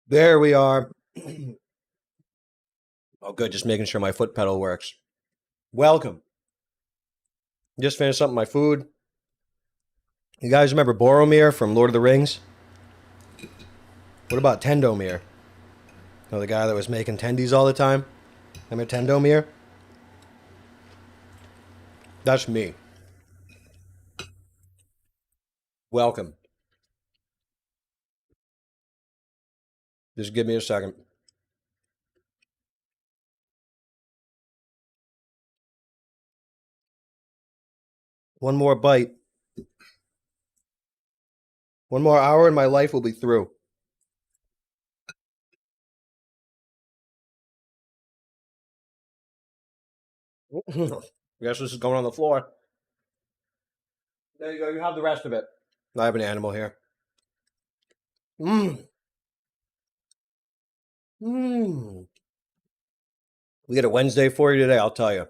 There we are. Oh, good. Just making sure my foot pedal works. Welcome. Just finished up my food. You guys remember Boromir from Lord of the Rings? What about Tendomir? The guy that was making tendies all the time? Remember Tendomir? That's me. Welcome. Just give me a second. One more bite. One more hour and my life will be through. Guess this is going on the floor. There you go. You have the rest of it. I have an animal here. Mmm. Mmm. We get a Wednesday for you today, I'll tell you.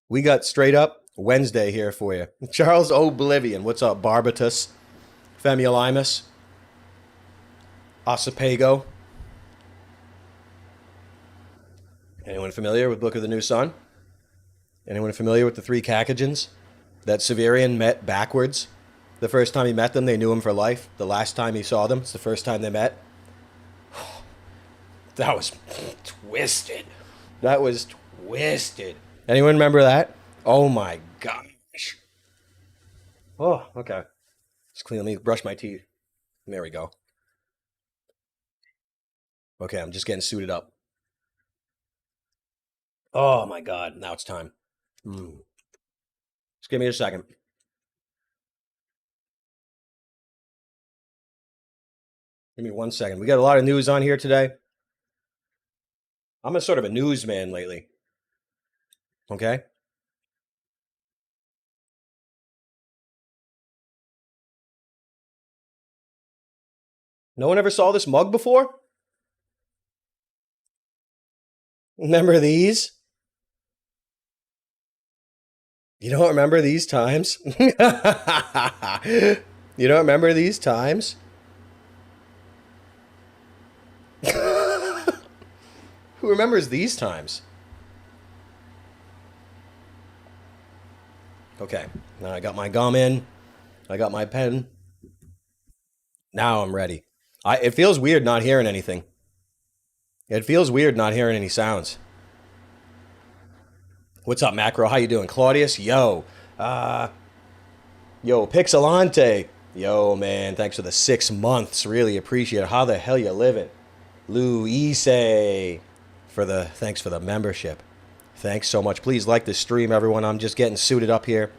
We got straight up Wednesday here for you. Charles Oblivion. What's up, Barbatus? Femullimus? Ossipago? Anyone familiar with Book of the New Sun? Anyone familiar with the three Cacagins that Severian met backwards? The first time he met them, they knew him for life. The last time he saw them, it's the first time they met. That was twisted. That was twisted. Anyone remember that? Oh my gosh. Oh, okay. Just clean. Let me brush my teeth. There we go. Okay, I'm just getting suited up. Oh my god. Now it's time. Just give me a second. Give me 1 second. We got a lot of news on here today. I'm a sort of a newsman lately. Okay? No one ever saw this mug before? Remember these? You don't remember these times? You don't remember these times? Who remembers these times? Okay, now I got my gum in. I got my pen. Now I'm ready. It feels weird not hearing anything. It feels weird not hearing any sounds. What's up, Macro? How you doing? Claudius? Yo. Yo, Pixelante. Yo, man, thanks for the 6 months. Really appreciate it. How the hell you living? Luise. Thanks for the membership. Thanks so much. Please like this stream, everyone. I'm just getting suited up here.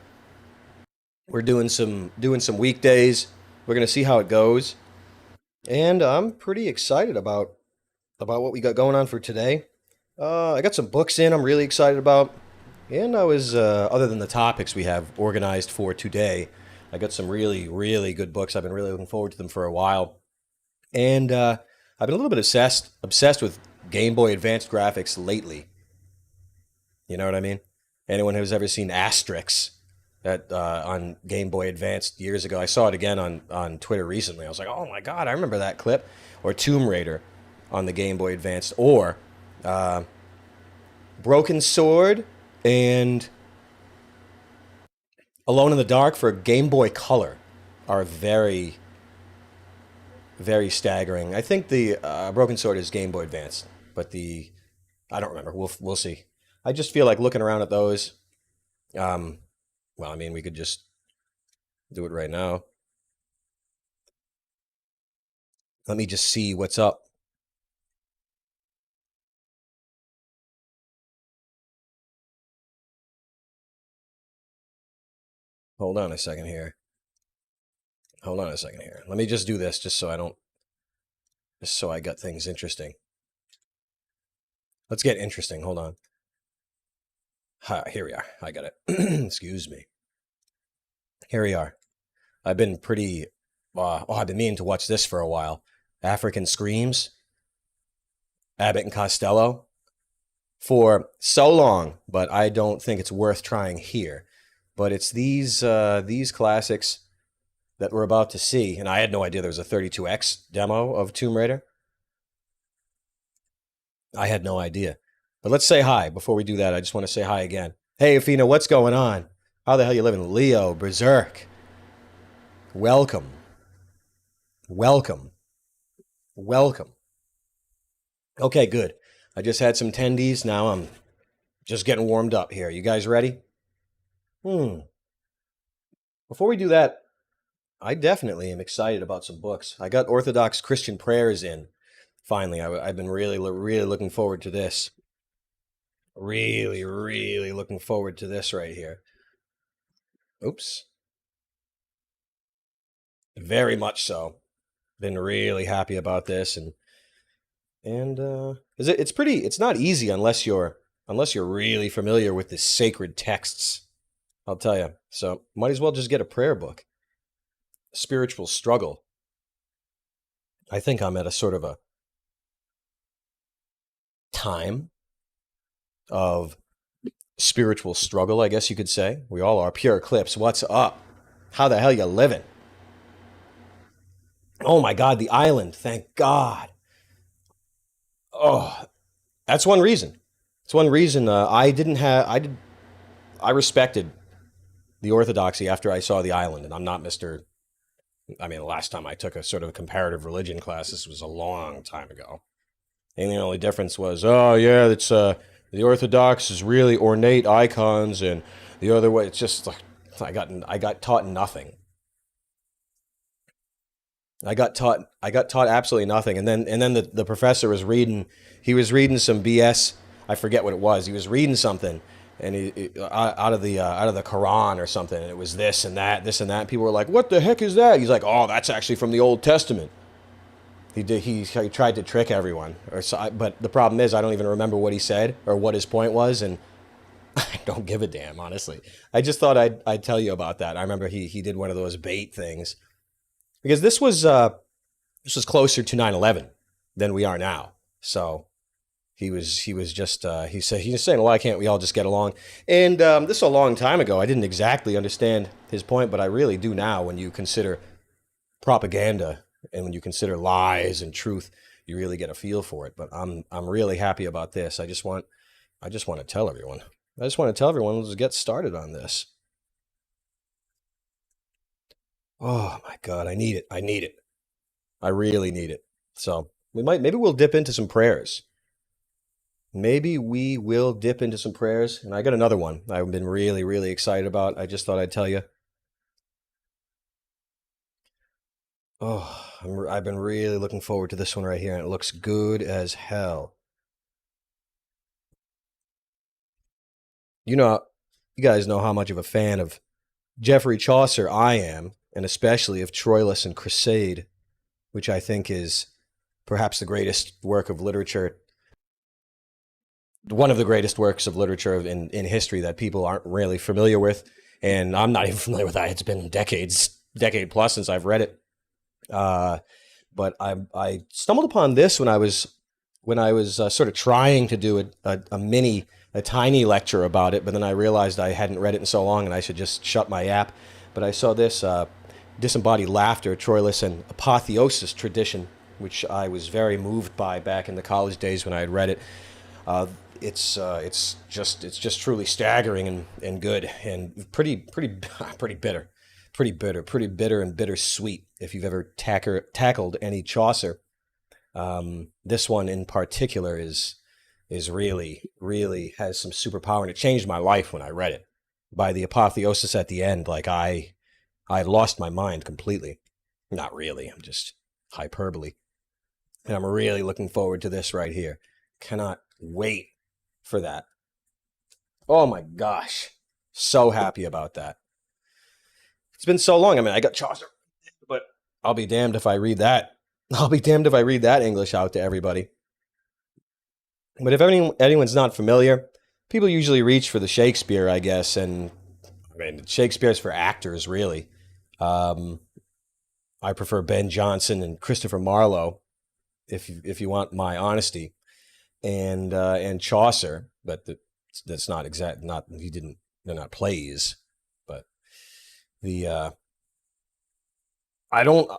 We're doing some weekdays. We're gonna see how it goes. And I'm pretty excited about what we got going on for today. I got some books in I'm really excited about. And I was, other than the topics we have organized for today, I got some really, really good books. I've been really looking forward to them for a while. And I've been a little bit obsessed with Game Boy Advanced graphics lately. You know what I mean? Anyone who's ever seen Asterix on Game Boy Advanced years ago, I saw it again on Twitter recently. I was like, oh my God, I remember that clip. Or Tomb Raider on the Game Boy Advanced. Or Broken Sword and Alone in the Dark for Game Boy Color are very, very staggering. I think the Broken Sword is Game Boy Advance, but I don't remember. We'll see. I just feel like looking around at those. Well, I mean, we could just do it right now. Let me just see what's up. Hold on a second here. Let me just do this just so I got things interesting. Let's get interesting. Hold on. Here we are. I got it. Excuse me. Here we are. I've been pretty... I've been meaning to watch this for a while. African Screams. Abbott and Costello. For so long, but I don't think it's worth trying here. But it's these classics that we're about to see, and I had no idea there was a 32X demo of Tomb Raider. I had no idea. But let's say hi. Before we do that, I just want to say hi again. Hey, Afina, what's going on? How the hell you living? Leo, Berserk. Welcome. Welcome. Welcome. Okay, good. I just had some tendies. Now I'm just getting warmed up here. You guys ready? Before we do that, I definitely am excited about some books. I got Orthodox Christian prayers in. Finally, I've been really looking forward to this. Really looking forward to this right here. Oops. Very much so. Been really happy about this, and it's pretty. It's not easy unless you're really familiar with the sacred texts. I'll tell you. So might as well just get a prayer book. Spiritual struggle. I think I'm at a sort of a time of spiritual struggle, I guess you could say. We all are. Pure Eclipse, what's up? How the hell you living? Oh my God, the island. Thank God. Oh, that's one reason. It's one reason I respected the orthodoxy after I saw the island, and I'm not Mr. I mean, the last time I took a sort of comparative religion class, this was a long time ago. And the only difference was, oh yeah, it's the Orthodox is really ornate icons, and the other way, it's just like I got taught nothing. I got taught absolutely nothing, and then the professor was reading. He was reading some BS. I forget what it was. He was reading something, and he out of the Quran or something. And it was this and that, this and that. And people were like, "What the heck is that?" He's like, "Oh, that's actually from the Old Testament." He did. He tried to trick everyone, but the problem is I don't even remember what he said or what his point was, and I don't give a damn, honestly. I just thought I'd tell you about that. I remember he did one of those bait things because this was closer to 9/11 than we are now. So he was just he was saying, why can't we all just get along? And this is a long time ago. I didn't exactly understand his point, but I really do now. When you consider propaganda and when you consider lies and truth, you really get a feel for it. But I'm really happy about this. I just want to tell everyone. Let's get started on this. Oh my God, I need it. I really need it. So maybe we'll dip into some prayers. Maybe we will dip into some prayers. And I got another one I've been really excited about. I just thought I'd tell you. Oh, I've been really looking forward to this one right here, and it looks good as hell. You know, you guys know how much of a fan of Geoffrey Chaucer I am, and especially of Troilus and Cresside, which I think is perhaps the greatest work of literature, one of the greatest works of literature in history that people aren't really familiar with. And I'm not even familiar with that. It's been decade plus since I've read it. But I stumbled upon this when I was sort of trying to do a tiny lecture about it, but then I realized I hadn't read it in so long and I should just shut my app. But I saw this disembodied laughter, Troilus and apotheosis tradition, which I was very moved by back in the college days when I had read it. It's just truly staggering and good and pretty bitter. Pretty bitter and bittersweet. If you've ever tackled any Chaucer, this one in particular is really has some superpower, and it changed my life when I read it. By the apotheosis at the end, like I lost my mind completely. Not really. I'm just hyperbole, and I'm really looking forward to this right here. Cannot wait for that. Oh my gosh, so happy about that. It's been so long. I mean, I got Chaucer, but I'll be damned if I read that. I'll be damned if I read that English out to everybody. But if anyone's not familiar, people usually reach for the Shakespeare, I guess, and I mean, Shakespeare's for actors, really. I prefer Ben Jonson and Christopher Marlowe, if you want my honesty, and Chaucer, but that's not exact. Not he didn't. They're not plays, but the I don't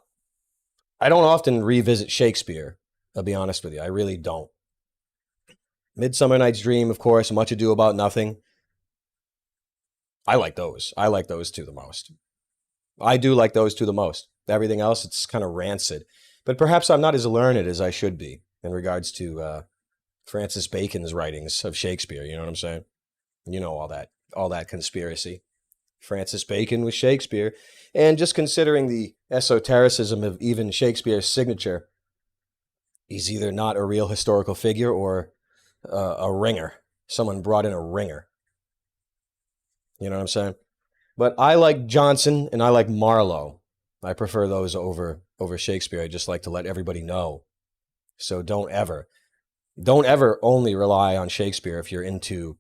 I don't often revisit Shakespeare. I'll be honest with you. I really don't. Midsummer Night's Dream, of course, Much Ado About Nothing. I like those. I like those two the most. I do like those two the most. Everything else, it's kind of rancid. But perhaps I'm not as learned as I should be in regards to Francis Bacon's writings of Shakespeare. You know what I'm saying? You know all that conspiracy. Francis Bacon was Shakespeare. And just considering the esotericism of even Shakespeare's signature, he's either not a real historical figure or a ringer. Someone brought in a ringer. You know what I'm saying? But I like Johnson and I like Marlowe. I prefer those over Shakespeare. I just like to let everybody know. So don't ever only rely on Shakespeare if you're into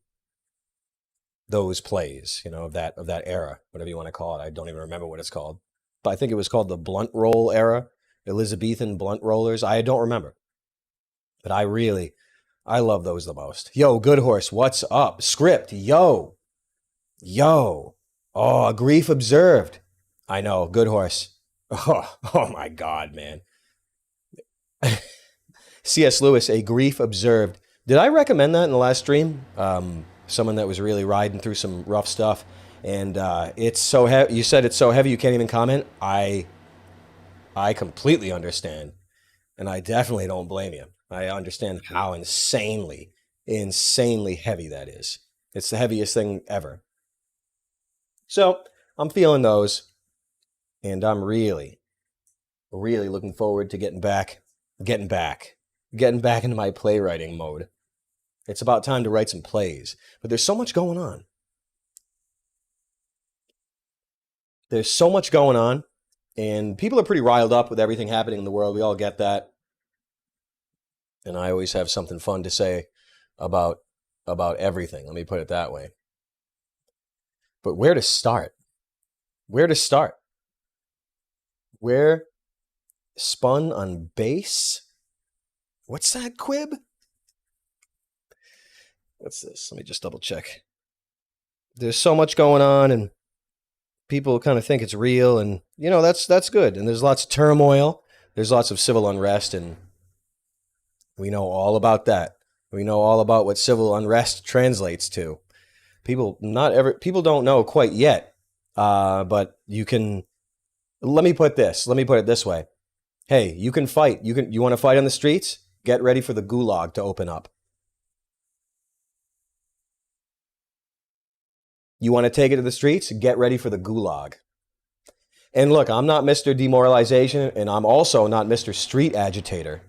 those plays, of that era, whatever you want to call it. I don't even remember what it's called. But I think it was called the blunt roll era, Elizabethan blunt rollers. I don't remember. But I love those the most. Yo, Good Horse, what's up? Script, yo. Oh, grief observed. I know, Good Horse. Oh my God, man. C.S. Lewis, A Grief Observed. Did I recommend that in the last stream? Someone that was really riding through some rough stuff. And it's so heavy. You said it's so heavy you can't even comment. I completely understand. And I definitely don't blame you. I understand how insanely heavy that is. It's the heaviest thing ever. So I'm feeling those. And I'm really looking forward to getting back into my playwriting mode. It's about time to write some plays. But there's so much going on. And people are pretty riled up with everything happening in the world. We all get that. And I always have something fun to say about everything. Let me put it that way. But where to start? Where spun on bass? What's that, Quib? What's this? Let me just double check. There's so much going on, and people kind of think it's real, and that's good. And there's lots of turmoil. There's lots of civil unrest, and we know all about that. We know all about what civil unrest translates to. People don't know quite yet, but you can. Let me put it this way. Hey, you can fight. You want to fight on the streets? Get ready for the gulag to open up. You want to take it to the streets? Get ready for the gulag. And look, I'm not Mr. Demoralization, and I'm also not Mr. Street Agitator.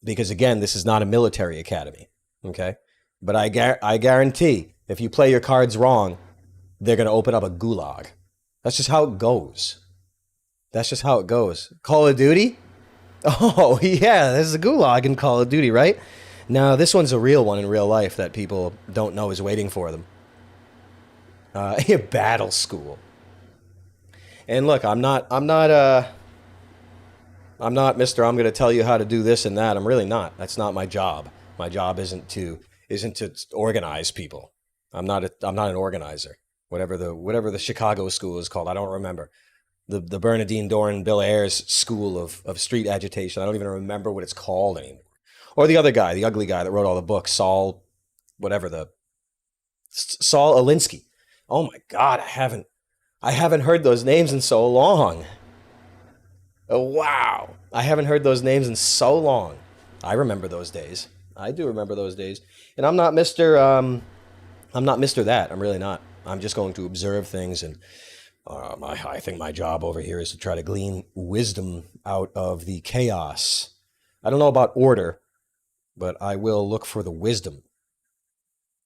Because again, this is not a military academy, okay? But I guarantee, if you play your cards wrong, they're going to open up a gulag. That's just how it goes. Call of Duty? Oh, yeah, there's a gulag in Call of Duty, right? Now, this one's a real one in real life that people don't know is waiting for them. Battle school. And look, I'm not Mr. I'm going to tell you how to do this and that. I'm really not. That's not my job. My job isn't to organize people. I'm not an organizer. Whatever the Chicago school is called, I don't remember. The Bernardine Doran Bill Ayers school of street agitation. I don't even remember what it's called anymore. Or the other guy, the ugly guy that wrote all the books, Saul Alinsky. Oh my God, I haven't heard those names in so long. Oh, wow. I haven't heard those names in so long. I remember those days. I do remember those days. And I'm not Mr. That. I'm really not. I'm just going to observe things, and I think my job over here is to try to glean wisdom out of the chaos. I don't know about order, but I will look for the wisdom.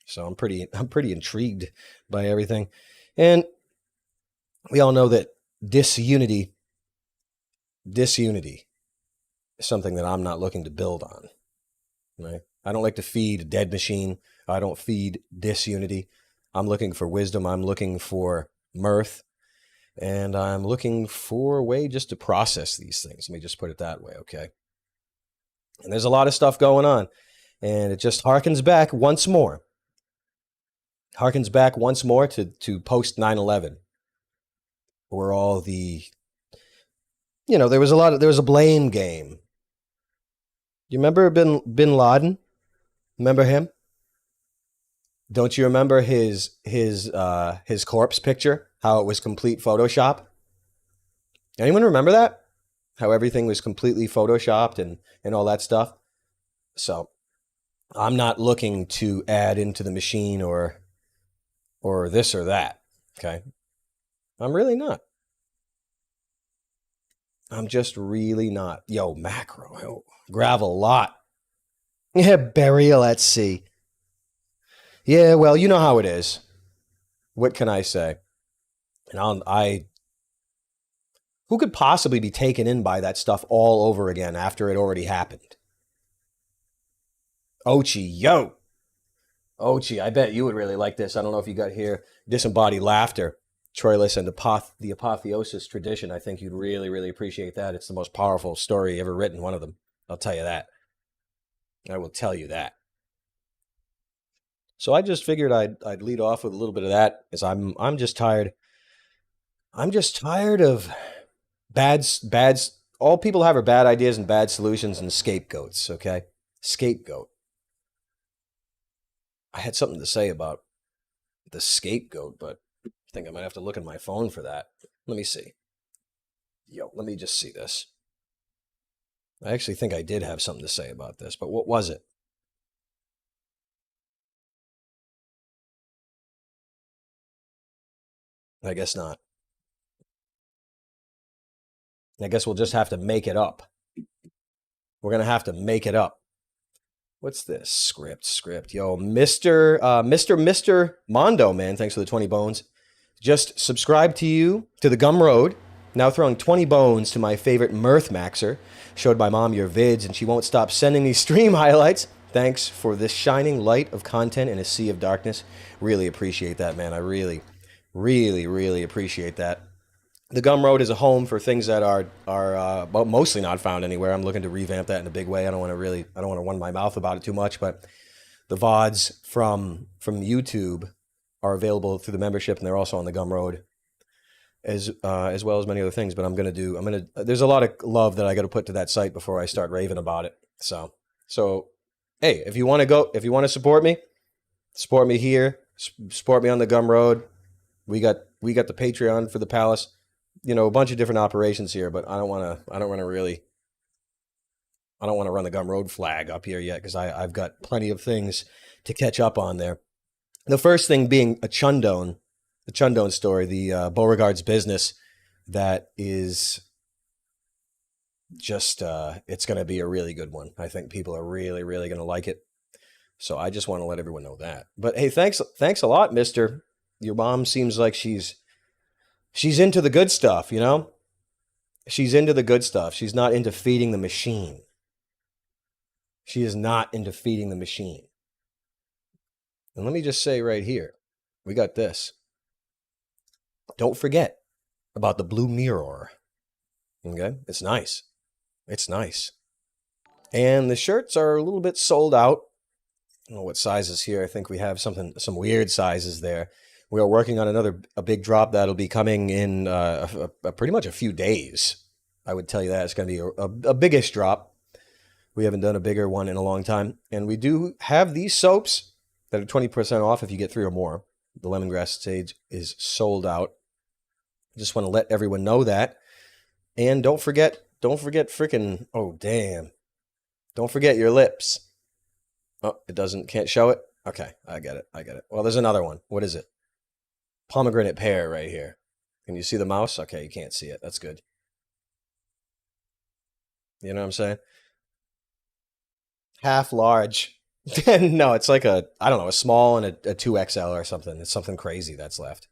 So I'm pretty intrigued by everything. And we all know that disunity is something that I'm not looking to build on. Right? I don't like to feed a dead machine. I don't feed disunity. I'm looking for wisdom. I'm looking for mirth. And I'm looking for a way just to process these things. Let me just put it that way, okay? And there's a lot of stuff going on. And it just harkens back once more to post 9/11, where all the there was a blame game. You remember Bin Laden? Remember him? Don't you remember his corpse picture? How it was complete Photoshop? Anyone remember that? How everything was completely photoshopped and all that stuff. So I'm not looking to add into the machine or this or that. Okay, I'm really not. I'm just really not. Yo, macro, yo, gravel lot. Yeah, burial at sea. Yeah, well, you know how it is. What can I say? And who could possibly be taken in by that stuff all over again after it already happened? Ochi, yo, Ochi, I bet you would really like this. I don't know if you got here. Disembodied laughter, Troilus and the apotheosis tradition. I think you'd really, really appreciate that. It's the most powerful story ever written, one of them. I'll tell you that. I will tell you that. So I just figured I'd lead off with a little bit of that, as I'm just tired. I'm just tired of bad. All people have are bad ideas and bad solutions and scapegoats. Okay, scapegoat. I had something to say about the scapegoat, but I think I might have to look in my phone for that. Let me see. Yo, let me just see this. I actually think I did have something to say about this, but what was it? I guess not. I guess we'll just have to make it up. We're gonna have to make it up. What's this? Script. Yo, Mr. Mondo, man. Thanks for the 20 bones. Just subscribe to the Gum Road. Now throwing 20 bones to my favorite Mirth Maxer. Showed my mom your vids, and she won't stop sending me stream highlights. Thanks for this shining light of content in a sea of darkness. Really appreciate that, man. I really, really, really appreciate that. The Gum Road is a home for things that are well, mostly not found anywhere. I'm looking to revamp that in a big way. I don't want to run my mouth about it too much, but the VODs from YouTube are available through the membership, and they're also on the Gum Road as well as many other things. But there's a lot of love that I got to put to that site before I start raving about it. So hey, if you want to support me here, support me on the Gum Road. We got the Patreon for the Palace. A bunch of different operations here, but I don't want to run the Gum Road flag up here yet, because I've got plenty of things to catch up on there. The first thing being the Chundone story, the Beauregard's business, that is just it's going to be a really good one. I think people are really, really going to like it. So I just want to let everyone know that. But hey, thanks a lot, Mister. Your mom seems like she's into the good stuff, She's into the good stuff. She's not into feeding the machine. She is not into feeding the machine. And let me just say right here, we got this. Don't forget about the blue mirror. Okay? It's nice. It's nice. And the shirts are a little bit sold out. I don't know what sizes here. I think we have some weird sizes there. We are working on a big drop that'll be coming in pretty much a few days. I would tell you that it's going to be a biggish drop. We haven't done a bigger one in a long time. And we do have these soaps that are 20% off if you get 3 or more. The lemongrass sage is sold out. Just want to let everyone know that. And don't forget freaking, oh damn. Don't forget your lips. Oh, can't show it? Okay, I get it. Well, there's another one. What is it? Pomegranate pear right here. Can you see the mouse? Okay, you can't see it. That's good. You know what I'm saying? Half large. No, it's like I don't know, a small and a 2XL or something. It's something crazy that's left.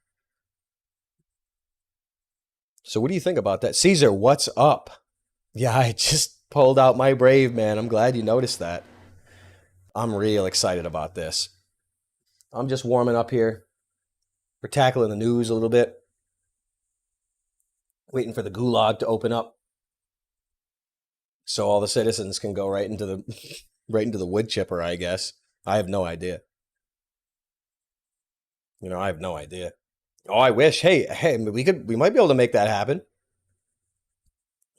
So what do you think about that? Caesar, what's up? Yeah, I just pulled out my Brave, man. I'm glad you noticed that. I'm real excited about this. I'm just warming up here. We're tackling the news a little bit. Waiting for the gulag to open up, so all the citizens can go right into the right into the wood chipper, I guess. I have no idea. I have no idea. Oh, I wish. Hey, we might be able to make that happen.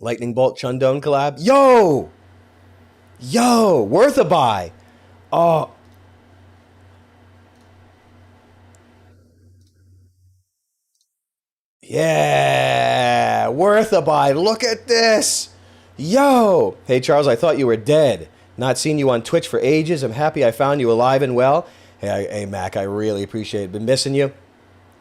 Lightning Bolt Chundone collab. Yo! Yo! Worth a buy. Oh, yeah! Worth a buy. Look at this. Yo! Hey, Charles, I thought you were dead. Not seen you on Twitch for ages. I'm happy I found you alive and well. Hey, Mac, I really appreciate it. Been missing you.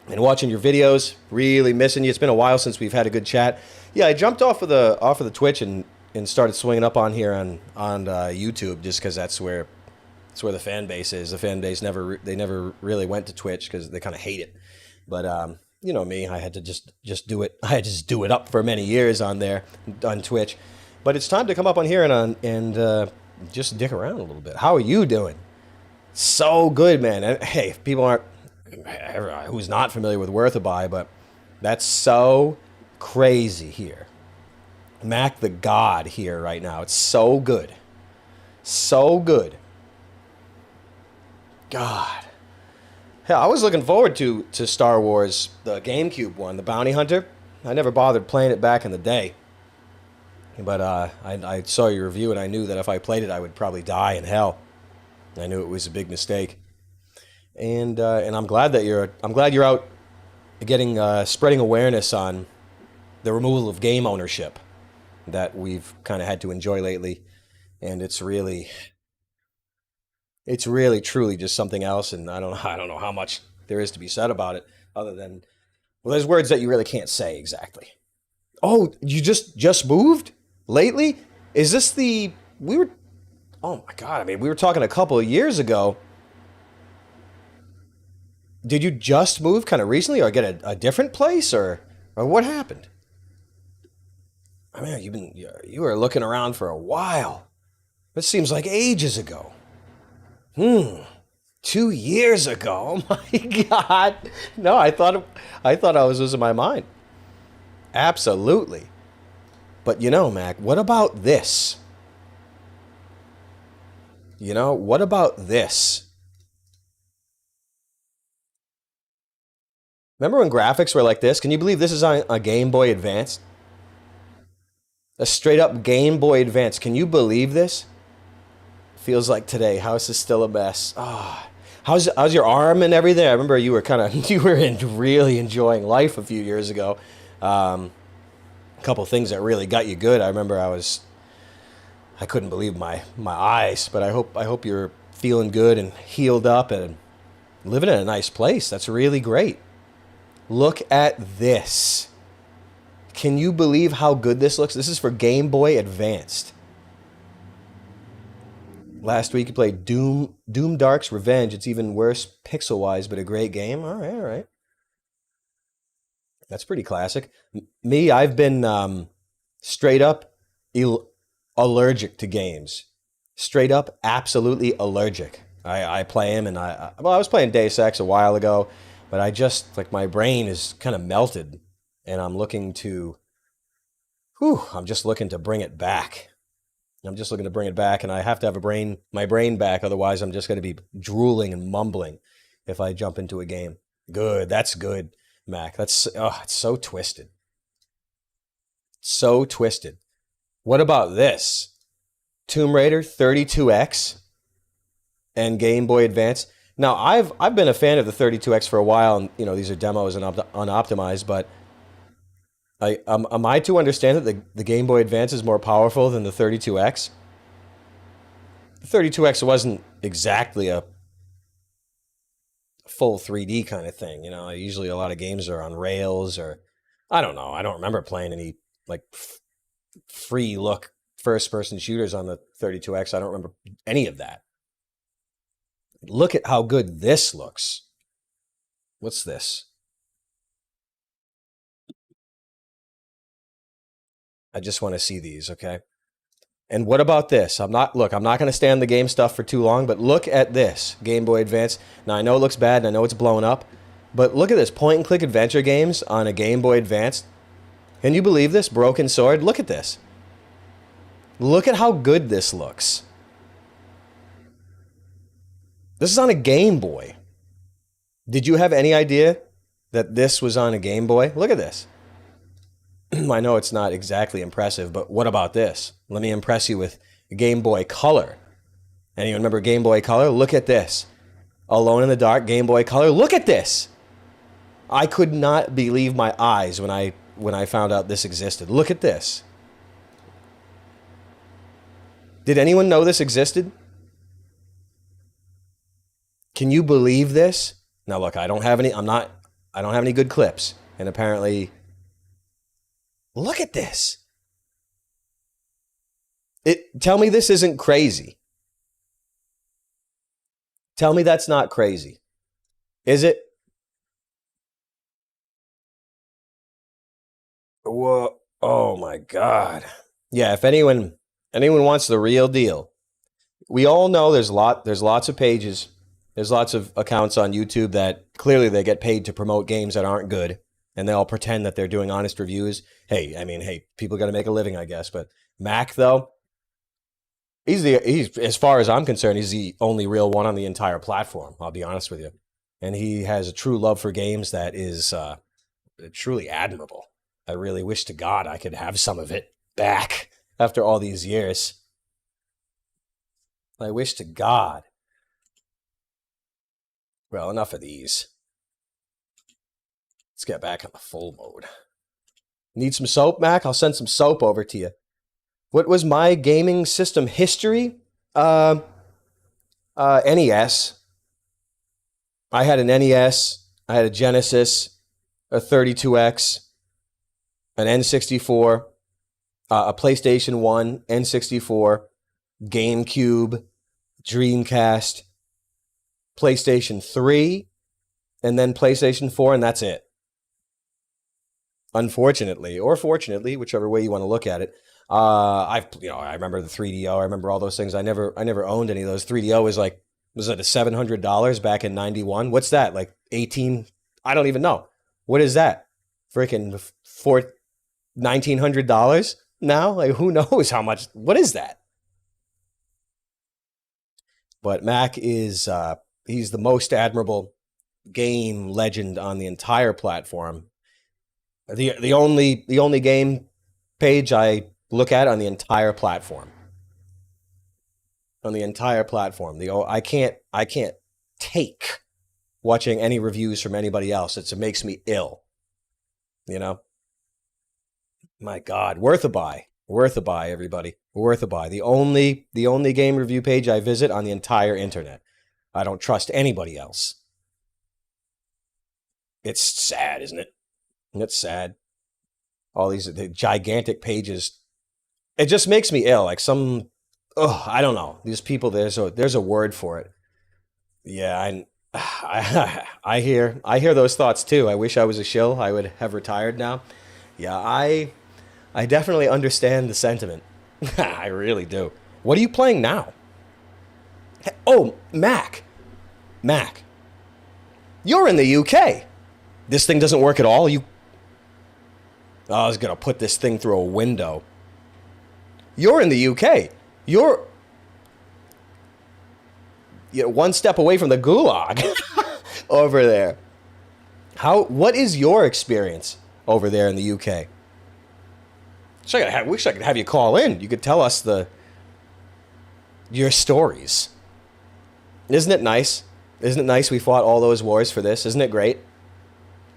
And watching your videos, really missing you. It's been a while since we've had a good chat. Yeah, I jumped off of the Twitch and started swinging up on here on YouTube just because that's where the fan base is. The fan base never really went to Twitch because they kind of hate it. But you know me, I had to just do it. I had to just do it up for many years on there on Twitch. But it's time to come up on here and just dick around a little bit. How are you doing? So good, man. And hey, if people aren't who's not familiar with Worth a Buy, but that's so crazy here. Mac the God here right now. It's so good. So good. God. Hell, I was looking forward to Star Wars, the GameCube one, the Bounty Hunter. I never bothered playing it back in the day. But I saw your review and I knew that if I played it, I would probably die in hell. I knew it was a big mistake. And I'm glad that you're out getting spreading awareness on the removal of game ownership that we've kind of had to enjoy lately, and it's really truly just something else, and I don't know how much there is to be said about it other than, well, there's words that you really can't say exactly. Oh, you just moved lately? Is this the we were? Oh my God! I mean, we were talking a couple of years ago. Did you just move kind of recently, or get a different place, or what happened? I mean, you were looking around for a while. This seems like ages ago. 2 years ago. Oh my God! No, I thought I was losing my mind. Absolutely. But Mac, what about this? What about this? Remember when graphics were like this? Can you believe this is on a Game Boy Advance? A straight up Game Boy Advance. Can you believe this? Feels like today. House is still a mess. Ah, how's your arm and everything? I remember you were really enjoying life a few years ago. A couple things that really got you good. I remember I couldn't believe my eyes, but I hope you're feeling good and healed up and living in a nice place. That's really great. Look at this. Can you believe how good this looks? This is for Game Boy Advanced. Last week you played Doom Dark's Revenge. It's even worse pixel-wise, but a great game. All right, all right. That's pretty classic. Me, I've been straight up allergic to games. Straight up, absolutely allergic. I play them, and I was playing Deus Ex a while ago, but I just like my brain is kind of melted, and I'm just looking to bring it back. I'm just looking to bring it back, and I have to have my brain back. Otherwise, I'm just going to be drooling and mumbling if I jump into a game. Good, that's good, Mac. It's so twisted, so twisted. What about this? Tomb Raider 32X and Game Boy Advance. Now, I've been a fan of the 32X for a while, and these are demos and unoptimized, but am I to understand that the Game Boy Advance is more powerful than the 32X? The 32X wasn't exactly a full 3D kind of thing. Usually a lot of games are on rails, or I don't know. I don't remember playing any like free look first person shooters on the 32X. I don't remember any of that. Look at how good this looks. What's this? I just want to see these, okay? And what about this? I'm not going to stay on the game stuff for too long, but look at this Game Boy Advance. Now, I know it looks bad and I know it's blown up, but look at this point and click adventure games on a Game Boy Advance. Can you believe this? Broken Sword. Look at this. Look at how good this looks. This is on a Game Boy. Did you have any idea that this was on a Game Boy? Look at this. I know it's not exactly impressive, but what about this? Let me impress you with Game Boy Color. Anyone remember Game Boy Color? Look at this. Alone in the Dark, Game Boy Color. Look at this. I could not believe my eyes when I found out this existed. Look at this. Did anyone know this existed? Can you believe this? Now look, I don't have any good clips. And apparently, look at this. Tell me this isn't crazy. Tell me that's not crazy. Is it? Whoa. Oh my God. Yeah, if anyone wants the real deal, we all know there's lots of pages, there's lots of accounts on YouTube that clearly they get paid to promote games that aren't good, and they all pretend that they're doing honest reviews. Hey, people got to make a living, I guess. But Mac though, he's as far as I'm concerned, he's the only real one on the entire platform. I'll be honest with you, and he has a true love for games that is truly admirable. I really wish to God I could have some of it back after all these years. I wish to God. Well, enough of these. Let's get back on the full mode. Need some soap, Mac? I'll send some soap over to you. What was my gaming system history? NES. I had an NES. I had a Genesis, a 32X, an N64, a PlayStation 1, N64, GameCube, Dreamcast, PlayStation 3, and then PlayStation 4, and that's it. Unfortunately, or fortunately, whichever way you want to look at it, I remember the 3DO. I remember all those things. I never owned any of those. 3DO was it $700 back in '91? What's that? Like 18? I don't even know. What is that? Freaking $1,900 now? Like who knows how much? What is that? But Mac is he's the most admirable game legend on the entire platform. The only game page I look at on the entire platform. On the entire platform. I can't take watching any reviews from anybody else. It makes me ill. You know? My God, worth a buy. Worth a buy, everybody. Worth a buy. The only game review page I visit on the entire internet. I don't trust anybody else. It's sad, isn't it? It's sad. All these gigantic pages. It just makes me ill. Like I don't know. These people, there's a word for it. Yeah, I hear those thoughts too. I wish I was a shill. I would have retired now. Yeah, I definitely understand the sentiment. I really do. What are you playing now? Oh, Mac. You're in the UK. This thing doesn't work at all. I was going to put this thing through a window. You're in the UK. You're one step away from the gulag over there. What is your experience over there in the UK? Wish I could have you call in. You could tell us your stories. Isn't it nice? Isn't it nice we fought all those wars for this? Isn't it great?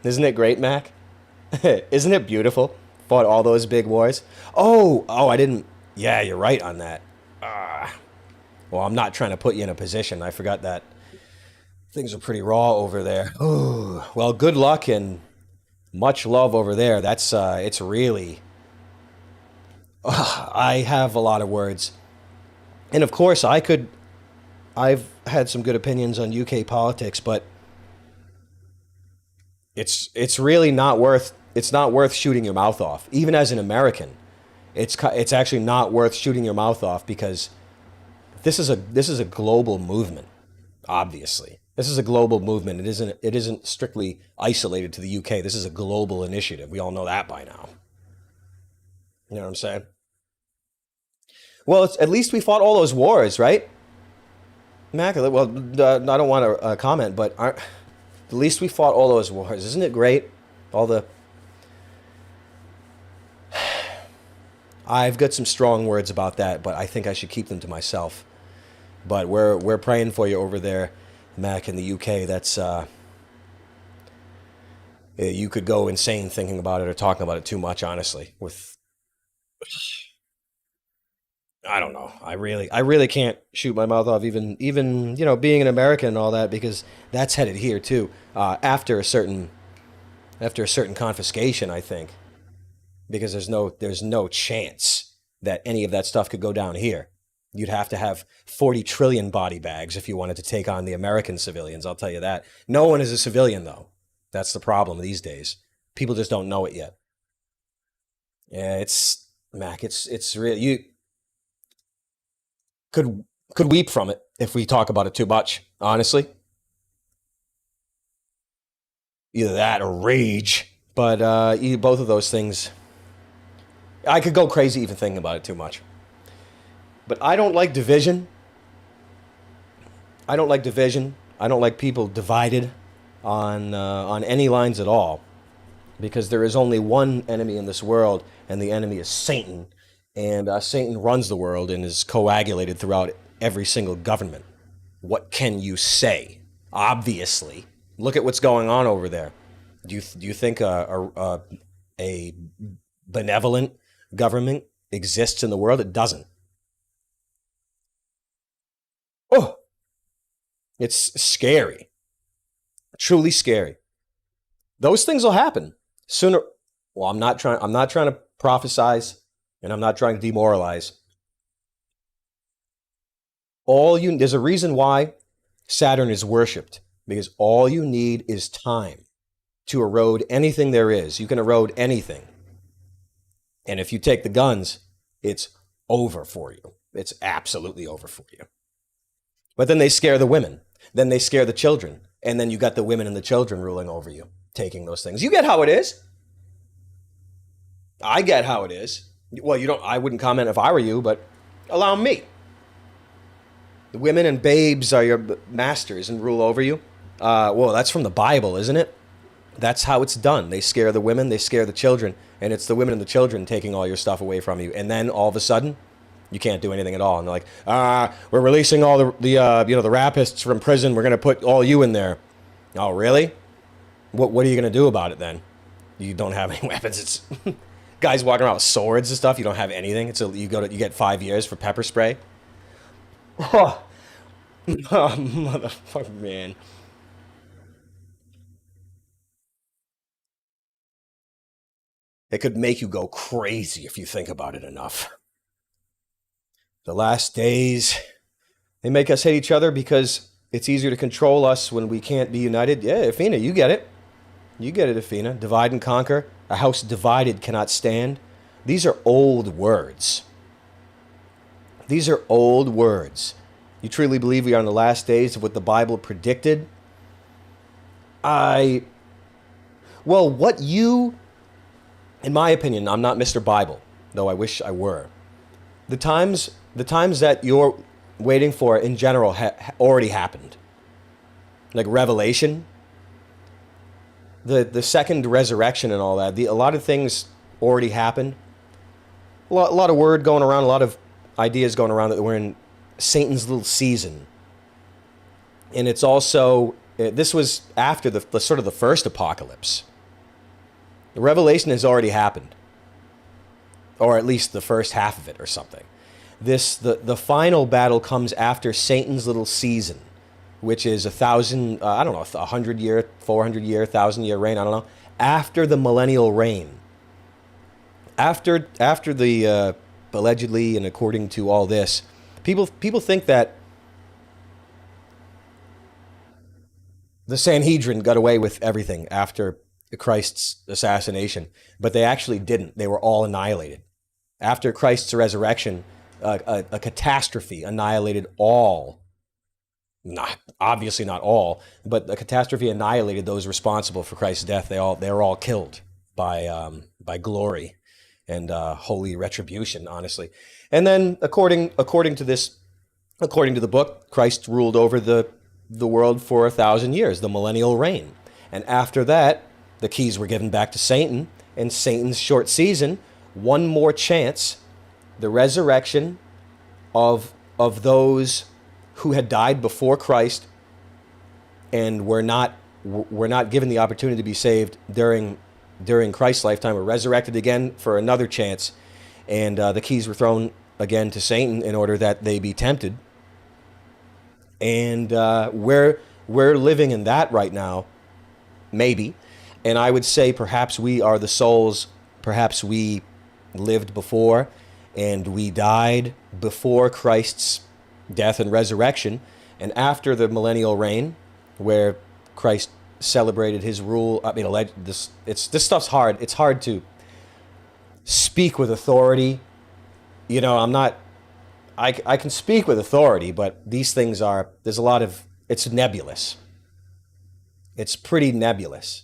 Isn't it great, Mac? Isn't it beautiful? Fought all those big wars. Oh, I didn't. Yeah, you're right on that. Well, I'm not trying to put you in a position. I forgot that things are pretty raw over there. Ooh, well, good luck and much love over there. That's it's really. I have a lot of words, and of course, I've had some good opinions on UK politics, but it's really not worth. It's not worth shooting your mouth off, even as an American. It's actually not worth shooting your mouth off because this is a global movement. Obviously, this is a global movement. It isn't strictly isolated to the UK. This is a global initiative. We all know that by now. You know what I'm saying? Well, at least we fought all those wars, right? Mac, well, I don't want to comment, but at least we fought all those wars. Isn't it great? I've got some strong words about that, but I think I should keep them to myself. But we're praying for you over there, Mac, in the UK. That's you could go insane thinking about it or talking about it too much, honestly. With I don't know. I really can't shoot my mouth off, even being an American and all that, because that's headed here too. After a certain confiscation, I think, because there's no chance that any of that stuff could go down here. You'd have to have 40 trillion body bags if you wanted to take on the American civilians. I'll tell you that. No one is a civilian though. That's the problem these days. People just don't know it yet. Yeah, it's Mac. It's real. You could could weep from it if we talk about it too much. Honestly, either that or rage. But both of those things, I could go crazy even thinking about it too much. But I don't like division. I don't like division. I don't like people divided on any lines at all, because there is only one enemy in this world, and the enemy is Satan. And Satan runs the world and is coagulated throughout every single government. What can you say? Obviously, look at what's going on over there. Do you think a benevolent government exists in the world? It doesn't. Oh, it's scary, truly scary. Those things will happen sooner. Well, I'm not trying to prophesize, and I'm not trying to demoralize. There's a reason why Saturn is worshipped, because all you need is time to erode anything there is. You can erode anything. And if you take the guns, it's over for you. It's absolutely over for you. But then they scare the women. Then they scare the children. And then you got the women and the children ruling over you, taking those things. You get how it is. I get how it is. Well, you don't. I wouldn't comment if I were you, but allow me. The women and babes are your masters and rule over you. Well, that's from the Bible, isn't it? That's how it's done. They scare the women, they scare the children, and it's the women and the children taking all your stuff away from you. And then all of a sudden, you can't do anything at all. And they're like, we're releasing all the rapists from prison. We're gonna put all you in there. Oh, really? What are you gonna do about it then? You don't have any weapons. It's guys walking around with swords and stuff. You don't have anything. You get 5 years for pepper spray. Oh, motherfucker, man. It could make you go crazy if you think about it enough. The last days, they make us hate each other because it's easier to control us when we can't be united. Yeah, Athena, you get it. You get it, Athena. Divide and conquer. A house divided cannot stand. These are old words. These are old words. You truly believe we are in the last days of what the Bible predicted? I. Well, in my opinion, I'm not Mr. Bible, though I wish I were. The times that you're waiting for in general already happened. Like Revelation, the second resurrection and all that. A lot of things already happened. A lot of word going around, a lot of ideas going around that we're in Satan's little season. And it's also, this was after the sort of the first apocalypse. The Revelation has already happened, or at least the first half of it or something. The final battle comes after Satan's little season, which is 1,000, I don't know, 100-year, 400-year, 1,000-year reign, I don't know, after the millennial reign. After the, allegedly and according to all this, people think that the Sanhedrin got away with everything after Christ's assassination, but they actually didn't. They were all annihilated. After Christ's resurrection, a catastrophe annihilated all. Not obviously not all, but a catastrophe annihilated those responsible for Christ's death. They were all killed by glory and holy retribution, honestly. And then according to the book, Christ ruled over the world for 1,000 years, the millennial reign. And after that, the keys were given back to Satan, and Satan's short season, one more chance the resurrection of those who had died before Christ and were not given the opportunity to be saved during Christ's lifetime, were resurrected again for another chance, and the keys were thrown again to Satan in order that they be tempted. And we're living in that right now, maybe. And I would say perhaps we are the souls. Perhaps we lived before, and we died before Christ's death and resurrection, and after the millennial reign, where Christ celebrated his rule. I mean, this stuff's hard. It's hard to speak with authority. You know, I can speak with authority, but these things there's a lot of, it's nebulous. It's pretty nebulous.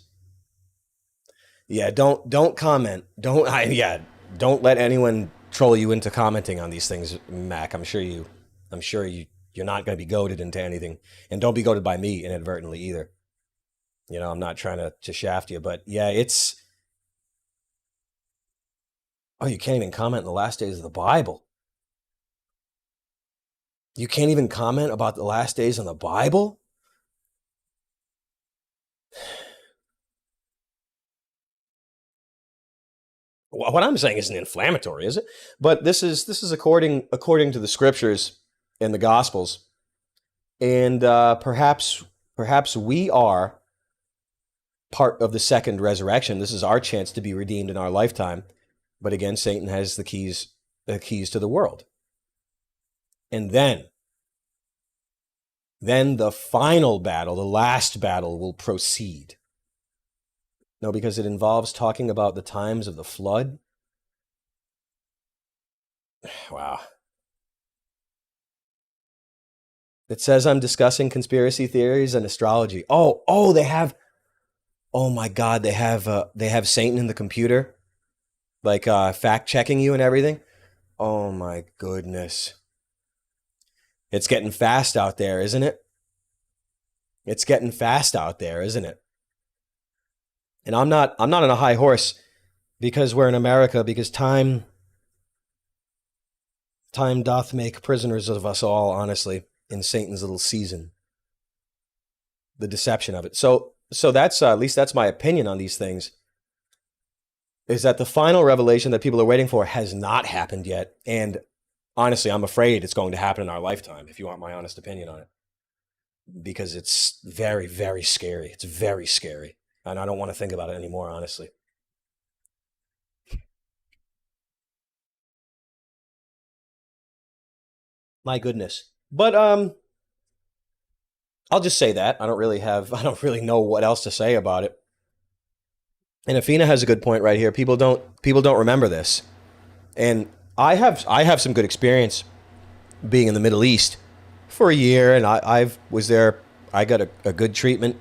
Yeah, don't comment. Don't let anyone troll you into commenting on these things, Mac. I'm sure you're not going to be goaded into anything, and don't be goaded by me inadvertently either. You know, I'm not trying to shaft you, but yeah, you can't even comment on the last days of the Bible. You can't even comment about the last days in the Bible? What I'm saying isn't inflammatory, is it? But this is according to the scriptures and the Gospels, and perhaps we are part of the second resurrection. This is our chance to be redeemed in our lifetime. But again, Satan has the keys to the world. And then the final battle, the last battle, will proceed. No, because it involves talking about the times of the flood. Wow. It says I'm discussing conspiracy theories and astrology. Oh, they have. Oh my God, they have Satan in the computer, like fact checking you and everything. Oh my goodness. It's getting fast out there, isn't it? It's getting fast out there, isn't it? And I'm not on a high horse because we're in America, because time doth make prisoners of us all, honestly, in Satan's little season. The deception of it. So that's at least that's my opinion on these things, is that the final revelation that people are waiting for has not happened yet. And honestly, I'm afraid it's going to happen in our lifetime, if you want my honest opinion on it. Because it's very, very scary. It's very scary. And I don't want to think about it anymore, honestly. My goodness. But I'll just say that. I don't really know what else to say about it. And Afina has a good point right here. People don't remember this. And I have some good experience being in the Middle East for a year, and I was there. I got a good treatment.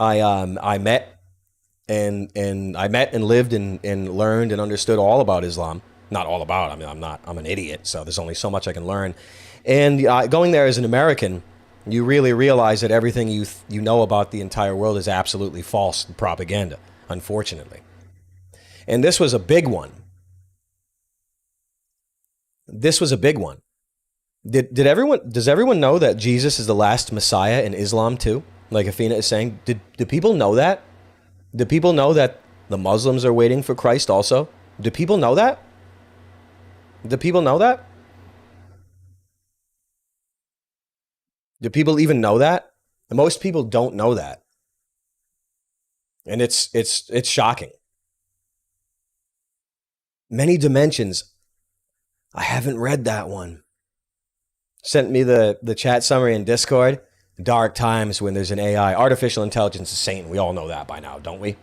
I met and lived and learned and understood all about Islam. Not all about. I mean, I'm an idiot, so there's only so much I can learn. And going there as an American, you really realize that everything you know about the entire world is absolutely false propaganda, unfortunately. And this was a big one. Does everyone know that Jesus is the last Messiah in Islam too? Like Afina is saying, do people know that? Do people know that the Muslims are waiting for Christ also? Do people know that? Do people know that? Do people even know that? Most people don't know that. And it's shocking. Many Dimensions. I haven't read that one. Sent me the chat summary in Discord. Dark times when there's an AI. Artificial intelligence is Satan. We all know that by now, don't we?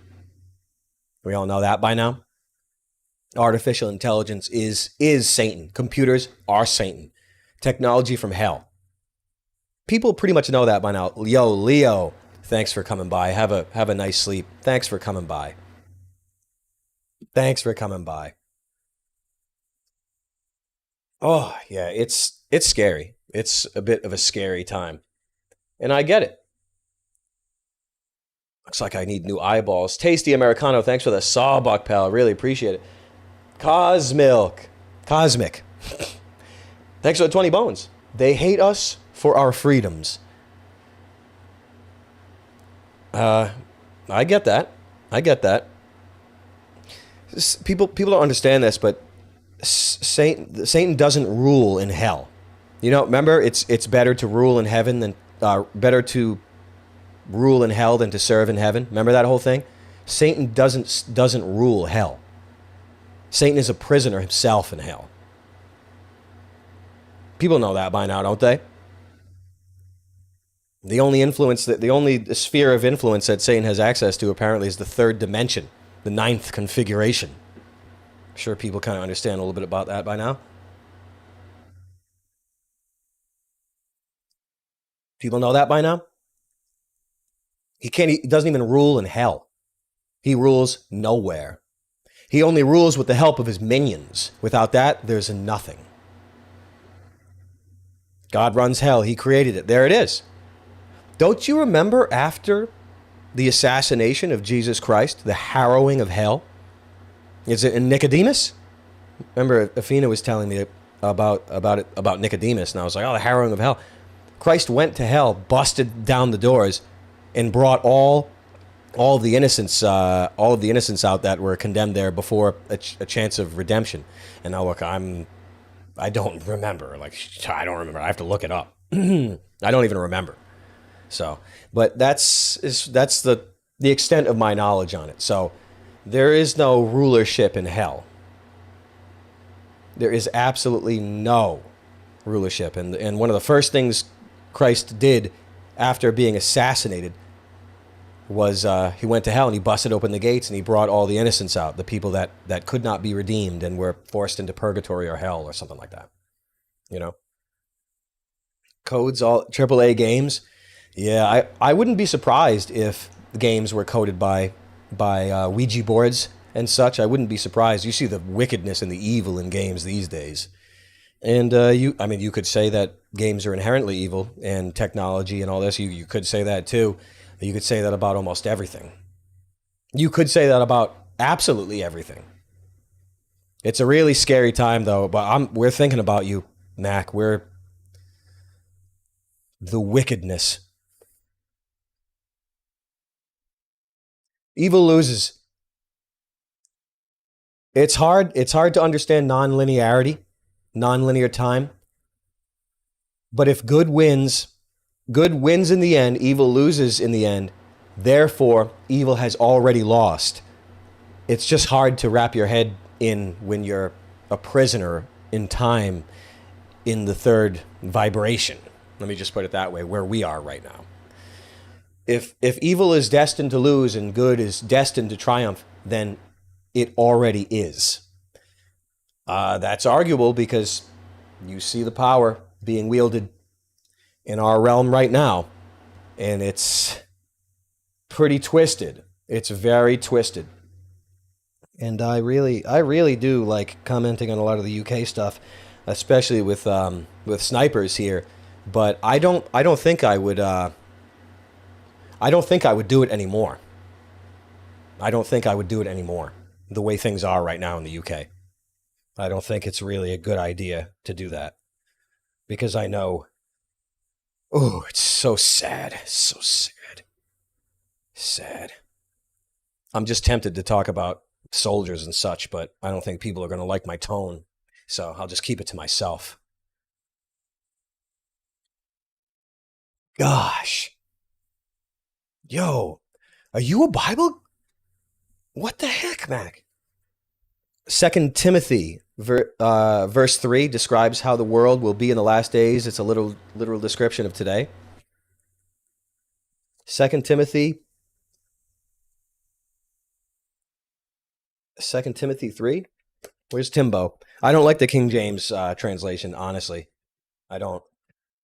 We all know that by now. Artificial intelligence is Satan. Computers are Satan. Technology from hell. People pretty much know that by now. Yo, Leo, thanks for coming by. Have a nice sleep. Thanks for coming by. Thanks for coming by. Oh, yeah, it's scary. It's a bit of a scary time. And I get it. Looks like I need new eyeballs. Tasty Americano, thanks for the sawbuck, pal. Really appreciate it. Cosmilk, Cosmic. Thanks for the 20 bones. They hate us for our freedoms. I get that. I get that. People don't understand this, but Satan doesn't rule in hell. You know, remember, it's better to rule in heaven than better to rule in hell than to serve in heaven. Remember that whole thing? Satan doesn't rule hell. Satan is a prisoner himself in hell. People know that by now, don't they? The only sphere of influence that Satan has access to apparently is the third dimension, the ninth configuration. I'm sure people kind of understand a little bit about that by now. People know that by now. He doesn't even rule in hell. He rules nowhere. He only rules with the help of his minions. Without that, there's nothing. God runs hell. He created it. There it is. Don't you remember after the assassination of Jesus Christ, the harrowing of hell? Is it in Nicodemus? Remember, Athena was telling me about Nicodemus, and I was like, oh, the harrowing of hell. Christ went to hell, busted down the doors, and brought all of the innocents out that were condemned there before a chance of redemption. And now look, I don't remember. I don't remember. I have to look it up. I don't even remember. So, but that's the extent of my knowledge on it. So, there is no rulership in hell. There is absolutely no rulership. And one of the first things Christ did after being assassinated was he went to hell and he busted open the gates and he brought all the innocents out, the people that could not be redeemed and were forced into purgatory or hell or something like that. You know? Codes, all AAA games. Yeah, I wouldn't be surprised if the games were coded by Ouija boards and such. I wouldn't be surprised. You see the wickedness and the evil in games these days. And you could say that games are inherently evil and technology and all this. You could say that too. You could say that about almost everything. You could say that about absolutely everything. It's a really scary time though, but we're thinking about you, Mac. We're the wickedness. Evil loses. It's hard to understand non-linearity, non-linear time. But if good wins in the end, evil loses in the end. Therefore, evil has already lost. It's just hard to wrap your head in when you're a prisoner in time in the third vibration. Let me just put it that way, where we are right now. If evil is destined to lose and good is destined to triumph, then it already is. That's arguable because you see the power being wielded in our realm right now, and it's pretty twisted. It's very twisted. And I really do like commenting on a lot of the UK stuff, especially with snipers here. But I don't think I would. I don't think I would do it anymore. I don't think I would do it anymore. The way things are right now in the UK, I don't think it's really a good idea to do that because I know. Oh, it's so sad. So sad. Sad. I'm just tempted to talk about soldiers and such, but I don't think people are going to like my tone. So I'll just keep it to myself. Gosh. Yo, are you a Bible? What the heck, Mac? 2 Timothy, verse 3 describes how the world will be in the last days. It's a literal description of today. 2 Timothy 3. Where's Timbo? I don't like the King James translation, honestly. I don't.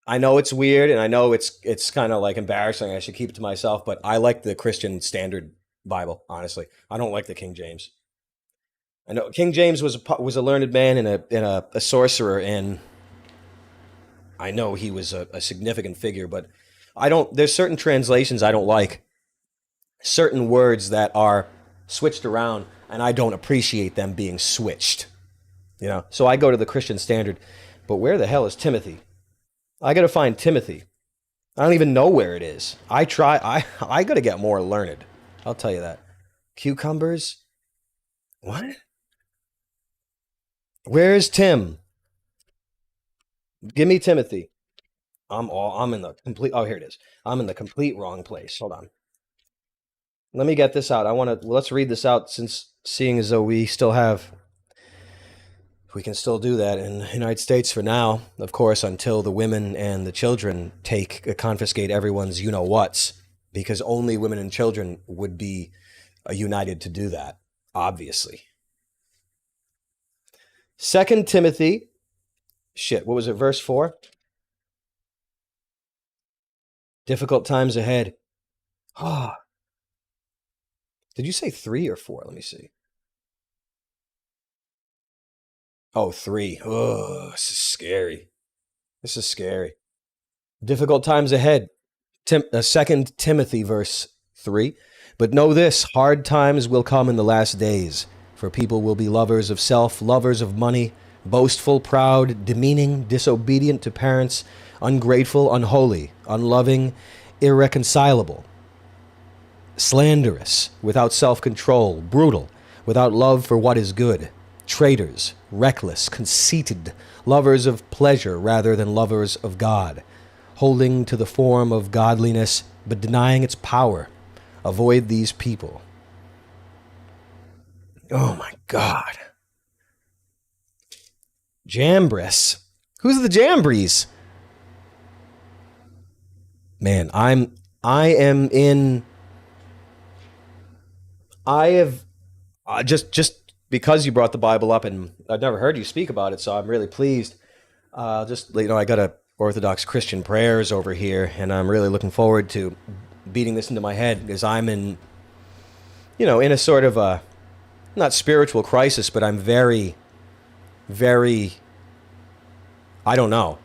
I know it's weird, and I know it's kind of like embarrassing. I should keep it to myself, but I like the Christian Standard Bible, honestly. I don't like the King James. I know King James was a learned man and a sorcerer, and I know he was a significant figure, but I don't. There's certain translations I don't like, certain words that are switched around, and I don't appreciate them being switched. So I go to the Christian Standard, but where the hell is Timothy? I got to find Timothy. I don't even know where it is. I got to get more learned. I'll tell you that. Cucumbers? What? Where's Tim? Give me Timothy. I'm in the complete, oh, here it is. I'm in the complete wrong place. Hold on. Let me get this out. Let's read this out, since seeing as though we can still do that in the United States for now, of course, until the women and the children confiscate everyone's you-know-whats, because only women and children would be united to do that, obviously. 2 Timothy, what was it, verse 4? Difficult times ahead. Ah. Did you say 3 or 4? Let me see. Oh, 3. Oh, this is scary. This is scary. Difficult times ahead. 2 Timothy, verse 3. But know this, hard times will come in the last days, for people will be lovers of self, lovers of money, boastful, proud, demeaning, disobedient to parents, ungrateful, unholy, unloving, irreconcilable, slanderous, without self-control, brutal, without love for what is good, traitors, reckless, conceited, lovers of pleasure rather than lovers of God, holding to the form of godliness but denying its power. Avoid these people. Oh my God. Jambres. Who's the Jambries? Man, I have just because you brought the Bible up, and I've never heard you speak about it, so I'm really pleased. I got a Orthodox Christian prayers over here, and I'm really looking forward to beating this into my head, because I'm in a sort of a, not spiritual crisis, but I'm very, very, I don't know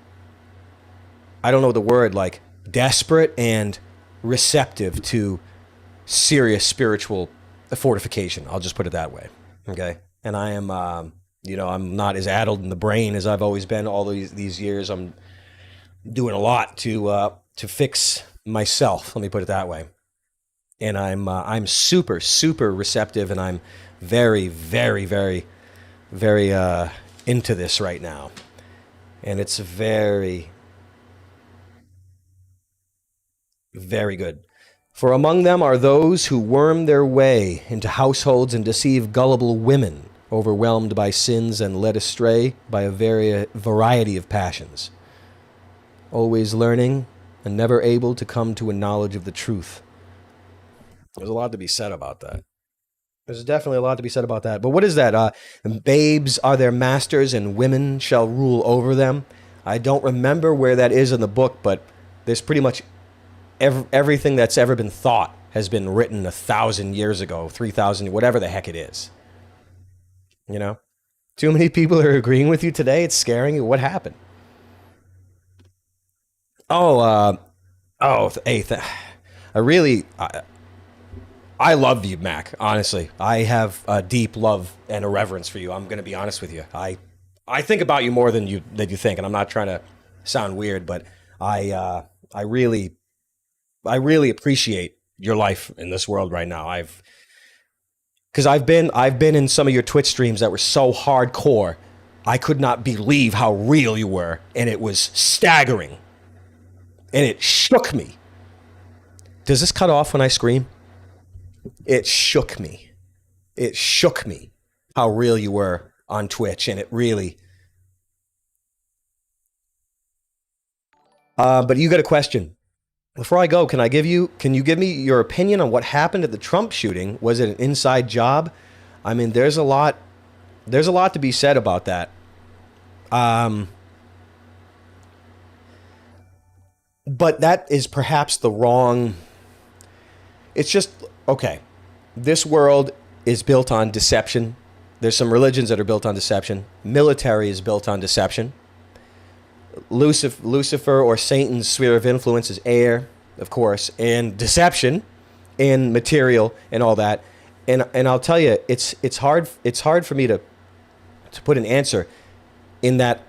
the word, like desperate and receptive to serious spiritual fortification. I'll just put it that way. Okay. And I am, I'm not as addled in the brain as I've always been all these years. I'm doing a lot to fix myself. Let me put it that way. And I'm super, super receptive, and I'm very, very, very, very into this right now. And it's very, very good. For among them are those who worm their way into households and deceive gullible women, overwhelmed by sins and led astray by a variety of passions, always learning and never able to come to a knowledge of the truth. There's a lot to be said about that. There's definitely a lot to be said about that. But what is that? Babes are their masters, and women shall rule over them. I don't remember where that is in the book, but there's pretty much everything that's ever been thought has been written 1,000 years ago, 3,000, whatever the heck it is. Too many people are agreeing with you today. It's scaring you. What happened? I love you, Mac. Honestly, I have a deep love and a reverence for you. I'm going to be honest with you. I think about you more than you think, and I'm not trying to sound weird, but I really appreciate your life in this world right now. Because I've been in some of your Twitch streams that were so hardcore, I could not believe how real you were, and it was staggering, and it shook me. Does this cut off when I scream? It shook me. It shook me how real you were on Twitch, and it really. But you got a question. Before I go, can you give me your opinion on what happened at the Trump shooting? Was it an inside job? I mean, there's a lot to be said about that. But that is perhaps the wrong. It's just, okay, this world is built on deception. There's some religions that are built on deception. Military is built on deception. Lucifer or Satan's sphere of influence is air, of course, and deception and material and all that. And I'll tell you, it's hard for me to to put an answer in that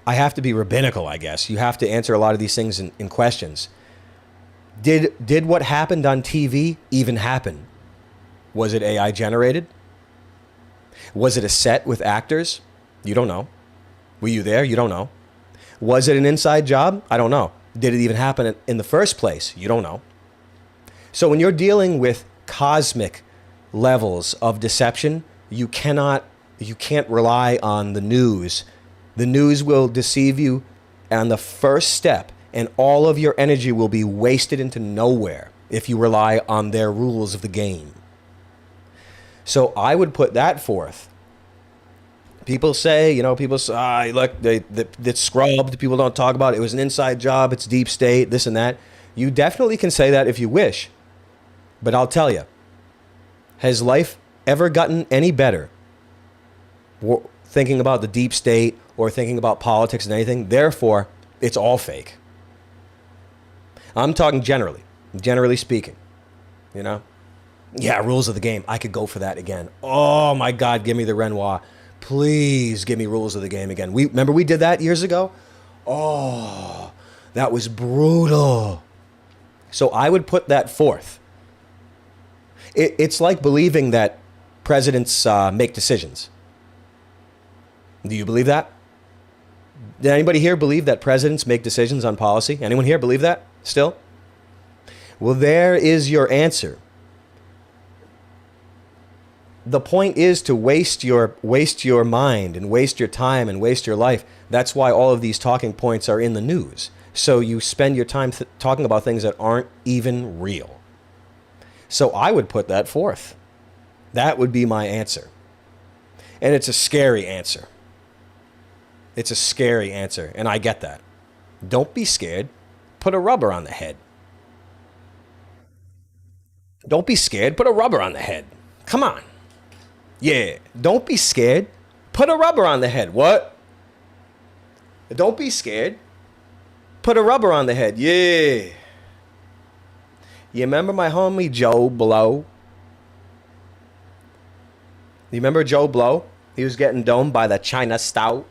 I have to be rabbinical, I guess. You have to answer a lot of these things in questions. Did what happened on TV even happen? Was it AI generated? Was it a set with actors? You don't know. Were you there? You don't know. Was it an inside job? I don't know. Did it even happen in the first place? You don't know. So when you're dealing with cosmic levels of deception, you can't rely on the news. The news will deceive you on the first step, and all of your energy will be wasted into nowhere if you rely on their rules of the game. So I would put that forth. People say, look, it's scrubbed. People don't talk about it. It was an inside job. It's deep state, this and that. You definitely can say that if you wish. But I'll tell you, has life ever gotten any better thinking about the deep state or thinking about politics and anything? Therefore, it's all fake. I'm talking generally speaking, Yeah, rules of the game. I could go for that again. Oh my God, give me the Renoir. Please give me rules of the game again. Remember we did that years ago? Oh, that was brutal. So I would put that forth. It's like believing that presidents make decisions. Do you believe that? Did anybody here believe that presidents make decisions on policy? Anyone here believe that still? Well, there is your answer. The point is to waste your mind and waste your time and waste your life. That's why all of these talking points are in the news. So you spend your time talking about things that aren't even real. So I would put that forth. That would be my answer. And it's a scary answer. It's a scary answer, and I get that. Don't be scared. Put a rubber on the head. Don't be scared. Put a rubber on the head. Come on. Yeah, don't be scared. Put a rubber on the head. What? Don't be scared. Put a rubber on the head. Yeah. You remember my homie Joe Blow? You remember Joe Blow? He was getting domed by the China Stout.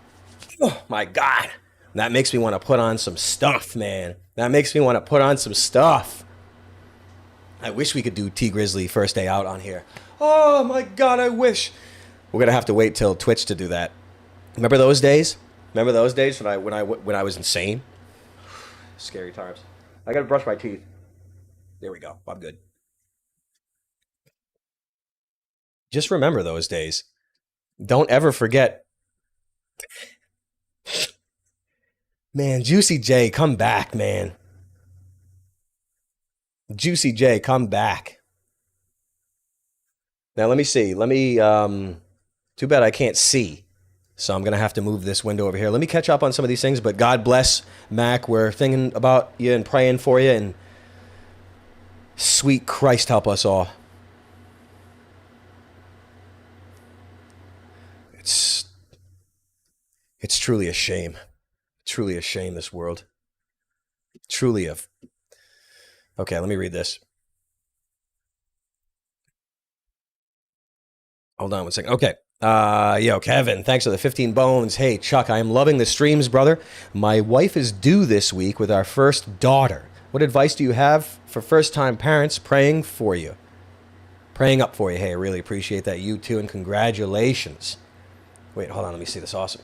Oh my God. That makes me want to put on some stuff, man. That makes me want to put on some stuff. I wish we could do T Grizzly first day out on here. Oh my God, I wish. We're gonna have to wait till Twitch to do that. Remember those days? Remember those days when I was insane? Scary times. I gotta brush my teeth. There we go. I'm good. Just remember those days. Don't ever forget. Man, Juicy J, come back, man. Juicy J, come back. Now let me see. Too bad I can't see. So I'm going to have to move this window over here. Let me catch up on some of these things, but God bless, Mac. We're thinking about you and praying for you, and sweet Christ help us all. It's truly a shame. Truly a shame, this world. Truly a... Okay, let me read this. Hold on one second. Okay. Kevin, thanks for the 15 bones. Hey, Chuck, I am loving the streams, brother. My wife is due this week with our first daughter. What advice do you have for first-time parents praying for you? Praying up for you. Hey, I really appreciate that. You too, and congratulations. Wait, hold on. Let me see this. Awesome.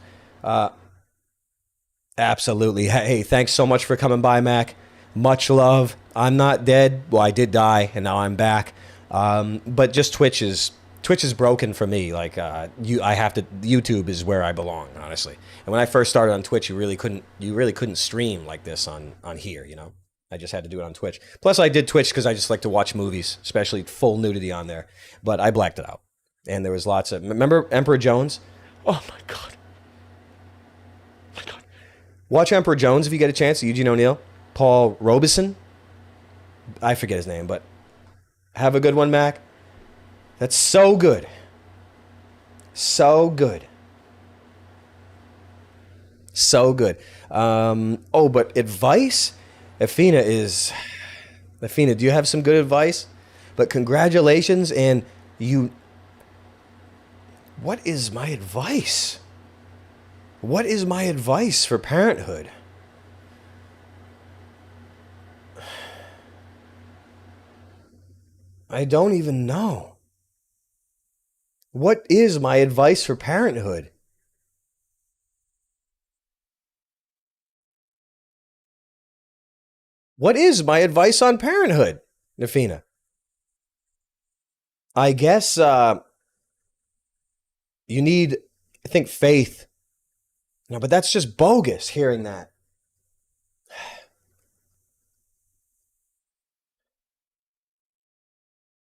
Absolutely. Hey, thanks so much for coming by, Mac. Much love. I'm not dead. Well, I did die, and now I'm back. But just Twitch is broken for me. Like YouTube is where I belong, honestly. And when I first started on Twitch, you really couldn't stream like this on here, you know. I just had to do it on Twitch. Plus, I did Twitch because I just like to watch movies, especially full nudity on there. But I blacked it out, and there was lots of. Remember Emperor Jones? Oh my God. Watch Emperor Jones if you get a chance. Eugene O'Neill, Paul Robeson. I forget his name, but have a good one, Mac. That's so good. So good. So good. But advice? Athena, do you have some good advice? But congratulations, and what is my advice? What is my advice for parenthood? I don't even know. What is my advice for parenthood? What is my advice on parenthood, Nafina? I guess you need, I think, faith. No, but that's just bogus hearing that.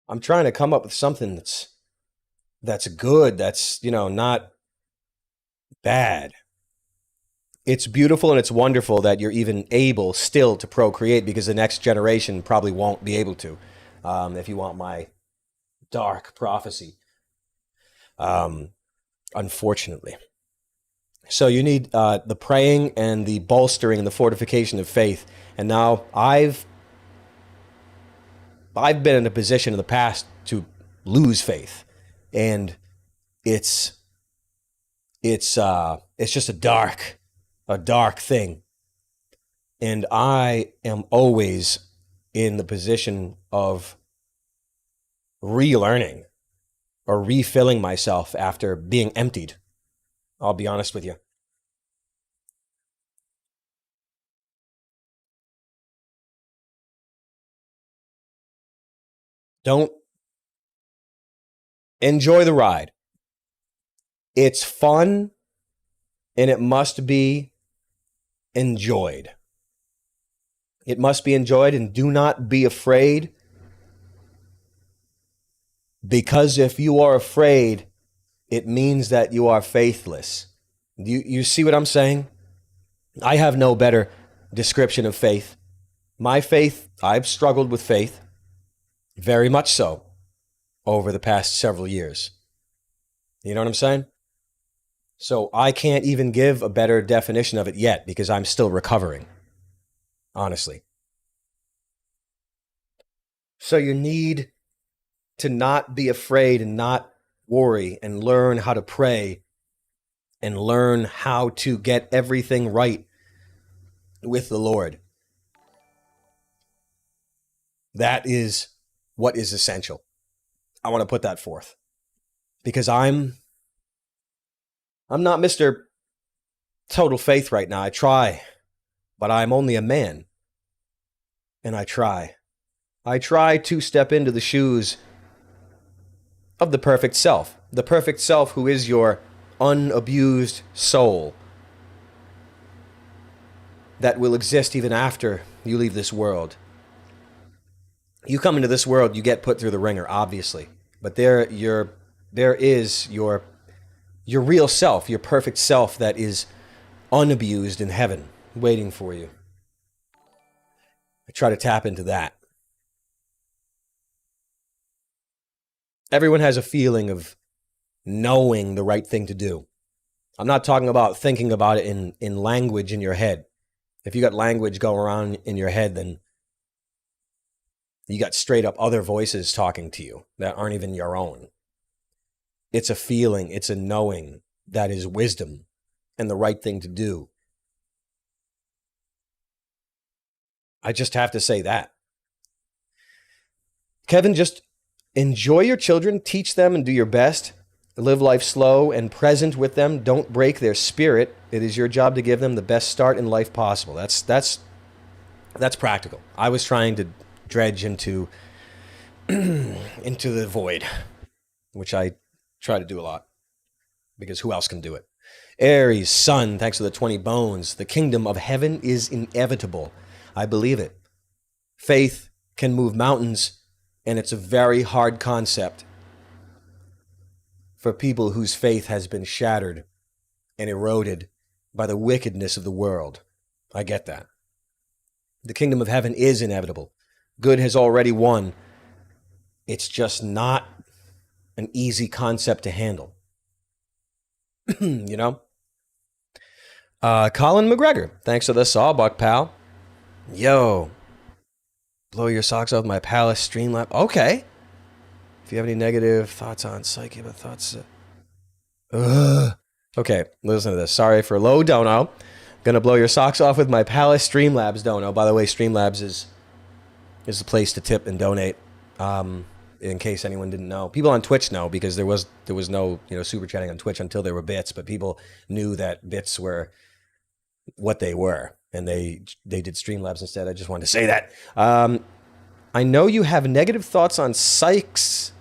I'm trying to come up with something that's good, that's, not bad. It's beautiful and it's wonderful that you're even able still to procreate because the next generation probably won't be able to, if you want my dark prophecy, um, unfortunately. So you need the praying and the bolstering and the fortification of faith. And now I've been in a position in the past to lose faith, and it's it's just a dark thing. And I am always in the position of relearning or refilling myself after being emptied. I'll be honest with you. Don't enjoy the ride. It's fun and it must be enjoyed. It must be enjoyed, and do not be afraid, because if you are afraid, it means that you are faithless. You see what I'm saying? I have no better description of faith. My faith, I've struggled with faith, very much so, over the past several years. You know what I'm saying? So I can't even give a better definition of it yet because I'm still recovering, honestly. So you need to not be afraid and not worry and learn how to pray and learn how to get everything right with the Lord. That is what is essential. I want to put that forth because I'm not Mr. Total Faith right now. I try, but I'm only a man, and I try. I try to step into the shoes of the perfect self who is your unabused soul that will exist even after you leave this world. You come into this world, you get put through the ringer, obviously, but there is your real self, your perfect self that is unabused in heaven, waiting for you. I try to tap into that. Everyone has a feeling of knowing the right thing to do. I'm not talking about thinking about it in language in your head. If you got language going around in your head, then you got straight up other voices talking to you that aren't even your own. It's a feeling, it's a knowing that is wisdom and the right thing to do. I just have to say that. Kevin, just enjoy your children, teach them, and do your best. Live life slow and present with them. Don't break their spirit. It is your job to give them the best start in life possible. That's practical. I was trying to dredge into into the void, which I try to do a lot because who else can do it? Aries, Sun, thanks for the 20 bones. The kingdom of heaven is inevitable. I believe it. Faith can move mountains, and it's a very hard concept for people whose faith has been shattered and eroded by the wickedness of the world. I get that. The kingdom of heaven is inevitable. Good has already won. It's just not an easy concept to handle. You know? Colin McGregor, thanks for the sawbuck, pal. Yo, blow your socks off my Palace Streamlab. Okay. If you have any negative thoughts on Psyche, but thoughts... Okay, listen to this. Sorry for low dono. Gonna blow your socks off with my Palace Streamlabs dono. By the way, Streamlabs is the place to tip and donate. In case anyone didn't know, people on Twitch know because there was no super chatting on Twitch until there were bits, but people knew that bits were what they were, and they did Streamlabs instead. I just wanted to say that. I know you have negative thoughts on Sykes,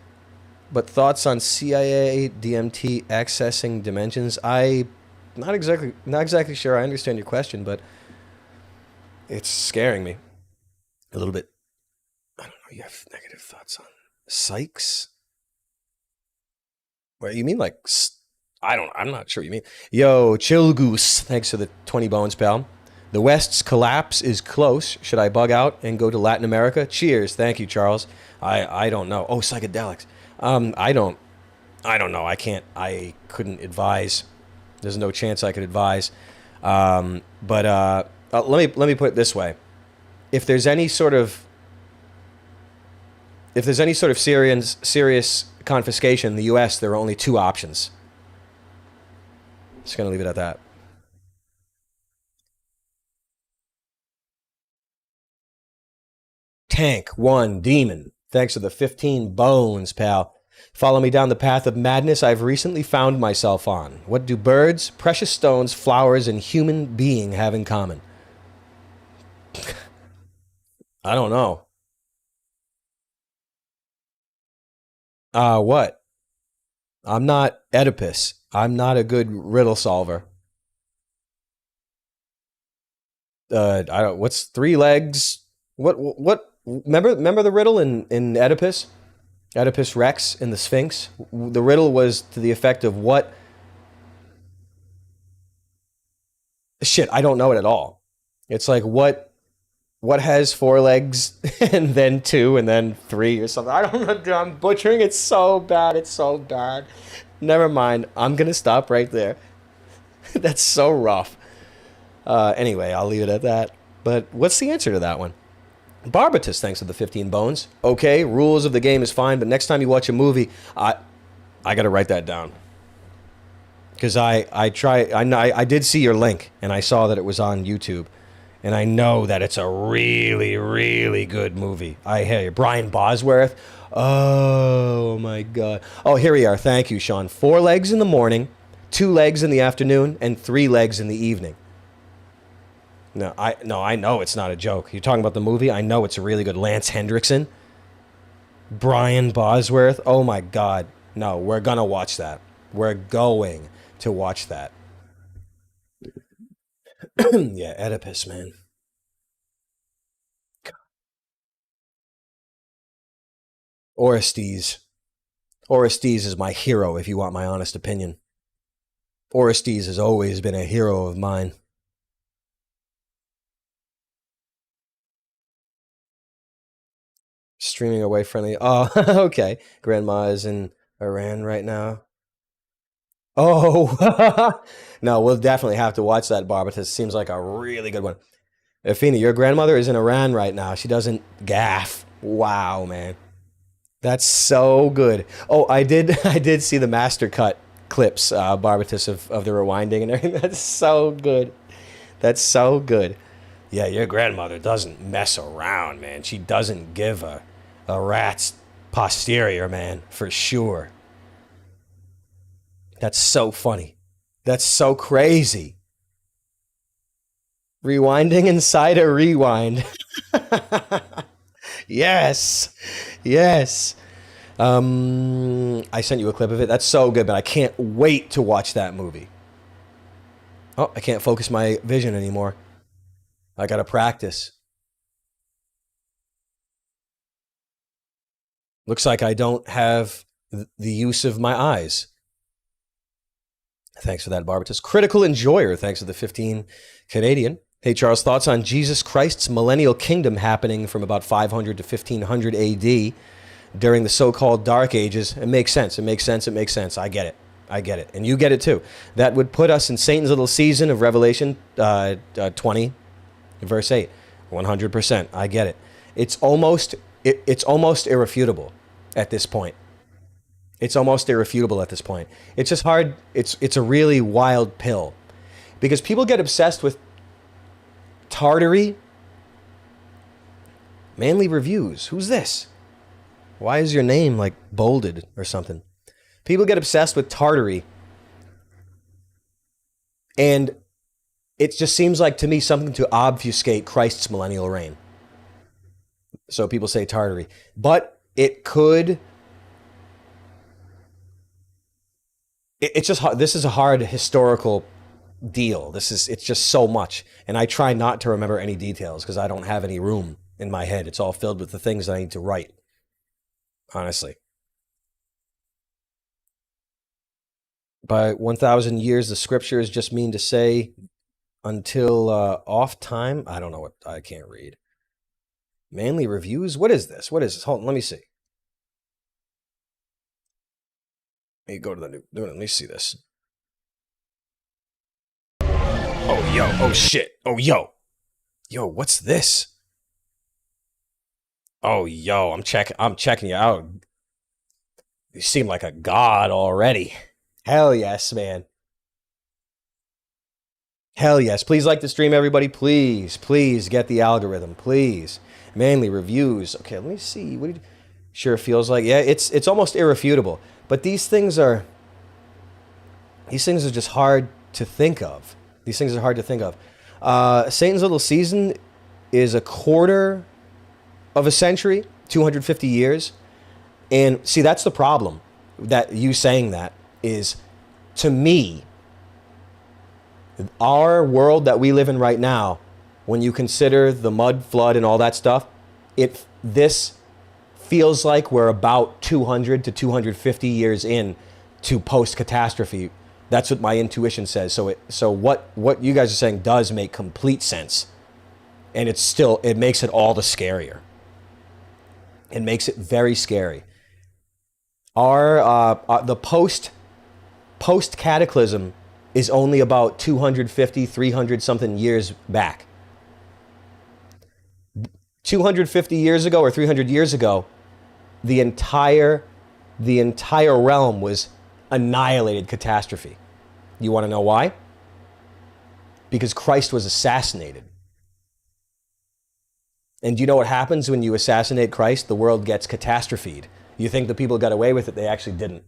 but thoughts on CIA DMT accessing dimensions. I not exactly sure I understand your question, but it's scaring me a little bit. I don't know. You have negative thoughts on Sykes? What you mean, like? I'm not sure what you mean. Yo, Chill Goose. Thanks for the 20 bones, pal. The West's collapse is close. Should I bug out and go to Latin America? Cheers. Thank you, Charles. I don't know. Oh, psychedelics. I don't know. I couldn't advise. There's no chance I could advise. But let me put it this way: if there's any sort of serious confiscation in the U.S., there are only two options. Just gonna leave it at that. Tank one demon. Thanks for the 15 bones, pal. Follow me down the path of madness I've recently found myself on. What do birds, precious stones, flowers, and human being have in common? I don't know. What? I'm not Oedipus. I'm not a good riddle solver. I don't. What's three legs? What? Remember the riddle in Oedipus? Oedipus Rex in the Sphinx. The riddle was to the effect of what? Shit, I don't know it at all. It's like what has four legs and then two and then three or something. I don't know. I'm butchering it so bad. It's so bad. Never mind. I'm gonna stop right there. That's so rough. Anyway, I'll leave it at that. But what's the answer to that one? Barbatus, thanks for the 15 bones. Okay, rules of the game is fine, but next time you watch a movie, I got to write that down. Because I did see your link, and I saw that it was on YouTube. And I know that it's a really, really good movie. I hear you. Brian Bosworth. Oh, my God. Oh, here we are. Thank you, Sean. 4 legs in the morning, 2 legs in the afternoon, and 3 legs in the evening. No, I know it's not a joke. You're talking about the movie? I know it's a really good. Lance Hendrickson. Brian Bosworth. Oh, my God. No, we're going to watch that. We're going to watch that. Yeah, Oedipus, man. Orestes. Orestes is my hero, if you want my honest opinion. Orestes has always been a hero of mine. Streaming away friendly. Oh, okay. Grandma is in Iran right now. Oh, no, we'll definitely have to watch that, Barbatus. Seems like a really good one. Afina, your grandmother is in Iran right now. She doesn't gaff. Wow, man. That's so good. Oh, I did see the master cut clips, Barbatus, of the rewinding and everything. That's so good. That's so good. Yeah, your grandmother doesn't mess around, man. She doesn't give a rat's posterior, man, for sure. That's so funny. That's so crazy. Rewinding inside a rewind. Yes. Yes. I sent you a clip of it. That's so good, but I can't wait to watch that movie. Oh, I can't focus my vision anymore. I gotta practice. Looks like I don't have the use of my eyes. Thanks for that, Barbatus. Critical Enjoyer, thanks for the 15 Canadian. Hey, Charles, thoughts on Jesus Christ's millennial kingdom happening from about 500 to 1500 AD during the so-called Dark Ages? It makes sense. It makes sense. It makes sense. I get it. I get it. And you get it too. That would put us in Satan's little season of Revelation 20, verse 8. 100%. I get it. It's almost irrefutable at this point. It's almost irrefutable at this point. It's just hard. It's a really wild pill because people get obsessed with Tartary. Manly Reviews. Who's this? Why is your name like bolded or something? People get obsessed with Tartary. And it just seems like to me something to obfuscate Christ's millennial reign. So people say Tartary. But it could... It's just hard. This is a hard historical deal. It's just so much. And I try not to remember any details because I don't have any room in my head. It's all filled with the things that I need to write. Honestly. By 1,000 years, the scriptures just mean to say until off time. I don't know what, I can't read. Manly Reviews? What is this? What is this? Hold on, let me see. Let me go to the new, let me see this. Oh, yo, oh shit. Oh, yo. Yo, what's this? Oh, yo, I'm checking you out. You seem like a god already. Hell yes, man. Hell yes. Please like the stream, everybody. Please, please get the algorithm. Please. Manly Reviews. Okay, let me see. What do you... Sure feels like... Yeah, it's almost irrefutable. But these things are just hard to think of. These things are hard to think of. Satan's Little Season is a quarter of a century, 250 years. And see, that's the problem. That you saying that is, to me, our world that we live in right now, when you consider the mud flood and all that stuff, this feels like we're about 200 to 250 years in to post-catastrophe. That's what my intuition says. So what you guys are saying does make complete sense. And it makes it all the scarier. It makes it very scary. The post-cataclysm is only about 250, 300 something years back. 250 years ago or 300 years ago, the entire realm was annihilated catastrophe. You want to know why? Because Christ was assassinated. And do you know what happens when you assassinate Christ? The world gets catastrophed. You think the people got away with it? They actually didn't.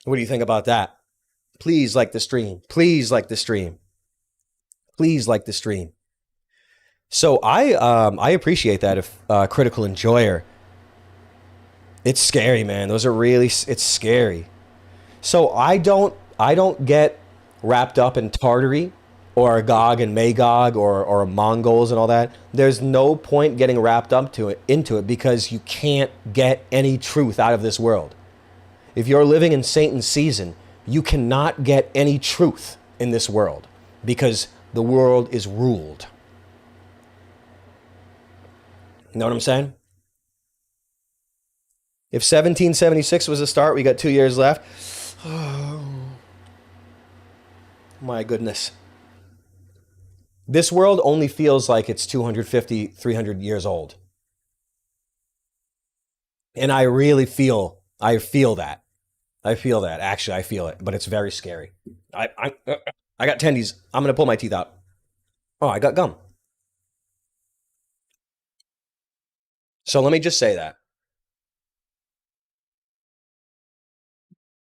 What do you think about that? Please like the stream. Please like the stream. Please like the stream. So I appreciate that if critical enjoyer. It's scary, man. It's scary. So I don't get wrapped up in Tartary or Gog and Magog or Mongols and all that. There's no point getting wrapped up into it because you can't get any truth out of this world. If you're living in Satan's season, you cannot get any truth in this world because the world is ruled. You know what I'm saying? If 1776 was the start, we got 2 years left. Oh, my goodness. This world only feels like it's 250, 300 years old. And I feel that. Actually, I feel it, but it's very scary. I got tendies. I'm going to pull my teeth out. Oh, I got gum. So let me just say that.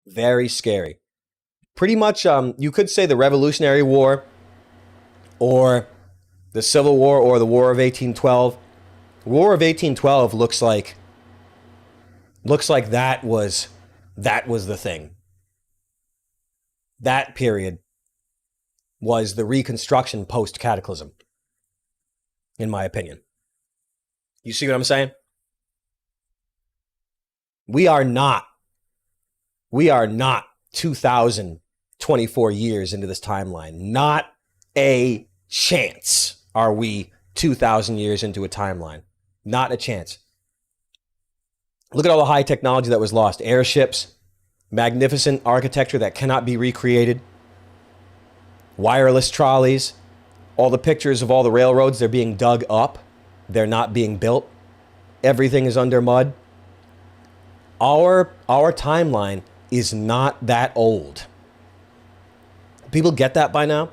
Very scary. Pretty much, you could say the Revolutionary War or the Civil War or the War of 1812. War of 1812 looks like that was the thing. That period was the Reconstruction post-cataclysm, in my opinion. You see what I'm saying? We are not 2024 years into this timeline. Not a chance are we 2,000 years into a timeline. Not a chance. Look at all the high technology that was lost. Airships, magnificent architecture that cannot be recreated, wireless trolleys, all the pictures of all the railroads, they're being dug up. They're not being built. Everything is under mud. Our timeline is not that old. People get that by now?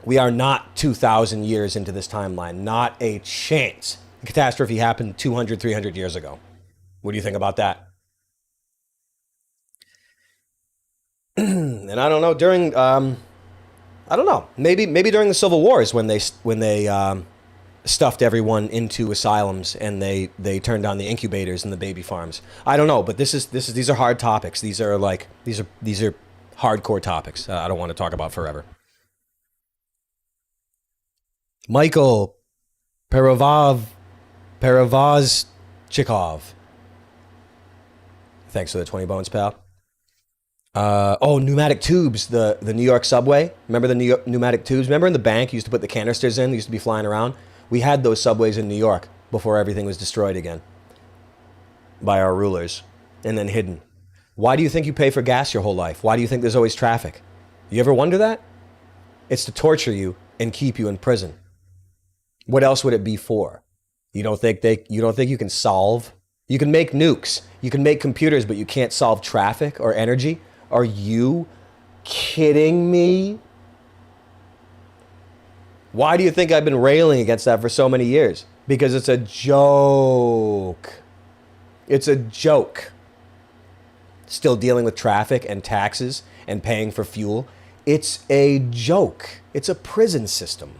We are not 2,000 years into this timeline. Not a chance. The catastrophe happened 200, 300 years ago. What do you think about that? And I don't know, I don't know, maybe during the Civil Wars when they stuffed everyone into asylums and they turned on the incubators and the baby farms. I don't know, but these are hard topics. These are hardcore topics. I don't want to talk about forever. Michael Peravav Peravazchikov. Thanks for the 20 bones, pal. Pneumatic tubes. The New York subway. Remember the pneumatic tubes? Remember in the bank you used to put the canisters in? They used to be flying around. We had those subways in New York before everything was destroyed again by our rulers and then hidden. Why do you think you pay for gas your whole life? Why do you think there's always traffic? You ever wonder that? It's to torture you and keep you in prison. What else would it be for? You don't think you can solve? You can make nukes. You can make computers, but you can't solve traffic or energy? Are you kidding me? Why do you think I've been railing against that for so many years? Because it's a joke. It's a joke. Still dealing with traffic and taxes and paying for fuel. It's a joke. It's a prison system.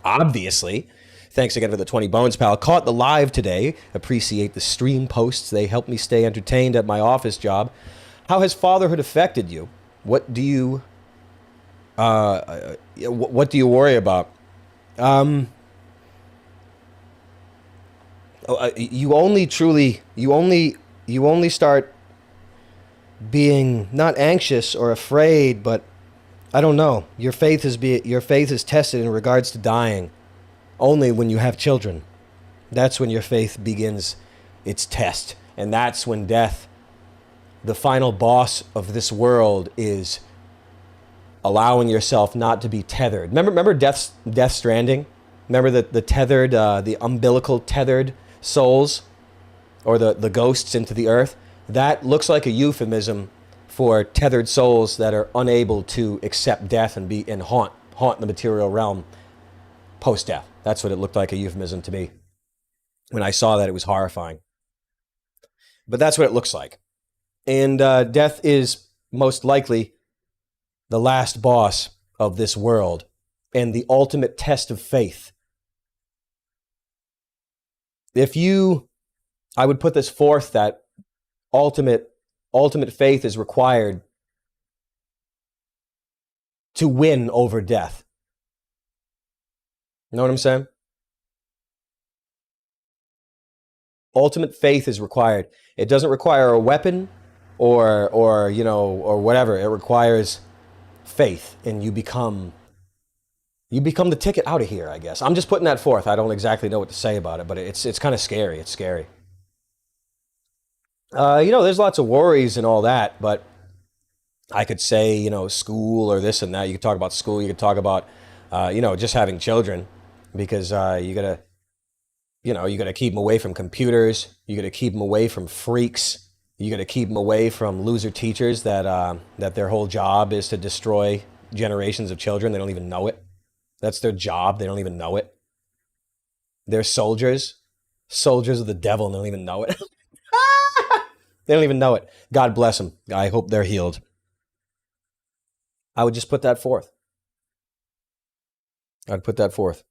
Obviously. Thanks again for the 20 bones, pal. Caught the live today. Appreciate the stream posts. They help me stay entertained at my office job. How has fatherhood affected you? What do you worry about? You only start being not anxious or afraid, but I don't know. Your faith is tested in regards to dying only when you have children. That's when your faith begins its test, and that's when death, the final boss of this world, is allowing yourself not to be tethered. Remember Death Stranding? Remember the tethered, the umbilical tethered souls, or the ghosts into the earth? That looks like a euphemism for tethered souls that are unable to accept death and haunt the material realm post death. That's what it looked like, a euphemism to me. When I saw that, it was horrifying. But that's what it looks like. And death is most likely the last boss of this world and the ultimate test of faith. I would put this forth that ultimate faith is required to win over death. You know what I'm saying? Ultimate faith is required. It doesn't require a weapon or whatever. It requires faith, and you become the ticket out of here, I guess. I'm just putting that forth. I don't exactly know what to say about it, but it's kind of scary. It's scary. There's lots of worries and all that, but I could say, school or this and that. You could talk about school. You could talk about, just having children, because you gotta keep them away from computers. You gotta keep them away from freaks. You gotta keep them away from loser teachers that their whole job is to destroy generations of children. They don't even know it. That's their job. They don't even know it. They're soldiers of the devil, and they don't even know it. They don't even know it. God bless them. I hope they're healed. I would just put that forth. I'd put that forth.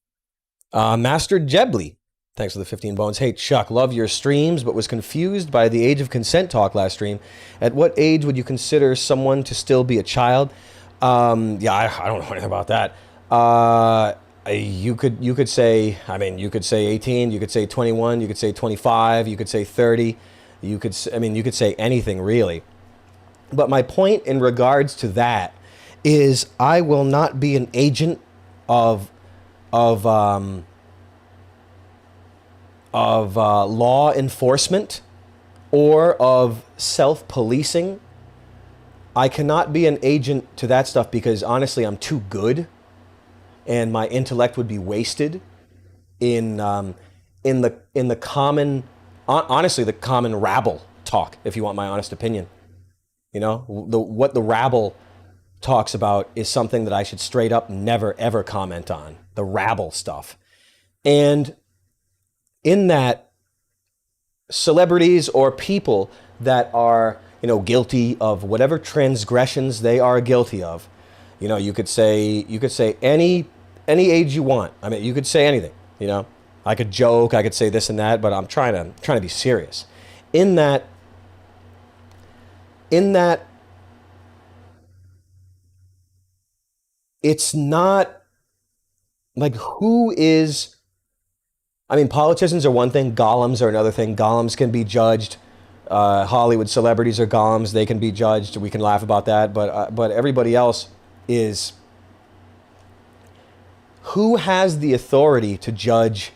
Master Jebley, thanks for the 15 bones. Hey, Chuck, love your streams, but was confused by the age of consent talk last stream. At what age would you consider someone to still be a child? I don't know anything about that. You could say 18, you could say 21, you could say 25, you could say 30. You could say anything really. But my point in regards to that is I will not be an agent of law enforcement or of self-policing. I cannot be an agent to that stuff because honestly I'm too good, and my intellect would be wasted in the common honestly the common rabble talk, if you want my honest opinion. You know, what the rabble talks about is something that I should straight up never ever comment on. The rabble stuff. And in that, celebrities or people that are, guilty of whatever transgressions they are guilty of, you could say any age you want. I mean, you could say anything, I could joke, I could say this and that, but I'm trying to be serious. In that it's not like who is. I mean, politicians are one thing, golems are another thing. Golems can be judged. Hollywood celebrities are golems; they can be judged. We can laugh about that, but everybody else is. Who has the authority to judge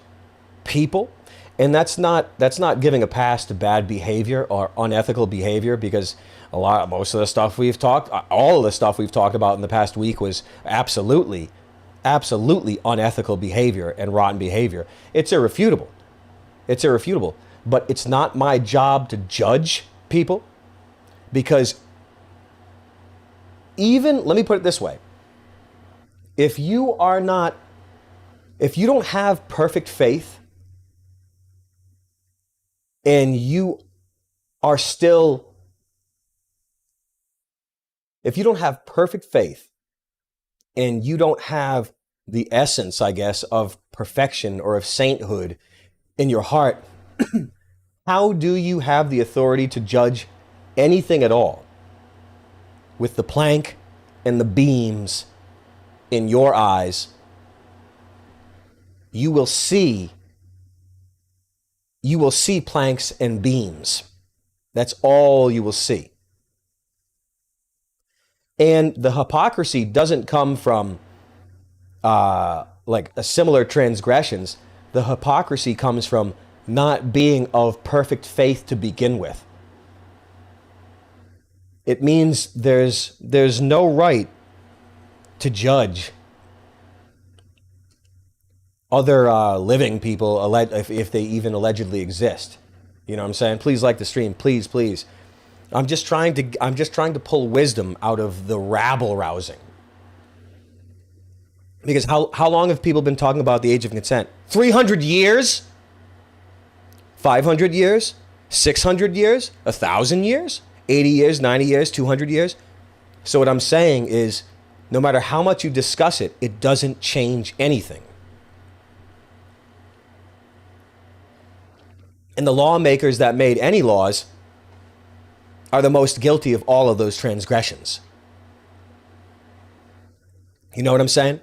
people? And that's not giving a pass to bad behavior or unethical behavior, because most of the stuff all of the stuff we've talked about in the past week was absolutely unethical behavior and rotten behavior. It's irrefutable. But it's not my job to judge people, because let me put it this way. If you don't have perfect faith, and if you don't have perfect faith, and you don't have the essence, I guess, of perfection or of sainthood in your heart, how do you have the authority to judge anything at all with the plank and the beams in your eyes? You will see planks and beams. That's all you will see. And the hypocrisy doesn't come from like a similar transgressions. The hypocrisy comes from not being of perfect faith to begin with. It means there's no right to judge other living people if they even allegedly exist. You know what I'm saying? Please like the stream, please, please. I'm just trying to pull wisdom out of the rabble rousing. Because how long have people been talking about the age of consent? 300 years? 500 years? 600 years? 1,000 years? 80 years? 90 years? 200 years? So what I'm saying is, no matter how much you discuss it, it doesn't change anything. And the lawmakers that made any laws are the most guilty of all of those transgressions. You know what I'm saying?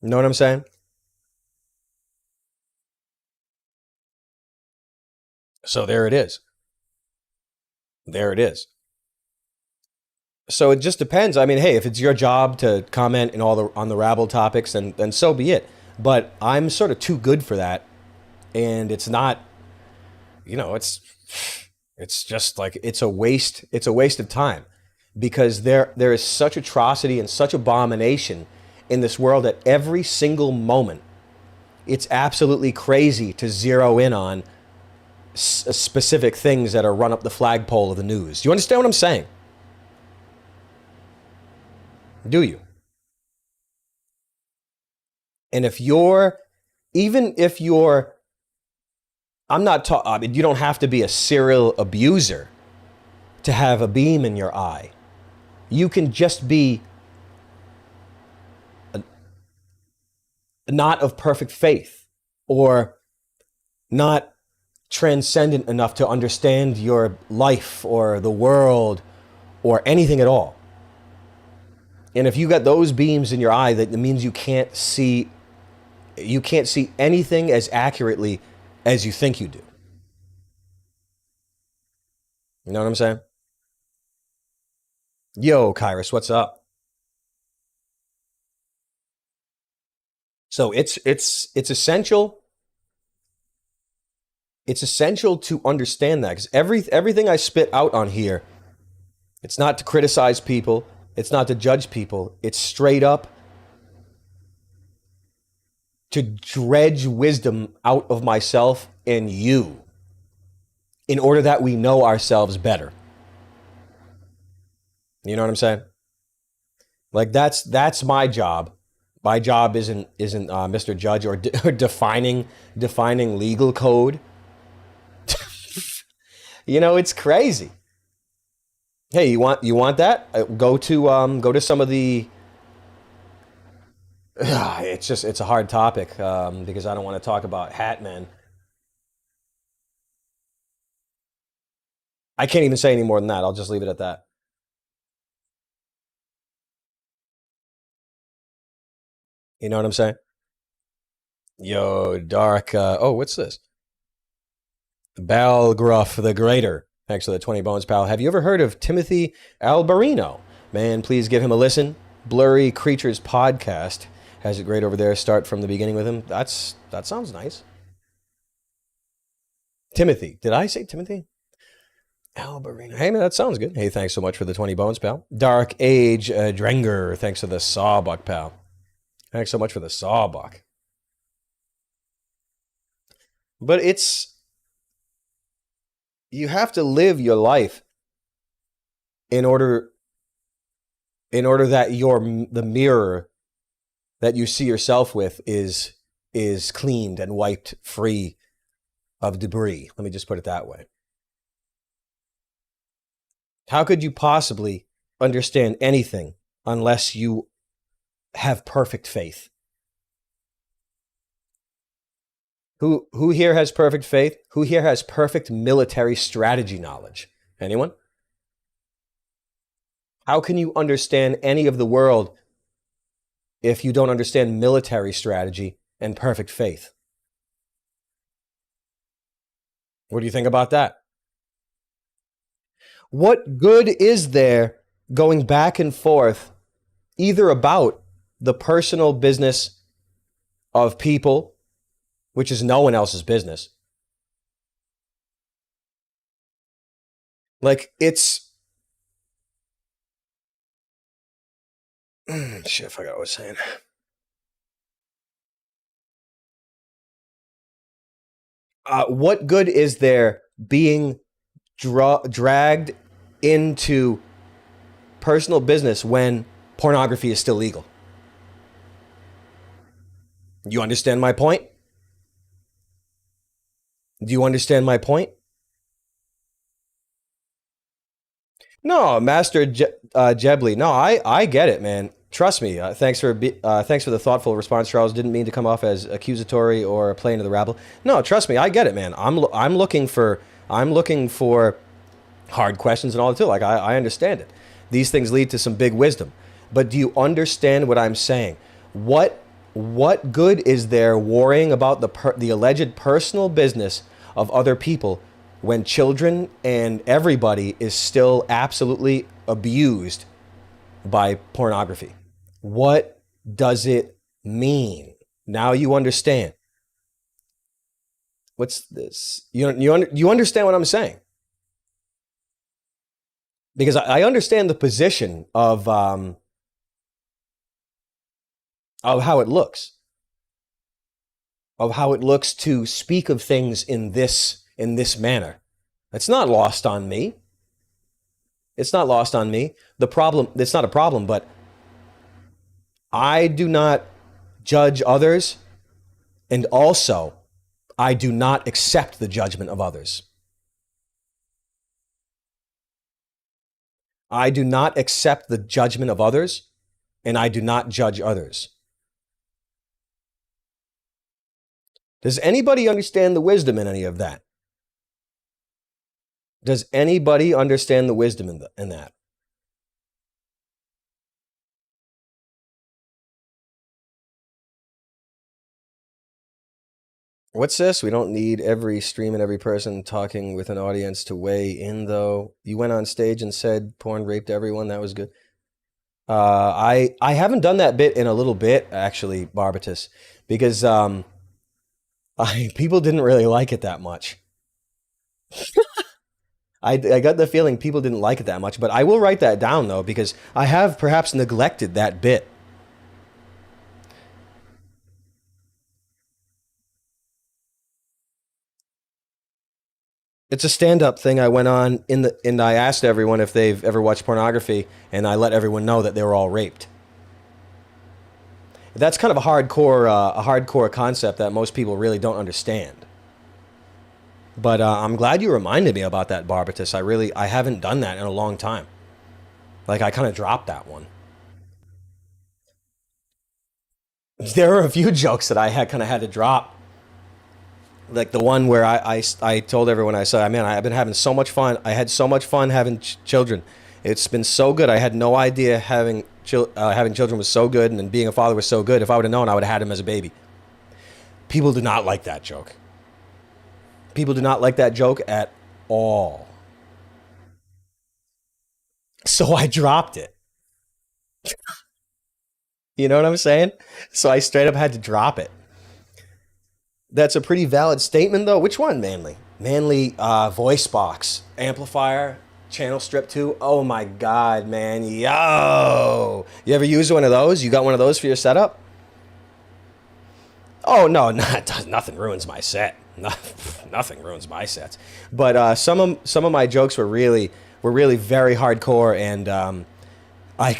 You know what I'm saying? So there it is. There it is. So it just depends. I mean, hey, if it's your job to comment on the rabble topics, then so be it. But I'm sort of too good for that. And it's not, it's just like it's a waste of time, because there is such atrocity and such abomination in this world at every single moment. It's absolutely crazy to zero in on specific things that are run up the flagpole of the news. Do you understand what I'm saying? Do you? And even if you're, I mean, you don't have to be a serial abuser to have a beam in your eye. You can just be not of perfect faith, or not transcendent enough to understand your life or the world or anything at all. And if you got those beams in your eye, that means you can't see anything as accurately as you think you do. You know what I'm saying? Yo, Kyrus, what's up? So it's essential. It's essential to understand that, because everything I spit out on here, it's not to criticize people, it's not to judge people. It's straight up to dredge wisdom out of myself and you in order that we know ourselves better. You know what I'm saying? Like that's my job. My job isn't Mr. Judge or, or defining legal code. It's crazy. Hey, you want that? Go to some of the. It's a hard topic because I don't want to talk about hat men. I can't even say any more than that. I'll just leave it at that. You know what I'm saying? Yo, Dark. Oh, what's this? Balgruff the Greater. Thanks for the 20 bones, pal. Have you ever heard of Timothy Alberino? Man, please give him a listen. Blurry Creatures podcast has it great over there. Start from the beginning with him. That sounds nice. Timothy. Did I say Timothy? Alberino. Hey, man, that sounds good. Hey, thanks so much for the 20 bones, pal. Dark Age Drenger. Thanks for the sawbuck, pal. Thanks so much for the sawbuck. But you have to live your life in order that the mirror that you see yourself with is cleaned and wiped free of debris. Let me just put it that way. How could you possibly understand anything unless you have perfect faith? Who here has perfect faith? Who here has perfect military strategy knowledge? Anyone? How can you understand any of the world if you don't understand military strategy and perfect faith? What do you think about that? What good is there going back and forth either about the personal business of people, which is no one else's business? Like, it's... Shit, I forgot what I was saying. What good is there being dragged into personal business when pornography is still legal? You understand my point? Do you understand my point? No, Master Jebly. No, I get it, man. Trust me. Thanks for the thoughtful response, Charles. Didn't mean to come off as accusatory or playing to the rabble. No, trust me. I get it, man. I'm looking for hard questions and all that too. Like I understand it. These things lead to some big wisdom. But do you understand what I'm saying? What good is there worrying about the alleged personal business of other people when children and everybody is still absolutely abused by pornography? What does it mean? Now you understand. What's this? You understand what I'm saying? Because I understand the position of how it looks, to speak of things in this manner. It's not lost on me. It's not lost on me. It's not a problem, but I do not judge others, and also I do not accept the judgment of others. I do not accept the judgment of others, and I do not judge others. Does anybody understand the wisdom in any of that? Does anybody understand the wisdom in that? What's this? We don't need every stream and every person talking with an audience to weigh in, though. You went on stage and said porn raped everyone. That was good. I haven't done that bit in a little bit, actually, Barbatus, because people didn't really like it that much. I got the feeling people didn't like it that much, but I will write that down, though, because I have perhaps neglected that bit. It's a stand-up thing I went on and I asked everyone if they've ever watched pornography, and I let everyone know that they were all raped. That's kind of a hardcore concept that most people really don't understand. But I'm glad you reminded me about that, Barbatus. I haven't done that in a long time. Like, I kind of dropped that one. There are a few jokes that I had kind of had to drop. Like the one where I told everyone, I said, man, I've been having so much fun. I had so much fun having children. It's been so good. I had no idea having children was so good and being a father was so good. If I would have known, I would have had him as a baby. People do not like that joke. People do not like that joke at all. So I dropped it. You know what I'm saying? So I straight up had to drop it. That's a pretty valid statement, though. Which one, Manly? Manly voice box, amplifier, channel strip 2. Oh my God, man. Yo. You ever use one of those? You got one of those for your setup? Oh, no, nothing ruins my set. Nothing ruins my sets. But some of my jokes were really very hardcore, and I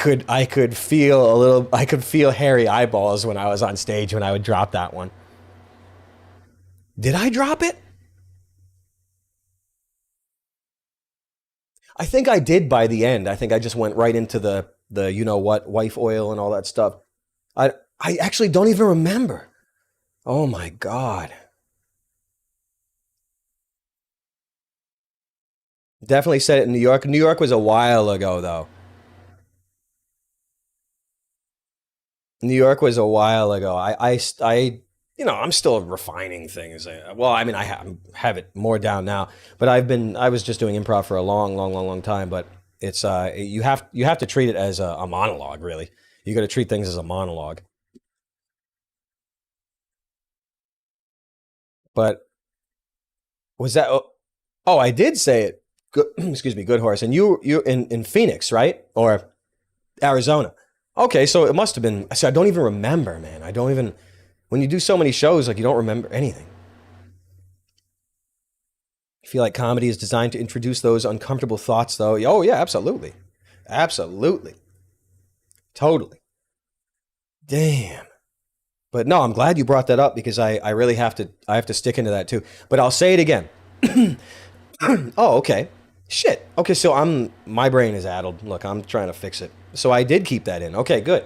could feel hairy eyeballs when I was on stage when I would drop that one. Did I drop it? I think I did by the end. I think I just went right into the you know what, wife oil and all that stuff. I actually don't even remember. Oh my God. Definitely said it in New York. New York was a while ago though. New York was a while ago. I'm still refining things. Well, I mean, have it more down now, but I was just doing improv for a long, long, long, long time. But you have to treat it as a monologue, really. You got to treat things as a monologue. But was that? Oh, I did say it. Good, excuse me, good horse. And you in Phoenix, right? Or Arizona? Okay, so it must have been. So I don't even remember, man. I don't even. When you do so many shows, like you don't remember anything. I feel like comedy is designed to introduce those uncomfortable thoughts, though. Oh yeah, absolutely, absolutely, totally. Damn. But no, I'm glad you brought that up because I really have to stick into that too. But I'll say it again. Oh, okay. Shit. Okay, so my brain is addled. Look, I'm trying to fix it. So I did keep that in. Okay, good.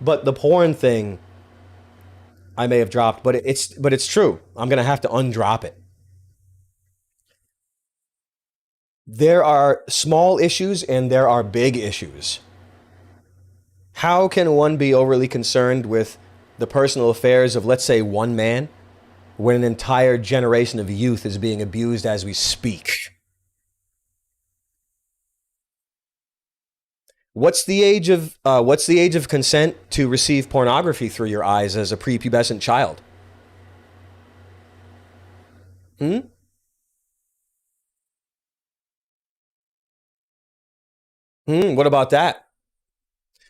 But the porn thing I may have dropped, but it's true. I'm gonna have to undrop it. There are small issues and there are big issues. How can one be overly concerned with the personal affairs of, let's say, one man when an entire generation of youth is being abused as we speak? What's the age of consent to receive pornography through your eyes as a prepubescent child? Hmm? Hmm? What about that?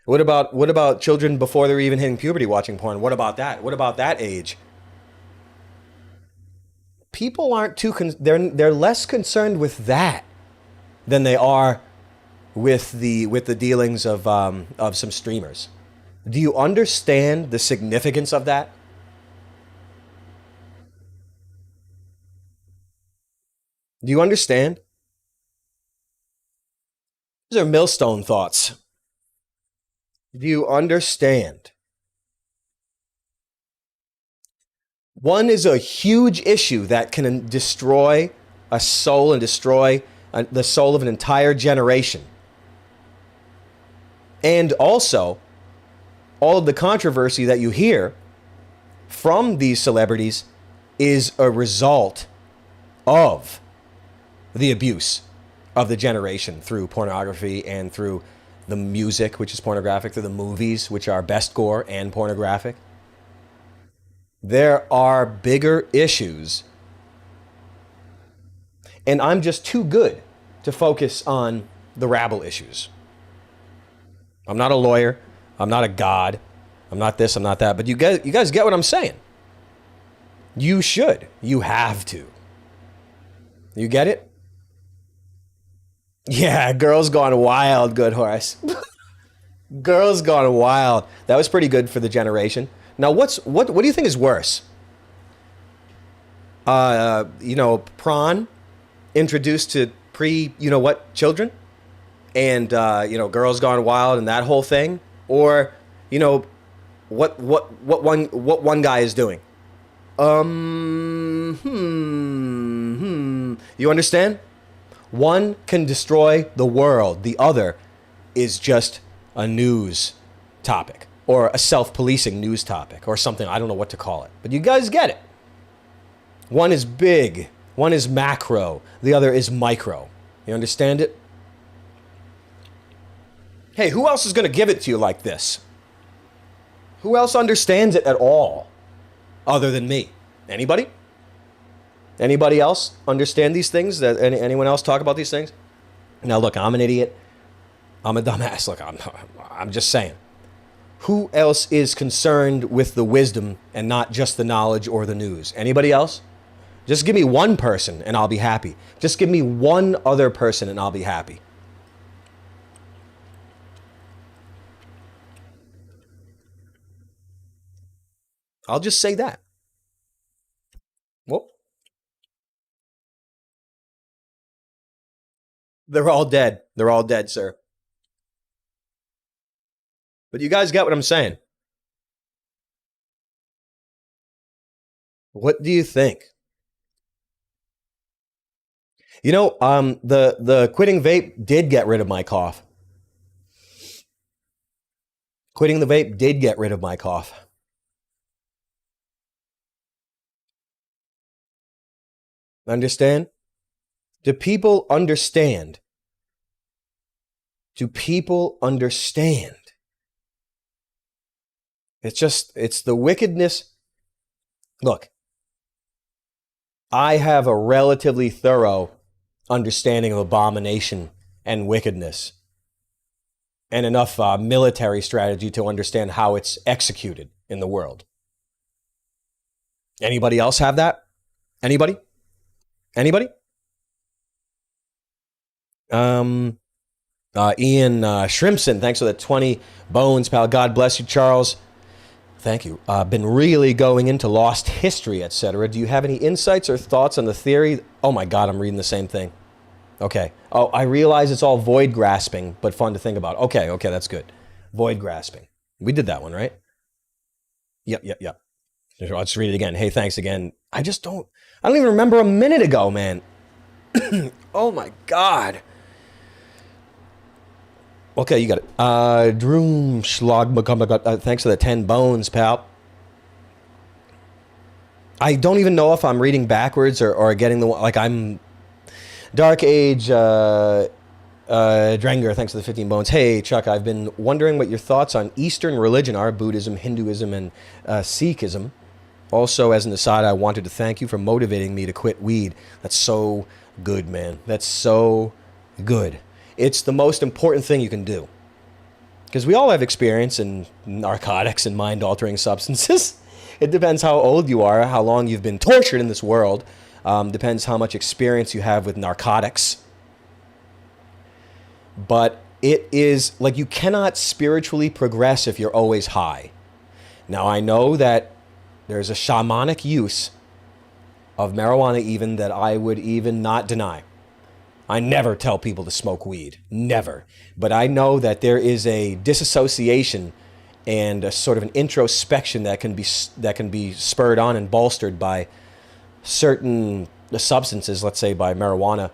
What about children before they're even hitting puberty watching porn? What about that? What about that age? People aren't they're less concerned with that than they are with the dealings of some streamers. Do you understand the significance of that? Do you understand? These are millstone thoughts. Do you understand? One is a huge issue that can destroy a soul and destroy the soul of an entire generation. And also, all of the controversy that you hear from these celebrities is a result of the abuse of the generation through pornography and through the music, which is pornographic, through the movies, which are best gore and pornographic. There are bigger issues, and I'm just too good to focus on the rabble issues. I'm not a lawyer. I'm not a god. I'm not this. I'm not that. But you guys get what I'm saying. You should. You have to. You get it? Yeah, Girls Gone Wild, good horse. Girls Gone Wild. That was pretty good for the generation. Now, what do you think is worse? Prawn introduced to children, and Girls Gone Wild and that whole thing, or you know, what one guy is doing. You understand? One can destroy the world. The other is just a news topic or a self-policing news topic or something. I don't know what to call it. But you guys get it. One is big. One is macro. The other is micro. You understand it? Hey, who else is going to give it to you like this? Who else understands it at all other than me? Anybody? Anybody else understand these things? That anyone else talk about these things? Now, look, I'm an idiot. I'm a dumbass. Look, I'm just saying. Who else is concerned with the wisdom and not just the knowledge or the news? Anybody else? Just give me one person and I'll be happy. Just give me one other person and I'll be happy. I'll just say that. Well, they're all dead. They're all dead, sir. But you guys get what I'm saying. What do you think? The quitting vape did get rid of my cough. Quitting the vape did get rid of my cough. Understand? Do people understand? Do people understand? It's the wickedness. Look, I have a relatively thorough understanding of abomination and wickedness and enough military strategy to understand how it's executed in the world. Anybody else have that? Anybody? Anybody? Ian Shrimpson, thanks for the 20 bones, pal. God bless you, Charles. Thank you. Been really going into lost history, etc. Do you have any insights or thoughts on the theory? Oh my God, I'm reading the same thing. Okay. Oh, I realize it's all void grasping, but fun to think about. Okay, that's good. Void grasping. We did that one, right? Yep. I'll just read it again. Hey, thanks again. I don't even remember a minute ago, man. Oh my God. Okay, you got it. Droom Schlag, thanks for the 10 bones, pal. I don't even know if I'm reading backwards or getting the one, like I'm Dark Age Drenger, thanks for the 15 bones. Hey, Chuck, I've been wondering what your thoughts on Eastern religion are, Buddhism, Hinduism, and Sikhism. Also, as an aside, I wanted to thank you for motivating me to quit weed. That's so good, man. That's so good. It's the most important thing you can do. Because we all have experience in narcotics and mind-altering substances. It depends how old you are, how long you've been tortured in this world. Depends how much experience you have with narcotics. But it is like you cannot spiritually progress if you're always high. Now, I know that there's a shamanic use of marijuana even that I would even not deny. I never tell people to smoke weed. Never. But I know that there is a disassociation and a sort of an introspection that can be spurred on and bolstered by certain substances, let's say by marijuana,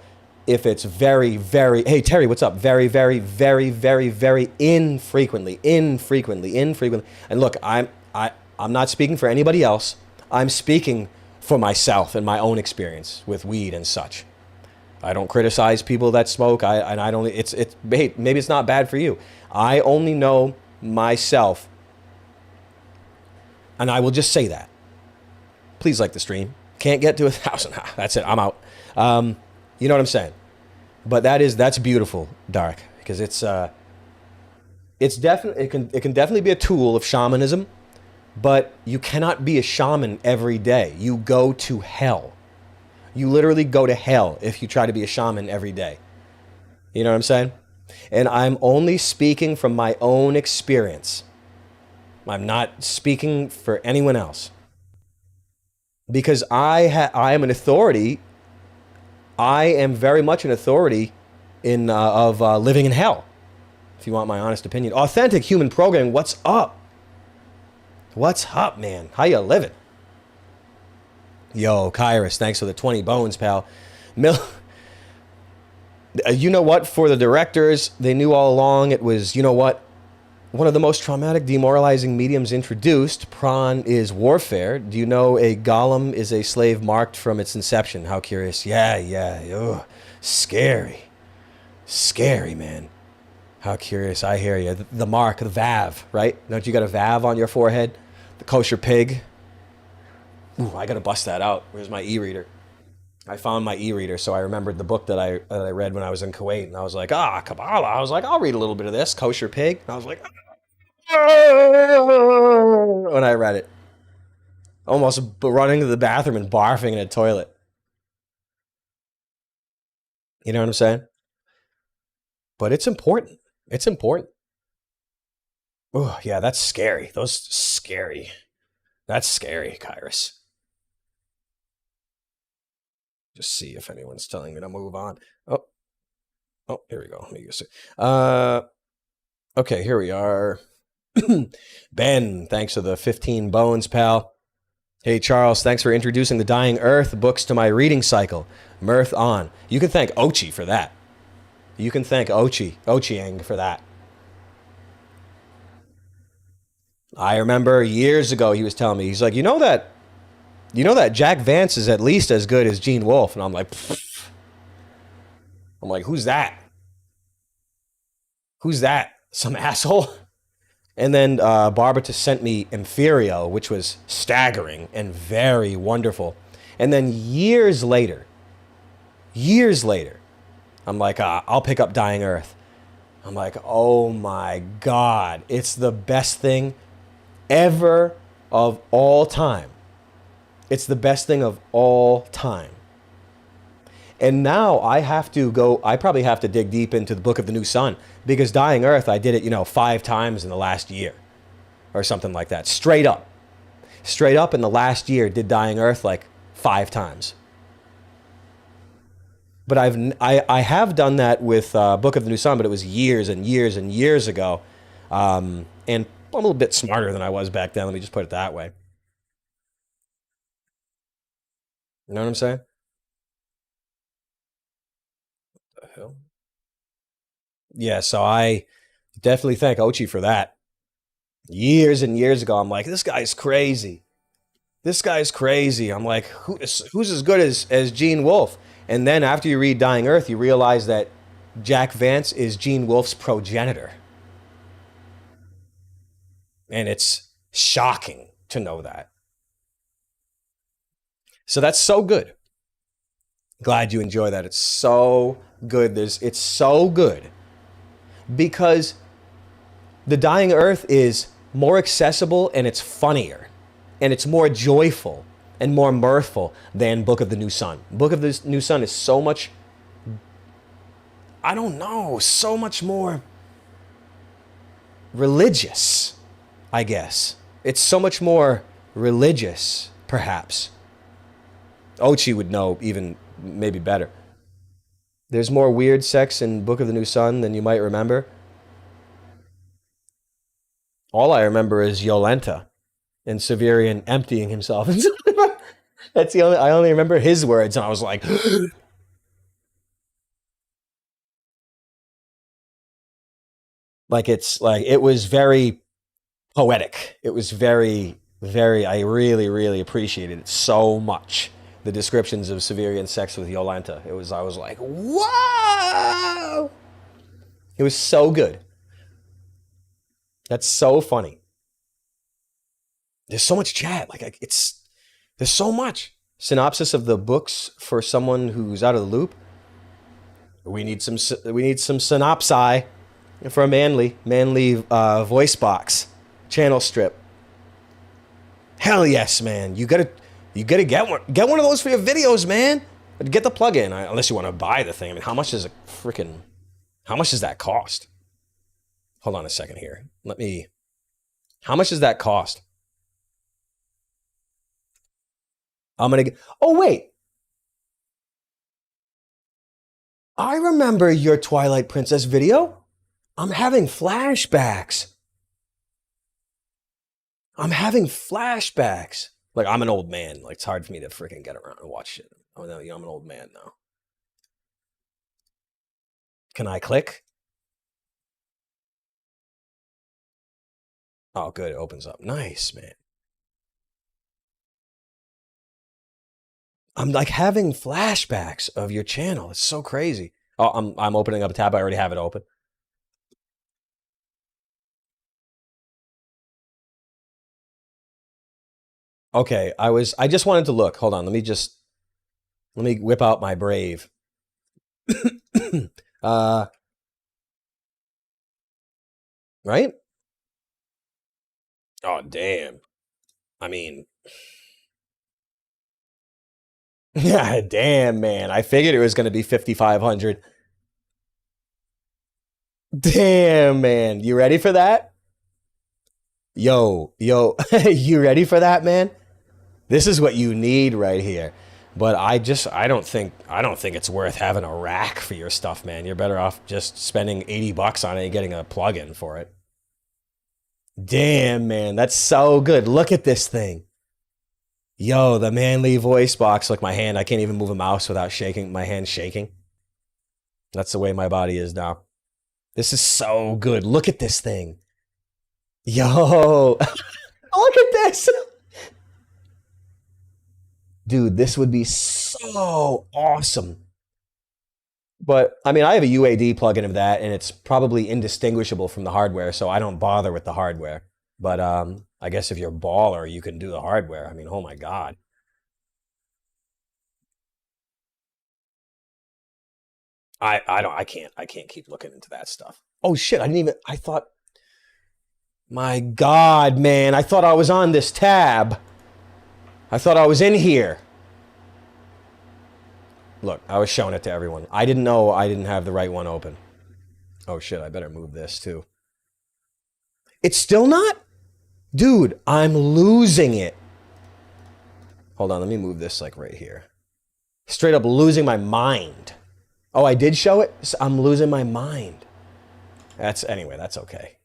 if it's very, very, hey, Terry, what's up? Very, very, very, very, very infrequently. And look, I'm not speaking for anybody else. I'm speaking for myself and my own experience with weed and such. I don't criticize people that smoke. Hey, maybe it's not bad for you. I only know myself. And I will just say that. Please like the stream. Can't get to 1,000. That's it. I'm out. You know what I'm saying? But that's beautiful, Dark, because it can definitely be a tool of shamanism, but you cannot be a shaman every day. You go to hell. You literally go to hell if you try to be a shaman every day. You know what I'm saying? And I'm only speaking from my own experience. I'm not speaking for anyone else. Because I am an authority. I am very much an authority of living in hell, if you want my honest opinion. Authentic human programming, what's up? What's up, man? How you living? Yo, Kyrus, thanks for the 20 bones, pal. You know what? For the directors, they knew all along it was, you know what? One of the most traumatic, demoralizing mediums introduced, prawn, is warfare. Do you know a golem is a slave marked from its inception? How curious. Yeah. Ugh. Scary. Scary, man. How curious. I hear you. The mark, the Vav, right? Don't you got a Vav on your forehead? The kosher pig. Ooh, I got to bust that out. Where's my e-reader? I found my e-reader, so I remembered the book that I read when I was in Kuwait, and I was like, Kabbalah. I was like, I'll read a little bit of this, kosher pig. And I was like, when I read it, almost running to the bathroom and barfing in a toilet. You know what I'm saying? But it's important. It's important. Oh, yeah, that's scary. Those scary. That's scary, Kyrus. Just see if anyone's telling me to move on. Oh, here we go. Let me just see. Okay, here we are. Ben, thanks for the 15 bones, pal. Hey, Charles, thanks for introducing the Dying Earth books to my reading cycle. Mirth on. You can thank Ochi for that. You can thank Ochiang for that. I remember years ago he was telling me, he's like, you know that Jack Vance is at least as good as Gene Wolfe. And I'm like, pfft. I'm like, who's that? Who's that? Some asshole? And then Barbatus sent me Imperio, which was staggering and very wonderful. And then years later, I'm like, I'll pick up Dying Earth. I'm like, oh my God, it's the best thing ever of all time. It's the best thing of all time. And now I probably have to dig deep into the Book of the New Sun, because Dying Earth, I did it, 5 times in the last year or something like that. Straight up in the last year, did Dying Earth like 5 times. But I have done that with Book of the New Sun, but it was years and years and years ago. And I'm a little bit smarter than I was back then. Let me just put it that way. You know what I'm saying? What the hell? Yeah, so I definitely thank Ochi for that. Years and years ago, I'm like, this guy's crazy. This guy's crazy. I'm like, who's as good as Gene Wolfe? And then after you read Dying Earth, you realize that Jack Vance is Gene Wolfe's progenitor. And it's shocking to know that. So that's so good. Glad you enjoy that. It's so good. It's so good because the Dying Earth is more accessible and it's funnier and it's more joyful and more mirthful than Book of the New Sun. Book of the New Sun is so much, so much more religious, I guess. It's so much more religious, perhaps. Ochi would know even maybe better. There's more weird sex in Book of the New Sun than you might remember. All I remember is Yolenta and Severian emptying himself. That's the only, I only remember his words, and I was like, it was very poetic. It was very, very, I really, really appreciated it so much. The descriptions of Severian sex with Yolenta. I was like, whoa! It was so good. That's so funny. There's so much chat. There's so much. Synopsis of the books for someone who's out of the loop. We need some synopsi for a manly voice box channel strip. Hell yes, man. You gotta get one of those for your videos, man. Get the plug-in, unless you want to buy the thing. I mean, how much does how much does that cost? Hold on a second here. How much does that cost? Oh, wait. I remember your Twilight Princess video. I'm having flashbacks. Like, I'm an old man. Like, it's hard for me to freaking get around and watch shit. Oh, no, I'm an old man now. Can I click? Oh, good. It opens up. Nice, man. I'm like having flashbacks of your channel. It's so crazy. Oh, I'm opening up a tab. I already have it open. Okay, I just wanted to look. Hold on. Let me whip out my Brave. Right? Oh, damn. I mean, yeah, damn, man. I figured it was going to be 5,500. Damn, man. You ready for that? Yo, you ready for that, man? This is what you need right here. But I don't think it's worth having a rack for your stuff, man. You're better off just spending 80 bucks on it and getting a plug-in for it. Damn, man, that's so good. Look at this thing. Yo, the manly voice box. Look, my hand, I can't even move a mouse without shaking, my hand shaking. That's the way my body is now. This is so good. Look at this thing. Yo, look at this. Dude, this would be so awesome. But I mean, I have a UAD plugin of that, and it's probably indistinguishable from the hardware, so I don't bother with the hardware. But I guess if you're a baller, you can do the hardware. I mean, oh my god. I can't keep looking into that stuff. Oh shit, I thought, my god, man, I thought I was on this tab. I thought I was in here. Look, I was showing it to everyone. I didn't know I didn't have the right one open. Oh shit, I better move this too. It's still not? Dude, I'm losing it. Hold on, let me move this like right here. Straight up losing my mind. Oh, I did show it? So I'm losing my mind. Anyway, that's okay.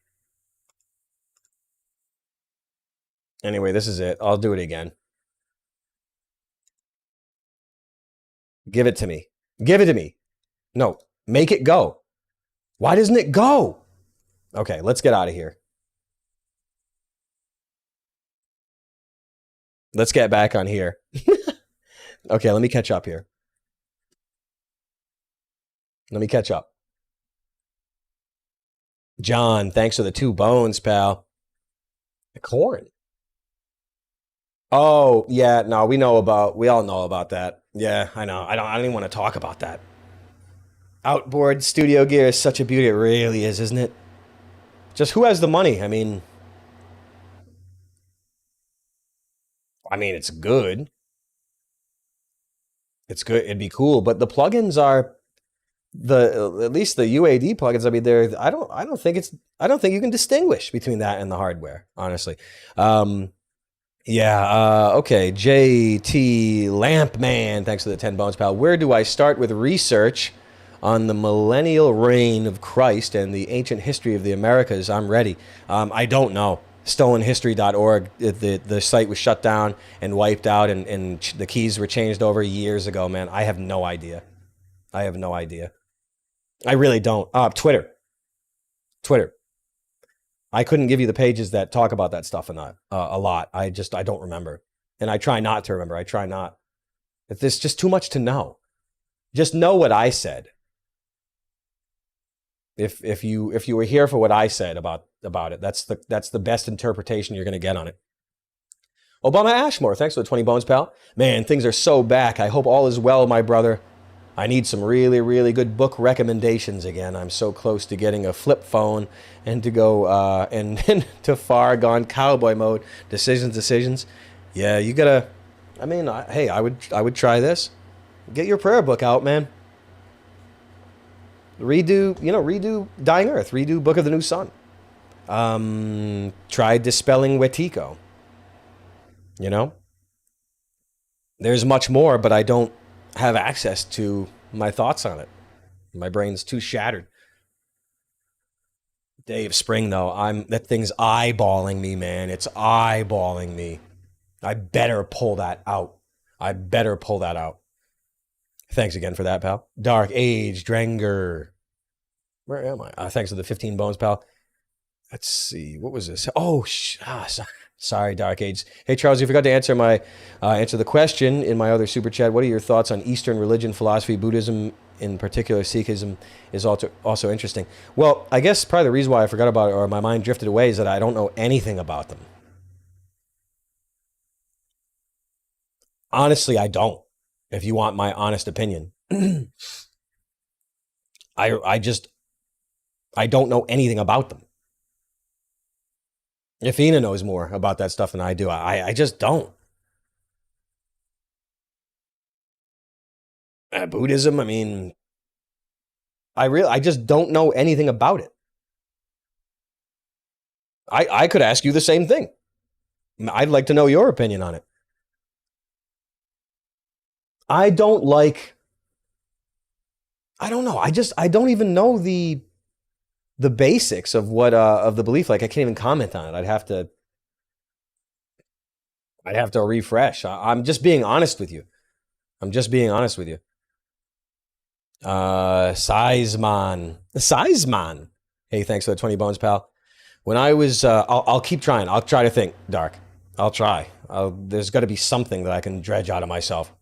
Anyway, this is it. I'll do it again. Give it to me. Give it to me. No, make it go. Why doesn't it go? Okay, let's get out of here. Let's get back on here. Okay, let me catch up here. Let me catch up. John, thanks for the 2 bones, pal. The corn. Oh, yeah, no, we all know about that. Yeah, I know. I don't even want to talk about that. Outboard studio gear is such a beauty. It really is, isn't it? Just who has the money? I mean, it's good. It's good. It'd be cool, but the plugins are at least the UAD plugins. I mean, I don't think you can distinguish between that and the hardware, honestly. Yeah, okay. JT Lampman, thanks for the 10 bones, pal. Where do I start with research on the millennial reign of Christ and the ancient history of the Americas? I'm ready. I don't know. Stolenhistory.org, the site was shut down and wiped out, and the keys were changed over years ago, man. I have no idea. I have no idea. I really don't. Twitter. I couldn't give you the pages that talk about that stuff a lot. I don't remember. And I try not to remember. I try not. There's just too much to know. Just know what I said. If you were here for what I said about it, that's the best interpretation you're going to get on it. Obama Ashmore, thanks for the 20 bones, pal. Man, things are so back. I hope all is well, my brother. I need some really, really good book recommendations again. I'm so close to getting a flip phone and to go and to far gone cowboy mode. Decisions. Yeah, you gotta. I mean, hey, I would try this. Get your prayer book out, man. Redo Dying Earth. Redo Book of the New Sun. Try Dispelling Wetiko. You know? There's much more, but I don't have access to my thoughts on it. My brain's too shattered. Day of Spring, though, that thing's eyeballing me, man. It's eyeballing me. I better pull that out. I better pull that out. Thanks again for that, pal. Dark Age, Drenger. Where am I? Thanks for the 15 bones, pal. Let's see. What was this? Oh, sorry, Dark Age. Hey, Charles, you forgot to answer the question in my other super chat. What are your thoughts on Eastern religion, philosophy, Buddhism, in particular? Sikhism is also interesting. Well, I guess probably the reason why I forgot about it or my mind drifted away is that I don't know anything about them. Honestly, I don't. If you want my honest opinion, I don't know anything about them. If Ina knows more about that stuff than I do, I just don't. Buddhism, I mean, I just don't know anything about it. I could ask you the same thing. I'd like to know your opinion on it. I don't know. I don't even know the basics of what of the belief. Like, I can't even comment on it. I'd have to refresh. I'm just being honest with you. Sizeman. Hey, thanks for the 20 bones, pal. When I was, I'll keep trying. I'll try to think, Dark. I'll try. There's got to be something that I can dredge out of myself.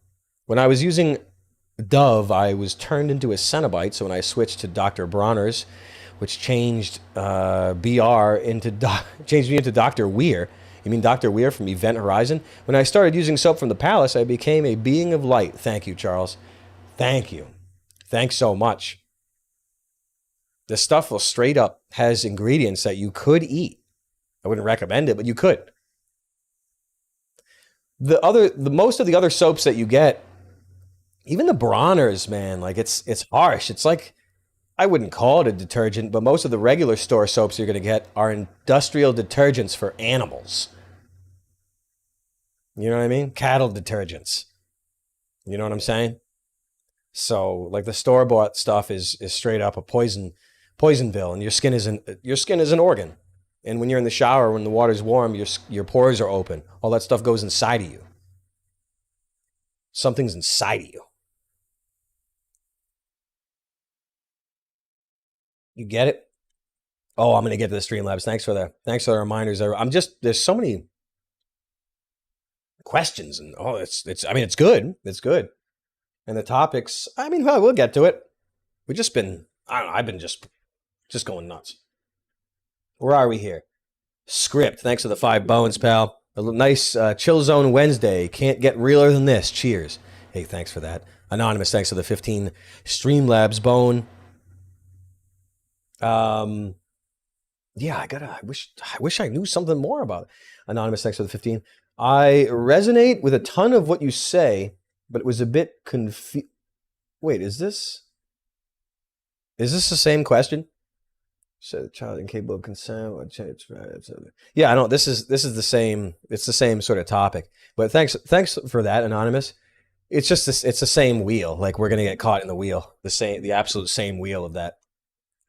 When I was using Dove, I was turned into a Cenobite. So when I switched to Dr. Bronner's, which changed BR changed me into Dr. Weir. You mean Dr. Weir from Event Horizon? When I started using soap from the palace, I became a being of light. Thank you, Charles. Thank you. Thanks so much. The stuff will straight up has ingredients that you could eat. I wouldn't recommend it, but you could. The most of the other soaps that you get, even the Bronner's, man, like it's harsh. It's like, I wouldn't call it a detergent, but most of the regular store soaps you're going to get are industrial detergents for animals. You know what I mean? Cattle detergents. You know what I'm saying? So, like, the store-bought stuff is straight up a poisonville, and your skin is an organ. And when you're in the shower, when the water's warm, your pores are open. All that stuff goes inside of you. Something's inside of you. You get it? Oh, I'm going to get to the Streamlabs. Thanks for the reminders. There's so many questions, and it's good. It's good. And the topics, we'll get to it. We've just been, I've been just going nuts. Where are we here? Script. Thanks for the 5 bones, pal. A nice Chill Zone Wednesday. Can't get realer than this. Cheers. Hey, thanks for that. Anonymous, thanks for the 15 Streamlabs bone. Yeah, I wish I knew something more about it. Anonymous, thanks for the 15. I resonate with a ton of what you say, but it was a bit Wait, is this the same question? So the child incapable of consent. Yeah, I know this is the same. It's the same sort of topic. But thanks for that, Anonymous. It's just it's the same wheel. Like, we're gonna get caught in the wheel, the absolute same wheel of that.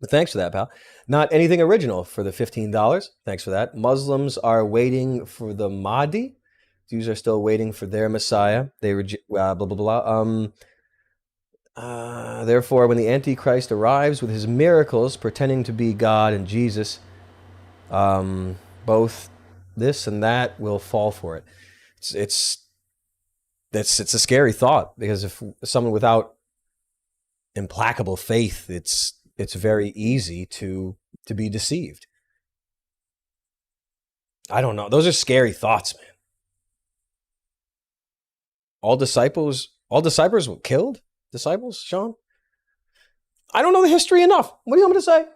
But thanks for that, pal. Not anything original for the $15. Thanks for that. Muslims are waiting for the Mahdi. Jews are still waiting for their Messiah. They blah blah blah. Therefore, when the Antichrist arrives with his miracles, pretending to be God and Jesus, both this and that will fall for it. It's a scary thought, because if someone without implacable faith, it's very easy to be deceived. I don't know. Those are scary thoughts, man. All disciples were killed? Disciples, Sean? I don't know the history enough. What do you want me to say?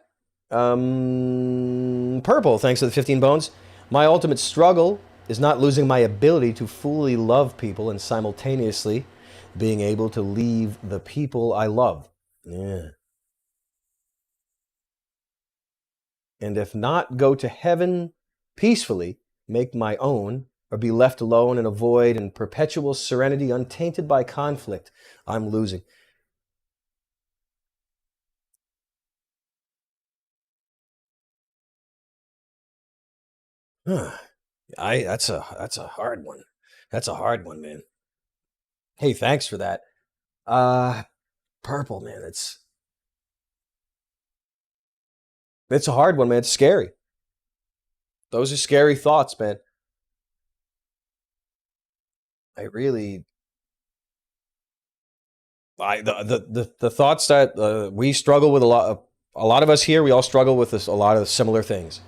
Purple, thanks for the 15 bones. My ultimate struggle is not losing my ability to fully love people and simultaneously being able to leave the people I love. Yeah. And if not, go to heaven peacefully, make my own, or be left alone in a void in perpetual serenity untainted by conflict. I'm losing. That's a hard one. That's a hard one, man. Hey, thanks for that. Purple, man. It's a hard one, man. It's scary. Those are scary thoughts, man. The thoughts that we struggle with a lot of us here, we all struggle with a lot of similar things.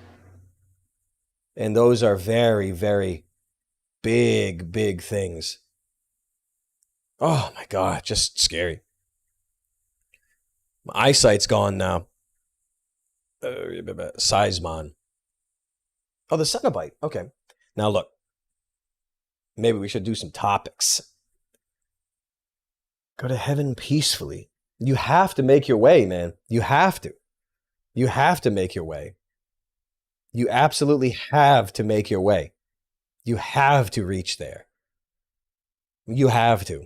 And those are very, very big things. Oh my God, just scary. My eyesight's gone now. Seismon. Oh, the Cenobite. Okay. Now look, maybe we should do some topics. Go to heaven peacefully. You have to make your way, man. You have to. You have to make your way. You absolutely have to make your way. You have to reach there. You have to.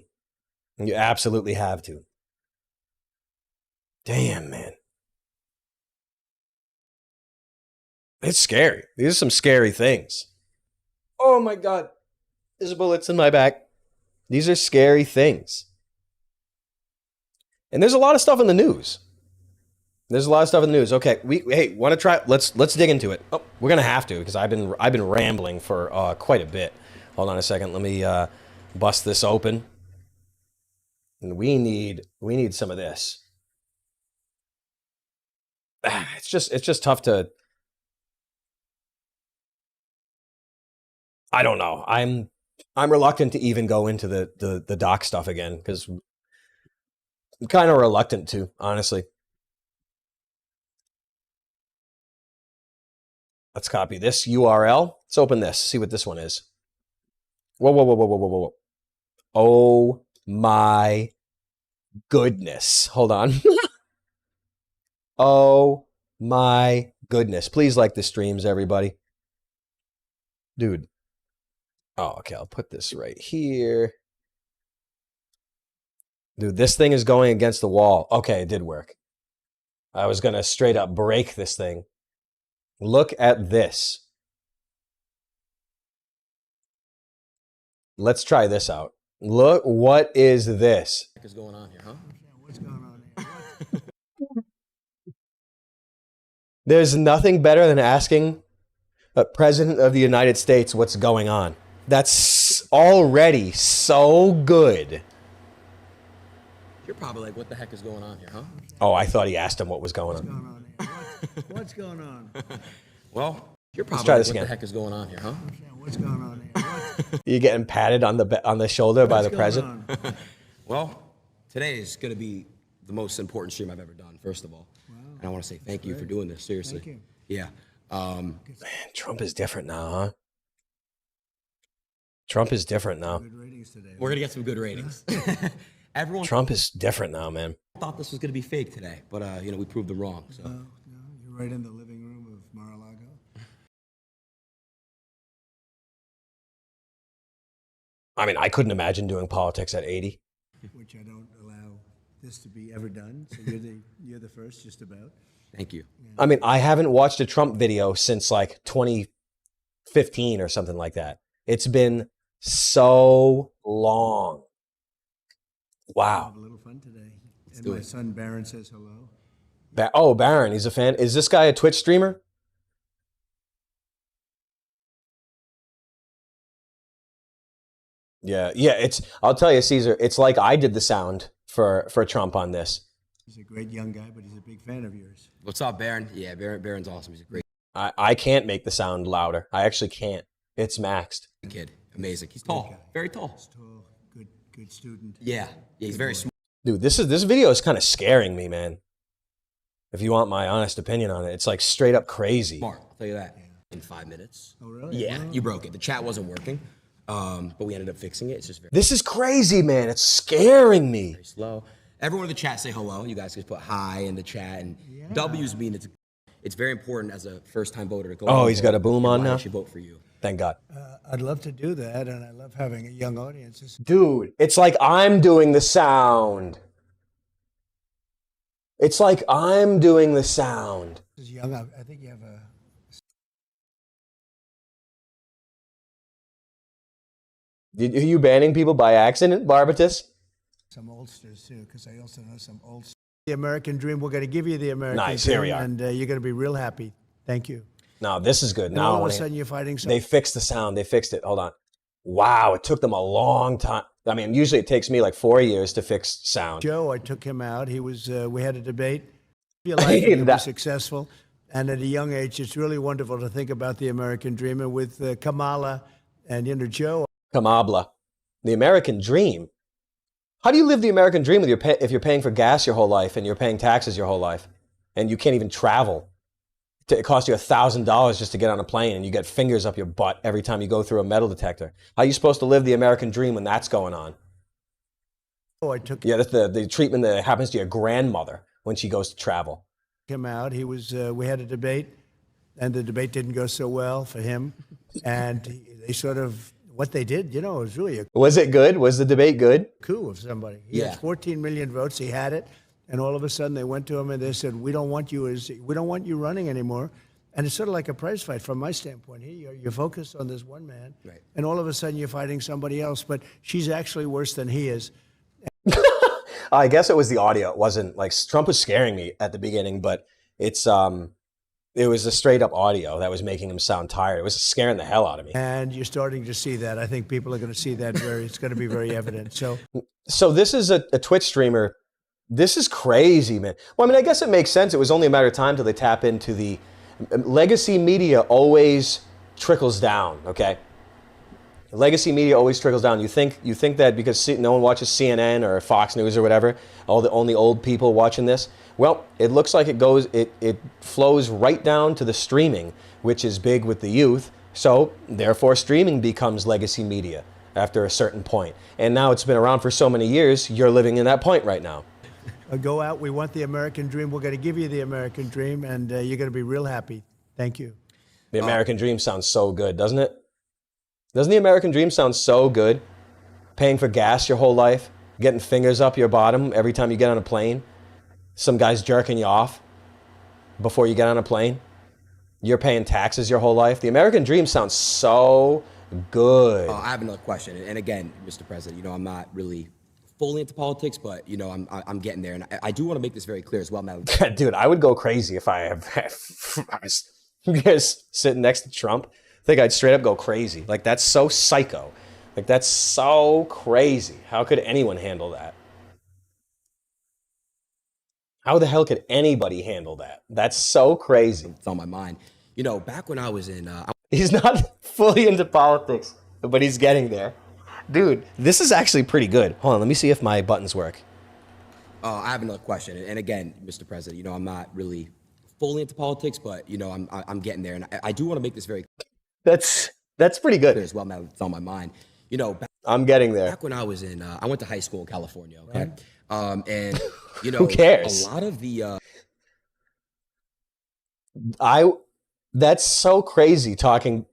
You absolutely have to. Damn, man. It's scary. These are some scary things. Oh my God. There's bullets in my back. These are scary things. And there's a lot of stuff in the news. Okay, want to try? Let's dig into it. Oh, we're gonna have to because I've been rambling for quite a bit. Hold on a second. Let me bust this open. And we need some of this. It's just tough to. I don't know. I'm reluctant to even go into the doc stuff again because I'm kind of reluctant to, honestly. Let's copy this URL. Let's open this. See what this one is. Whoa. Oh my goodness. Hold on. Oh my goodness. Please like the streams, everybody. Dude. Oh, okay. I'll put this right here. Dude, this thing is going against the wall. Okay, it did work. I was going to straight up break this thing. Look at this. Let's try this out. Look, what is this? What is going on here, huh? What's going on here? There's nothing better than asking a president of the United States what's going on. That's already so good. You're probably like, what the heck is going on here, huh? Oh, I thought he asked him what was going on. What's going on? Well, you're probably try like, this what again. the heck is going on here, huh? What's going on here? You getting patted on the shoulder by the president? Well, today is going to be the most important stream I've ever done, first of all. Wow. And I want to say thank you for doing this, seriously. Thank you. Yeah. Man, Trump is different now, huh? Trump is different now. Good ratings today. We're going to get some good ratings. Everyone Trump is different now, man. thought this was going to be fake today, but, we proved them wrong. So. No, you're right in the living room of Mar-a-Lago. I mean, I couldn't imagine doing politics at 80. Which I don't allow this to be ever done. So you're the first, just about. Thank you. I mean, I haven't watched a Trump video since like 2015 or something like that. It's been so long. Wow. Have a little fun today. Let's And do my it. son Barron says hello. Barron, he's a fan. Is this guy a Twitch streamer? Yeah. I'll tell you, Caesar, it's like I did the sound for Trump on this. He's a great young guy, but he's a big fan of yours. What's up, Barron? Yeah, Barron's awesome. He's a great I can't make the sound louder. I actually can't. It's maxed. kid. Amazing. He's tall. guy. Very tall. He's tall, good student. Yeah, he's very smart. Dude, this video is kind of scaring me, man. If you want my honest opinion on it, it's like straight up crazy. I'll tell you that. In 5 minutes. Oh, really? Yeah, Wow. you broke it. The chat wasn't working. But we ended up fixing it. It's just very, This is crazy, man. It's scaring me. very slow. Everyone in the chat say hello. You guys can put hi in the chat, and W's mean it's very important as a first-time voter to go. Oh, he's got a boom on now. now? I should vote for you. Thank God. I'd love to do that, and I love having a young audience. Dude, it's like I'm doing the sound. It's like I'm doing the sound. This is young. I think you have a. Are you banning people by accident, Barbatus? Some oldsters too, because I also know some oldsters. The American dream. We're going to give you the American Nice, dream, here we are. and you're going to be real happy. Thank you. No, this is good. And Now all of a sudden you're fighting they fixed the sound. They fixed it. Hold on. Wow, it took them a long time. I mean, usually it takes me like 4 years to fix sound. Joe. I took him out. He was. We had a debate. He was successful, and at a young age, it's really wonderful to think about the American dream. And with Kamala and Joe. Kamabla, the American dream. How do you live the American dream if you're paying for gas your whole life and you're paying taxes your whole life and you can't even travel? It costs you $1,000 just to get on a plane and you get fingers up your butt every time you go through a metal detector. How are you supposed to live the American dream when that's going on? I took Yeah, that's the treatment that happens to your grandmother when she goes to travel. him out. He was. We had a debate, and the debate didn't go so well for him. And they sort of what they did. It was really a Was it good? Was the debate good? coup of somebody. He had 14 million votes. He had it, and all of a sudden they went to him and they said, "We don't want you running anymore." And it's sort of like a prize fight from my standpoint. Here, you're focused on this one man, Right. and all of a sudden you're fighting somebody else. But she's actually worse than he is. I guess it was the audio. It wasn't like Trump was scaring me at the beginning, but it was a straight up audio that was making him sound tired. It was scaring the hell out of me. And you're starting to see that. I think people are going to see that it's going to be very evident. So this is a Twitch streamer. This is crazy, man. Well, I mean, I guess it makes sense. It was only a matter of time till they tap into the legacy media. Always trickles down. Okay, legacy media always trickles down. You think that because no one watches CNN or Fox News or whatever, only old people watching this. Well, it looks like it flows right down to the streaming, which is big with the youth. So therefore, streaming becomes legacy media after a certain point. And now it's been around for so many years. You're living in that point right now. Go out. We want the American dream. We're going to give you the American dream, and you're going to be real happy. Thank you. The American dream sounds so good, doesn't it? Doesn't the American dream sound so good? Paying for gas your whole life, getting fingers up your bottom every time you get on a plane, some guy's jerking you off before you get on a plane. You're paying taxes your whole life. The American dream sounds so good. I have another question, and again, Mr. President, I'm not really fully into politics, but I'm getting there, and I do want to make this very clear as well. Now, Dude, I would go crazy if I was sitting next to Trump. I think I'd straight up go crazy. Like, that's so psycho. Like, that's so crazy. How could anyone handle that? How the hell could anybody handle that? That's so crazy. it's on my mind. Back when I was in, He's not fully into politics, but he's getting there. Dude, this is actually pretty good. Hold on, let me see if my buttons work. I have another question, and again, Mr. President, I'm not really fully into politics, but I'm getting there, and I do want to make this very That's pretty good. clear as well. Now it's on my mind. I'm getting there. Back when I was in, I went to high school in California. Okay, and Who cares? A lot of the That's so crazy talking.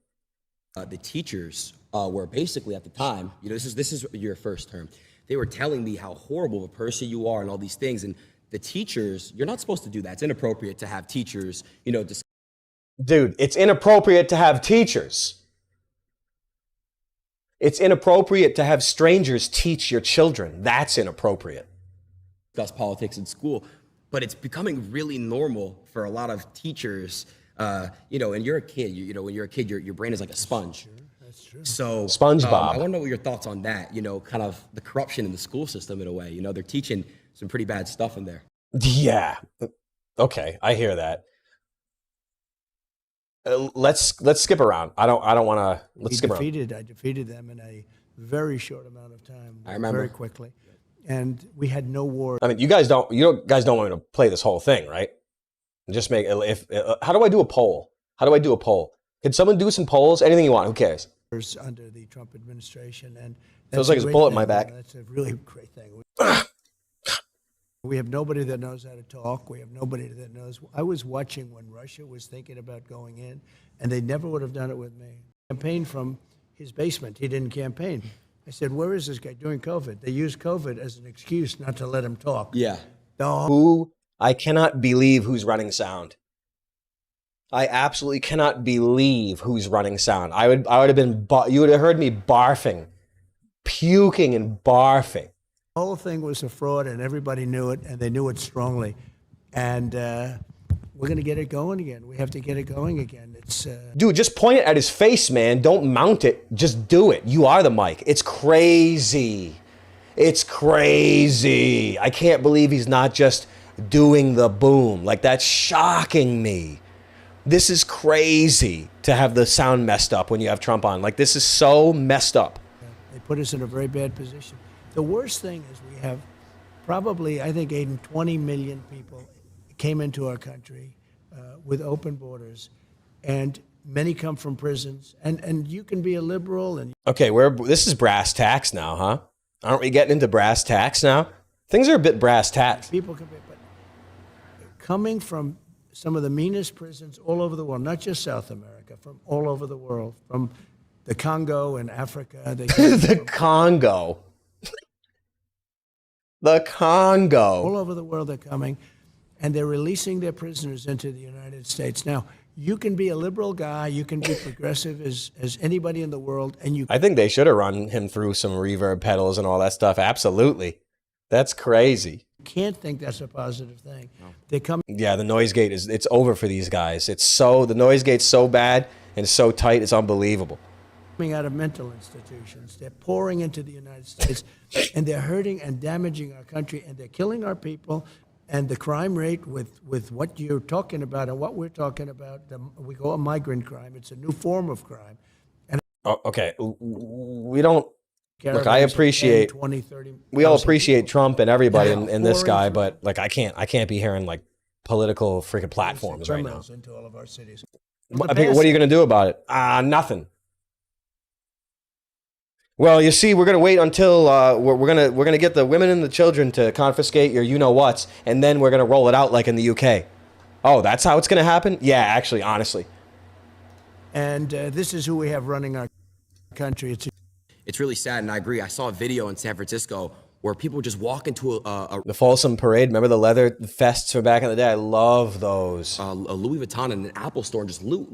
the teachers were basically at the time, this is your first term. They were telling me how horrible of a person you are and all these things. And the teachers, you're not supposed to do that. It's inappropriate to have teachers, Dude, it's inappropriate to have teachers. It's inappropriate to have strangers teach your children. That's inappropriate. discuss politics in school. But it's becoming really normal for a lot of teachers. And you're a kid. When you're a kid, your brain is like a sponge. That's true. So SpongeBob. I want to know what your thoughts on that. Kind of the corruption in the school system in a way. They're teaching some pretty bad stuff in there. Yeah. Okay, I hear that. Let's skip around. I don't want to. Let's skip around. I defeated them in a very short amount of time. I remember. Very quickly. And we had no war. I mean, you guys don't want me to play this whole thing, right? Just make how do I do a poll? How do I do a poll? Can someone do some polls? Anything you want. Who cares? under the Trump administration, and Feels that's like a it's a great bullet in my thing. back. That's a really great thing. We have nobody that knows how to talk. We have nobody that knows. I was watching when Russia was thinking about going in, and they never would have done it with me. Campaigned from his basement. He didn't campaign. I said, "Where is this guy?" During COVID, they used COVID as an excuse not to let him talk. Yeah. I cannot believe who's running sound. I absolutely cannot believe who's running sound. I would have been, you would have heard me barfing, puking and barfing. The whole thing was a fraud, and everybody knew it, and they knew it strongly. And we're going to get it going again. We have to get it going again. It's Dude, just point it at his face, man. Don't mount it. Just do it. You are the mic. It's crazy. It's crazy. I can't believe he's not just doing the boom. Like, that's shocking me. This is crazy to have the sound messed up when you have Trump on. Like, this is so messed up. they put us in a very bad position. The worst thing is we have probably, I think, Aiden, 20 million people came into our country with open borders, and many come from prisons. And you can be a liberal and Okay, this is brass tacks now, huh? Aren't we getting into brass tacks now? Things are a bit brass tacks. people can be, but coming from some of the meanest prisons all over the world, not just South America, from all over the world, from the Congo and Africa. They The Congo. The Congo. all over the world they're coming, and they're releasing their prisoners into the United States. Now, you can be a liberal guy, you can be progressive as anybody in the world, and you I think they should have run him through some reverb pedals and all that stuff. Absolutely. That's crazy. can't think that's a positive thing. They come Yeah, the noise gate it's over for these guys. The noise gate's so bad and so tight, it's unbelievable. coming out of mental institutions. They're pouring into the United States, and they're hurting and damaging our country, and they're killing our people. And the crime rate with what you're talking about and what we're talking about, we call it migrant crime. It's a new form of crime. And Oh, okay. We don't look, I caravans of 10, appreciate 20, 30 we all 1,000 appreciate people. Trump and everybody Yeah, and this guy, pouring but like I can't be hearing like political freaking platforms right now. Criminals into all of our cities. What are you going to do about it? Nothing. Well, you see, we're going to wait until we're going to get the women and the children to confiscate your you-know-whats, and then we're going to roll it out like in the UK. Oh, that's how it's going to happen? Yeah, actually, honestly. And this is who we have running our country. It's really sad, and I agree. I saw a video in San Francisco where people just walk into The Folsom Parade, remember the leather fests from back in the day? I love those. a Louis Vuitton in an Apple store and just loot,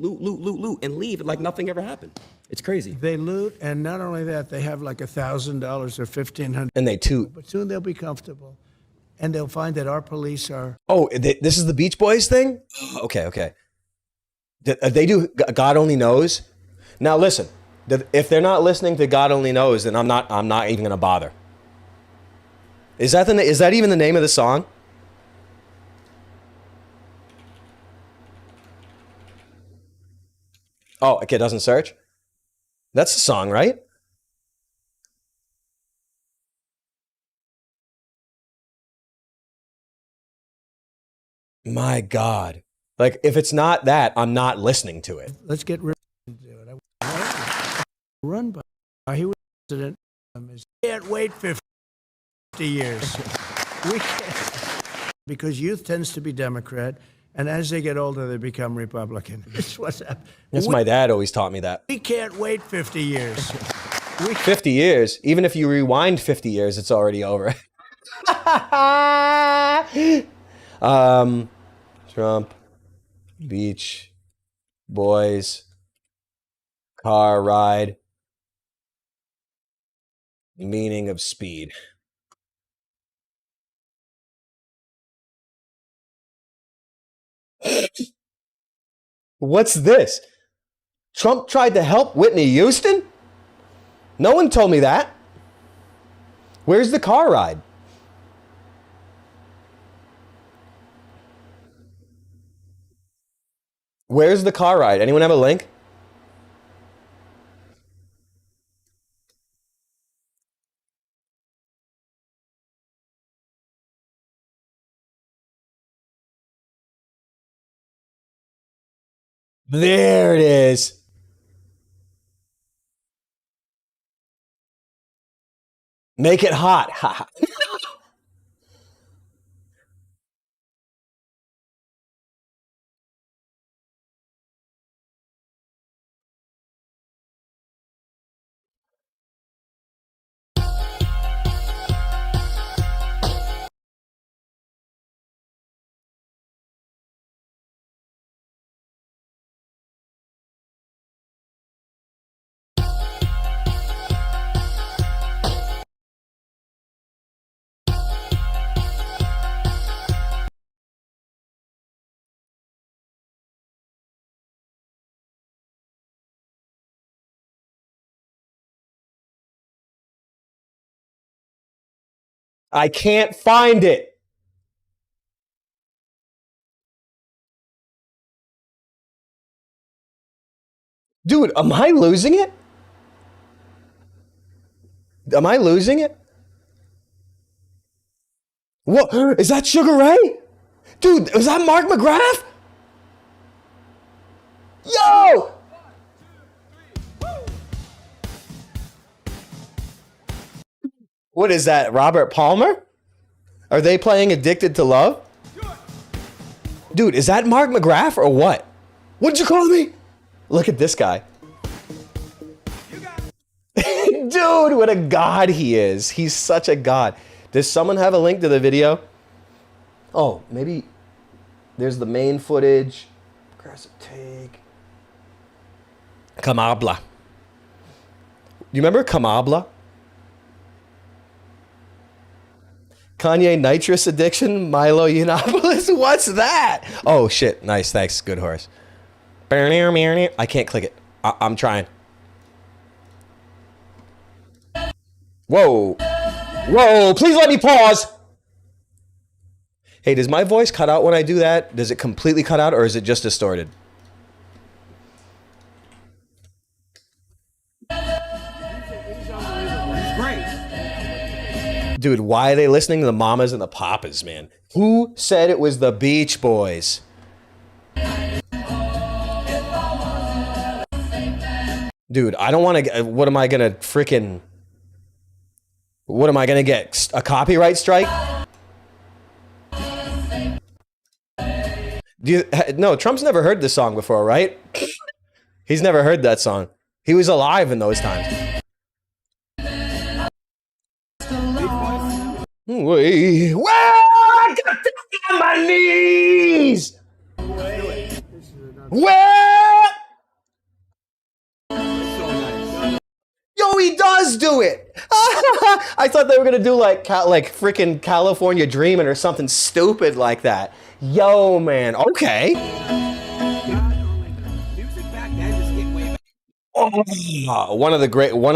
and leave like nothing ever happened. It's crazy. They loot, and not only that, they have like $1,000 or $1,500. And they toot. But soon they'll be comfortable, and they'll find that our police are. Oh, this is the Beach Boys thing? Okay. They do God Only Knows. Now listen, if they're not listening to God Only Knows, then I'm not even going to bother. Is that even the name of the song? Oh, okay, it doesn't search? That's the song, right? My God. Like, if it's not that, I'm not listening to it. Let's get rid of it. Run by. He was president. Can't wait 50 years. We can't. Because youth tends to be Democrat, and as they get older, they become Republican. That's what's happening. My dad always taught me that. We can't wait 50 years. 50 years? Even if you rewind 50 years, it's already over. Trump, Beach, Boys, car ride, meaning of speed. What's this? Trump tried to help Whitney Houston? No one told me that. Where's the car ride? Where's the car ride? Anyone have a link? There it is. Make it hot. Ha ha. I can't find it. Dude, am I losing it? Am I losing it? What? Is that Sugar Ray? Dude, was that Mark McGrath? Yo! What is that, Robert Palmer? Are they playing Addicted to Love? Dude, is that Mark McGrath or what? What'd you call me? Look at this guy. Dude, what a god he is. He's such a god. Does someone have a link to the video? Oh, maybe there's the main footage. Aggressive take. Kamabla. You remember Kamabla? Kanye nitrous addiction, Milo Yiannopoulos. What's that? Oh shit! Nice, thanks. Good horse. I can't click it. I'm trying. Whoa, whoa! Please let me pause. Hey, does my voice cut out when I do that? Does it completely cut out, or is it just distorted? Dude, why are they listening to the Mamas and the Papas, man? Who said it was the Beach Boys? Dude, I don't want to. What am I gonna freaking? What am I gonna get? A copyright strike? No, Trump's never heard this song before, right? He's never heard that song. He was alive in those times. Wait, I got down on my knees. Well, yo, he does do it. I thought they were gonna do like freaking California Dreamin' or something stupid like that. Yo, man. Okay. Oh, one of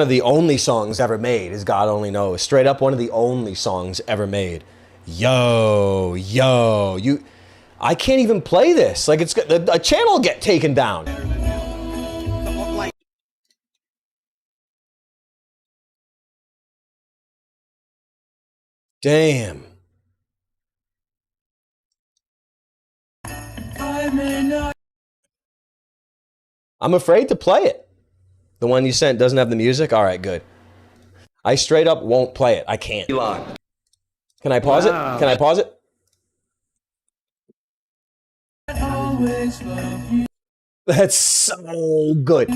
the only songs ever made is God Only Knows. Straight up, one of the only songs ever made. Yo, I can't even play this. Like a channel will get taken down. Damn. I'm afraid to play it. The one you sent doesn't have the music? All right, good. I straight up won't play it. I can't. Can I pause it? Can I pause it? That's so good.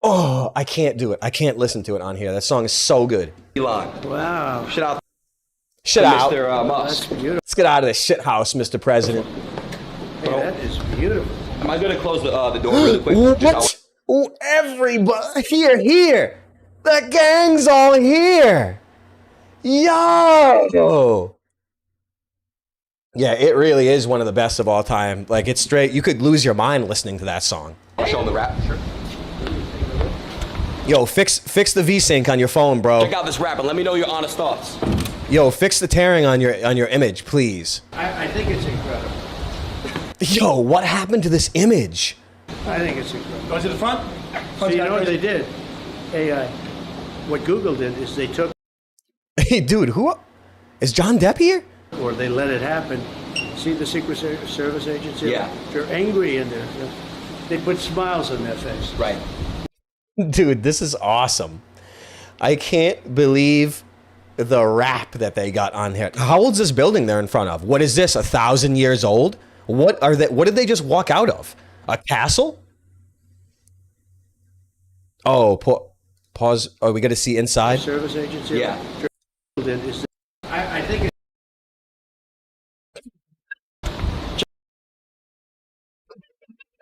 Oh, I can't do it. I can't listen to it on here. That song is so good. Wow. Shit out. Mr. Musk. Let's get out of this shit house, Mr. President. Hey, that is beautiful. Am I going to close the door really quick? What? Oh, everybody. Here. The gang's all here. Yo. Yeah, it really is one of the best of all time. Like, it's straight. You could lose your mind listening to that song. I'll show them the rap. Sure. Yo, fix the V-Sync on your phone, bro. Check out this rap and let me know your honest thoughts. Yo, fix the tearing on your image, please. I think it's incredible. Yo, what happened to this image? I think it's incredible. Go to the front. So you know what they did? AI. What Google did is they took, Hey, dude, who is John Depp here? or they let it happen. See the Secret Service agents here? Yeah. They're angry in there. They put smiles on their face. Right. Dude, this is awesome. I can't believe the rap that they got on here. How old's this building they're in front of? What is this? 1,000 years old? What are they? What did they just walk out of? A castle? Oh, pause. Oh, we got to see inside. Service agency. Yeah. I think it's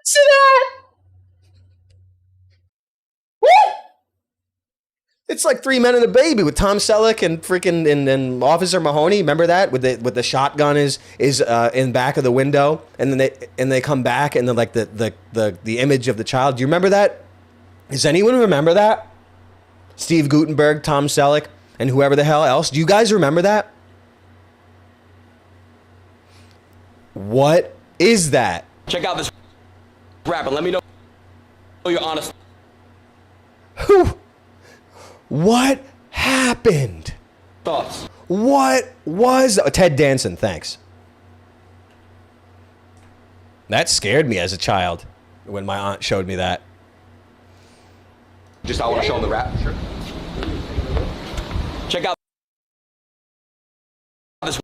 See that? What? It's like Three Men and a Baby with Tom Selleck and freaking and Officer Mahoney. Remember that with the shotgun is in back of the window, and then they come back and then like the image of the child. Do you remember that? Does anyone remember that? Steve Guttenberg, Tom Selleck, and whoever the hell else. Do you guys remember that? What is that? Check out this rap and let me know your honest What happened? thoughts. What was Ted Danson? Thanks. That scared me as a child when my aunt showed me that. Just I want to show them the rap. Sure. Check out this.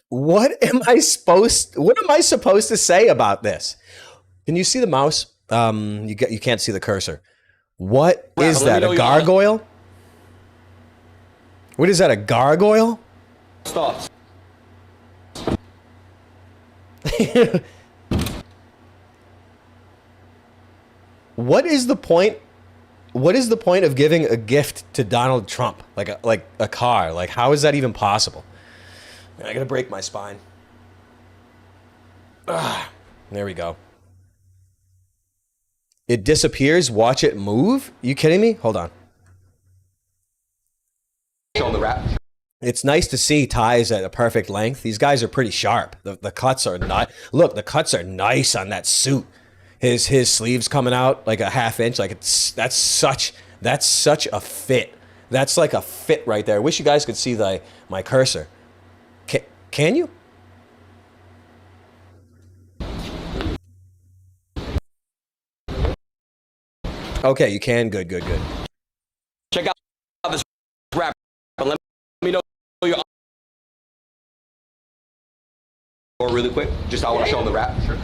What am I supposed to say about this? Can you see the mouse? You can't see the cursor. What Rap, is let me that? know A your gargoyle? What is that? A gargoyle? Thoughts. What is the point? What is the point of giving a gift to Donald Trump? Like a car? Like, how is that even possible? I gotta break my spine. There we go. It disappears. Watch it move. You kidding me? Hold on. Show them the rap. It's nice to see ties at a perfect length. These guys are pretty sharp. The cuts are not. Look, the cuts are nice on that suit. His sleeves coming out like a half inch. Like that's such a fit. That's like a fit right there. I wish you guys could see my cursor. Can you? Okay, you can. Good. Check out this rap and let me know your or really quick. Just I want to show them the rap. Sure.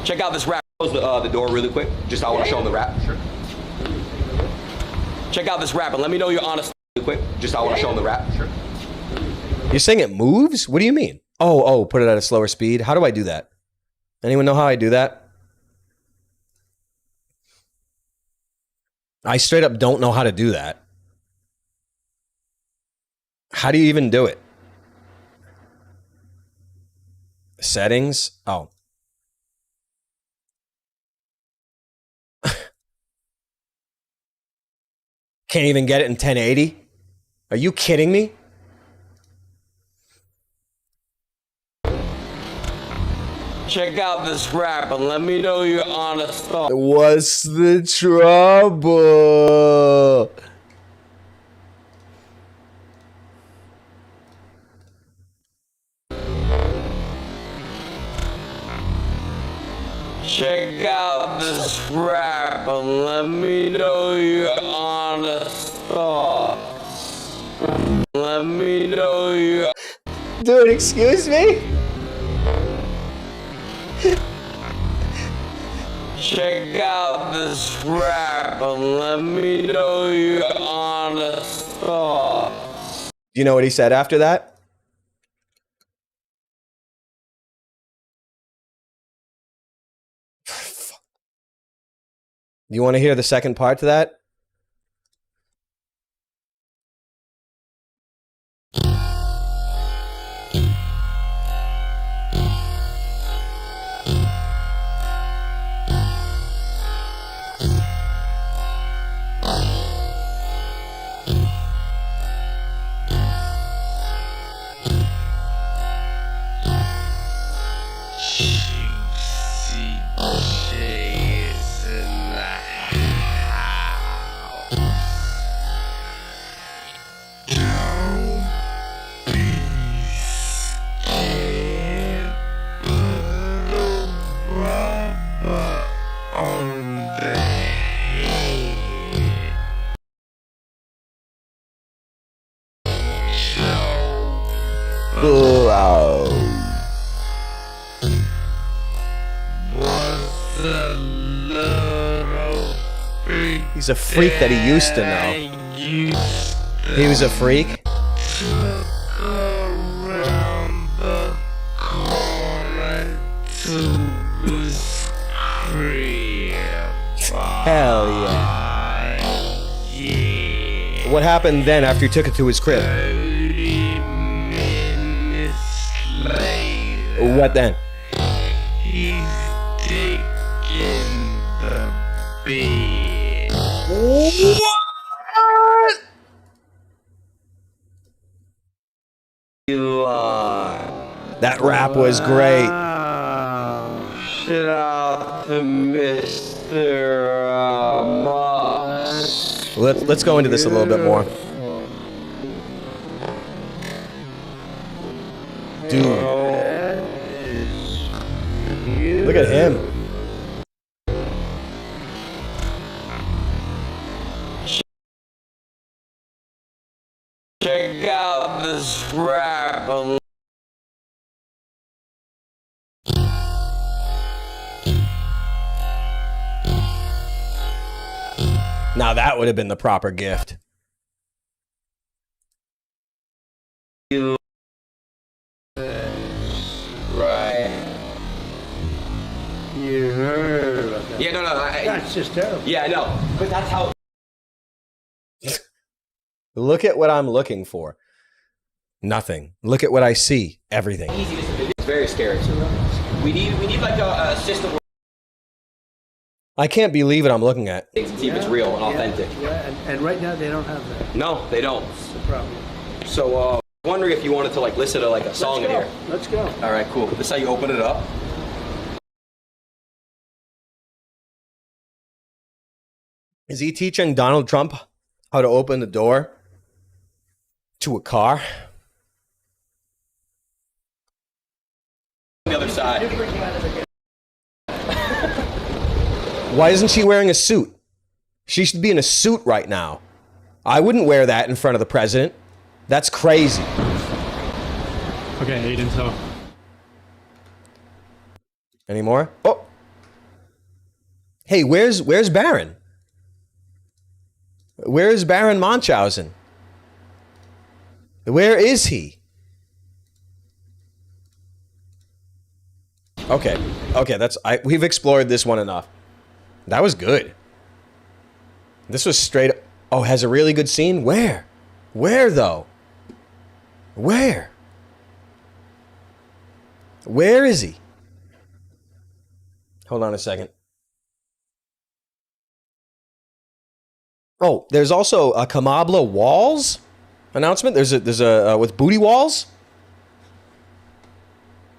Check out this rap. Close the door really quick. Just I want to show them the rap. Sure. Check out this rap and let me know your honest really quick. Just I want to show them the rap. Sure. You're saying it moves? What do you mean? Oh, put it at a slower speed. How do I do that? Anyone know how I do that? I straight up don't know how to do that. How do you even do it? Settings? Oh. Can't even get it in 1080? Are you kidding me? Check out this rap and let me know your honest thoughts. What's the trouble? Check out this rap and let me know your honest thoughts. Let me know your... Dude, excuse me? Check out this rap and let me know your honest thoughts. Do you know what he said after that? You want to hear the second part to that? He's a freak that he used to know. He was a freak. Hell yeah. What happened then after you took it to his crib? What then? What? That rap was great. Shout out to Mr. Moss. Let's go into this a little bit more. Dude. Look at him. Check out this rap. Now that would have been the proper gift. Right. You heard about that. Yeah, no. That's just terrible. Yeah, I know. But that's how. Look at what I'm looking for. Nothing. Look at what I see. Everything. Easy. It's very scary. We need like a system where I can't believe what I'm looking at. to see if it's real and authentic. Yeah, and right now they don't have that. No, they don't. That's the problem. So, wondering if you wanted to like listen to like a song in here. Let's go. All right, cool. This is how you open it up. Is he teaching Donald Trump how to open the door to a car? The other side. Why isn't she wearing a suit? She should be in a suit right now. I wouldn't wear that in front of the president. That's crazy. Okay, Aiden, so Any more? Oh. Hey, where's Baron? Where's Baron Munchausen? Where is he? Okay, we've explored this one enough. That was good. This was straight. Oh, has a really good scene? Where? Where though? Where? Where is he? Hold on a second. Oh, there's also a Kamabla Walls announcement. There's a with booty walls.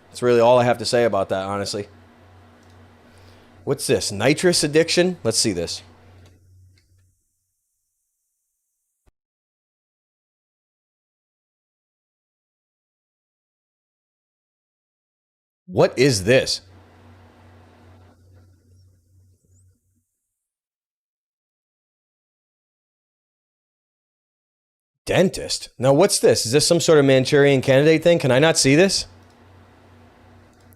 That's really all I have to say about that, honestly. What's this? Nitrous addiction? Let's see this. What is this? Dentist? Now what's this? Is this some sort of Manchurian Candidate thing? Can I not see this?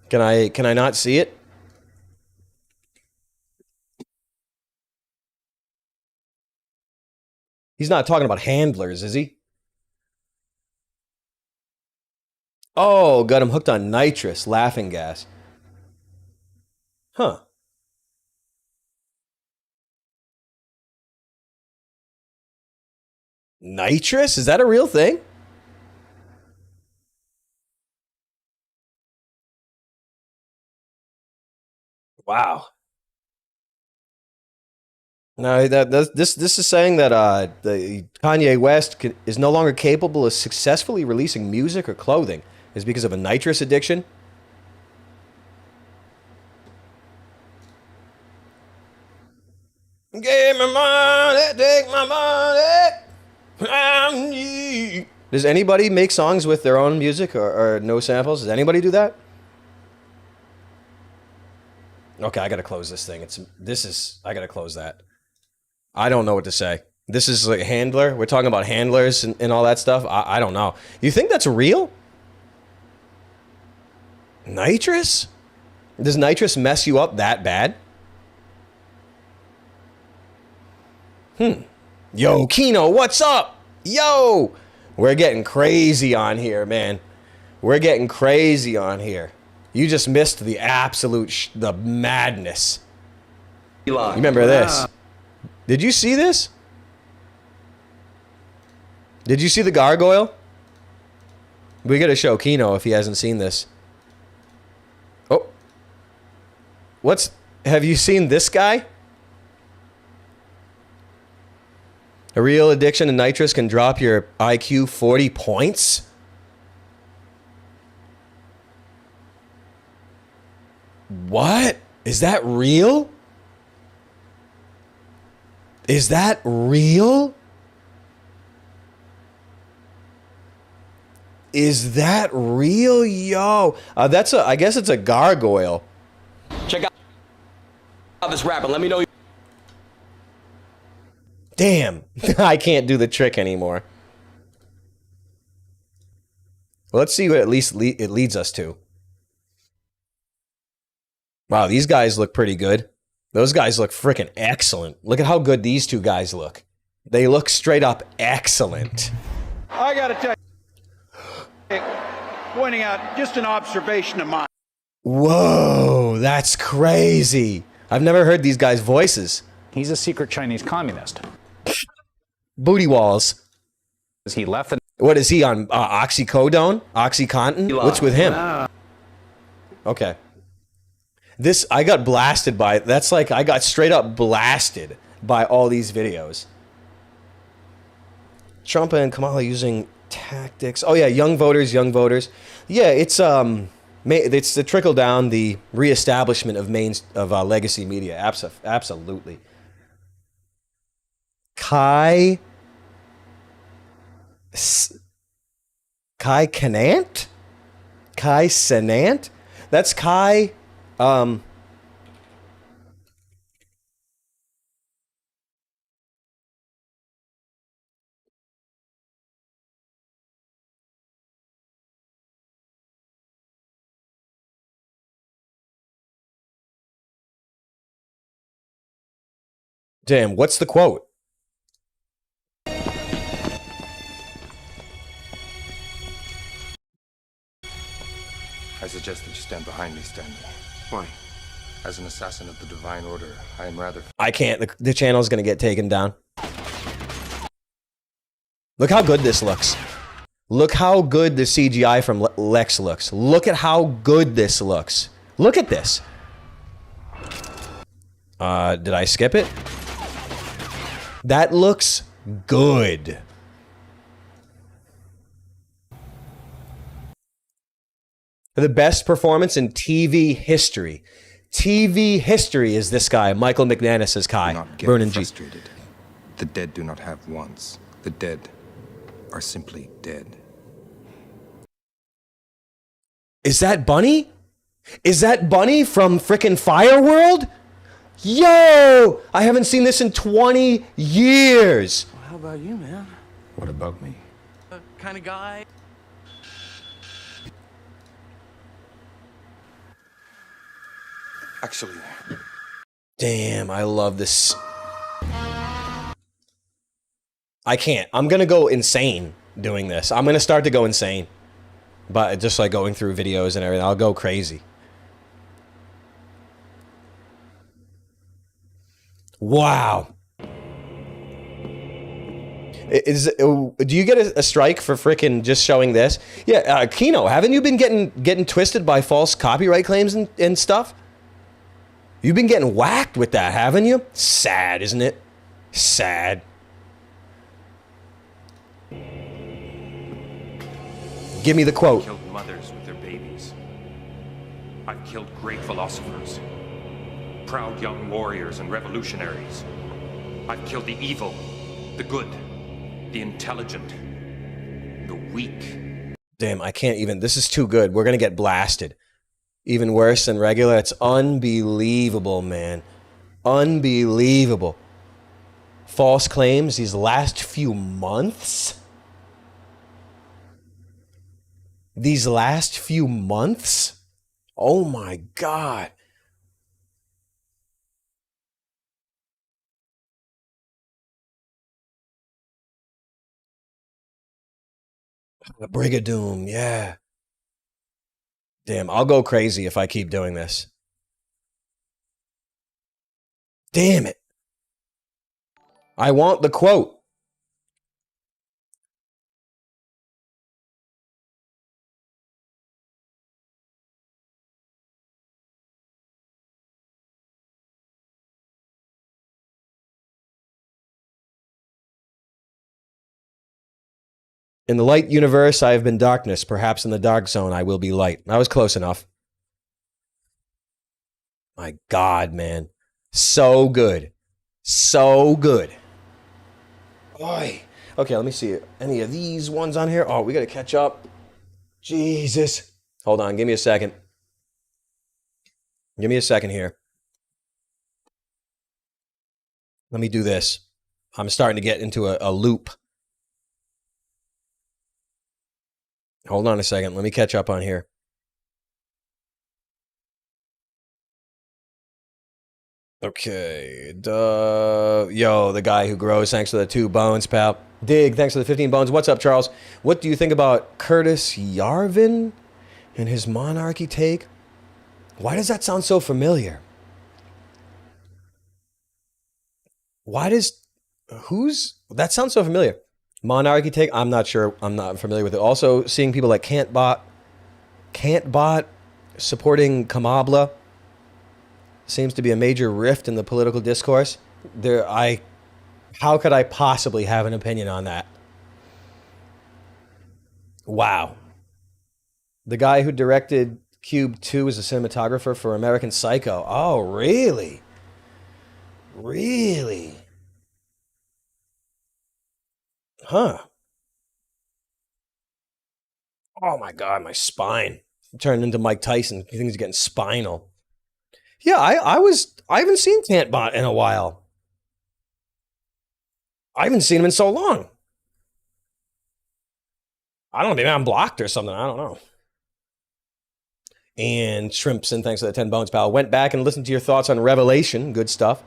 Can I not see it? He's not talking about handlers, is he? Oh, got him hooked on nitrous, laughing gas. Huh. Nitrous? Is that a real thing? Wow. No, this is saying that the Kanye West is no longer capable of successfully releasing music or clothing is because of a nitrous addiction. Give me money, take my money. Does anybody make songs with their own music or no samples? Does anybody do that? Okay, I gotta close this thing. I gotta close that. I don't know what to say. This is like a handler. We're talking about handlers and all that stuff. I don't know. You think that's real? Nitrous? Does nitrous mess you up that bad? Yo, Kino, what's up? Yo! We're getting crazy on here, man. We're getting crazy on here. You just missed the absolute, the madness. You remember this? Did you see this? Did you see the gargoyle? We gotta show Kino if he hasn't seen this. Oh. Have you seen this guy? A real addiction to nitrous can drop your IQ 40 points? What? Is that real? Is that real? Is that real? Yo. I guess it's a gargoyle. Check out this rapper. Let me know. Damn. I can't do the trick anymore. Well, let's see what at least it leads us to. Wow, these guys look pretty good. Those guys look freaking excellent. Look at how good these two guys look. They look straight up excellent. I gotta tell you, pointing out just an observation of mine. Whoa, that's crazy. I've never heard these guys' voices. He's a secret Chinese communist. Booty walls. He left the... What is he on? Oxycodone? Oxycontin? What's with him? Okay. I got blasted by, that's like, I got straight up blasted by all these videos. Trump and Kamala using tactics. Oh yeah, young voters. Yeah, it's the trickle down, the reestablishment of legacy media. Absolutely. Kai Cenant? Kai Cenant? That's Kai. Damn, what's the quote? I suggest that you stand behind me, Stanley. Why? As an assassin of the Divine Order, I am rather... I can't. The channel's gonna get taken down. Look how good this looks. Look how good the CGI from Lex looks. Look at how good this looks. Look at this. Did I skip it? That looks good. The best performance in TV history. TV history is this guy, Michael McNannis as Kai. Do not get Vernon G. frustrated. The dead do not have wants. The dead are simply dead. Is that Bunny? Is that Bunny from frickin' Fireworld? Yo! I haven't seen this in 20 years. Well, how about you, man? What about me? Kind of guy? Actually... Damn, I love this. I can't. I'm gonna go insane doing this. I'm gonna start to go insane. But just like going through videos and everything, I'll go crazy. Wow. Do you get a strike for frickin' just showing this? Yeah, Kino, haven't you been getting twisted by false copyright claims and stuff? You've been getting whacked with that, haven't you? Sad, isn't it? Sad. Give me the quote. I've killed mothers with their babies. I've killed great philosophers, proud young warriors and revolutionaries. I've killed the evil, the good, the intelligent, the weak. Damn, I can't even. This is too good. We're gonna get blasted. Even worse than regular. It's unbelievable, man. Unbelievable. False claims these last few months. These last few months. Oh my God. The Brigadoon, yeah. Damn, I'll go crazy if I keep doing this. Damn it. I want the quote. In the light universe, I have been darkness. Perhaps in the dark zone, I will be light. I was close enough. My God, man. So good. So good. Oy. Okay, let me see. Any of these ones on here? Oh, we got to catch up. Jesus. Hold on. Give me a second. Give me a second here. Let me do this. I'm starting to get into a loop. Hold on a second. Let me catch up on here. Okay. Yo, the guy who grows. Thanks for the 2 bones, pal. Dig, thanks for the 15 bones. What's up, Charles? What do you think about Curtis Yarvin and his monarchy take? Why does that sound so familiar? That sounds so familiar. Monarchy take? I'm not sure. I'm not familiar with it. Also, seeing people like Cantbot supporting Kamabla seems to be a major rift in the political discourse. How could I possibly have an opinion on that? Wow. The guy who directed Cube 2 is a cinematographer for American Psycho. Oh, really? Really? Huh. Oh my God, my spine. Turned into Mike Tyson. Things are getting spinal. Yeah, I haven't seen Cantbot in a while. I haven't seen him in so long. I don't know, maybe I'm blocked or something. I don't know. And Shrimpson, thanks for the 10 bones, pal. Went back and listened to your thoughts on Revelation. Good stuff.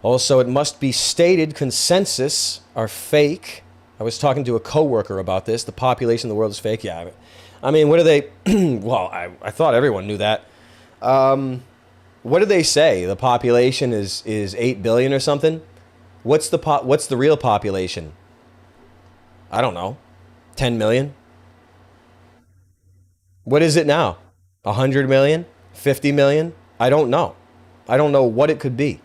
Also, it must be stated consensus are fake. I was talking to a coworker about this. The population of the world is fake. Yeah. I mean, what do they... well, I thought everyone knew that. What do they say? The population is 8 billion or something? What's the real population? I don't know. 10 million? What is it now? 100 million? 50 million? I don't know. I don't know what it could be.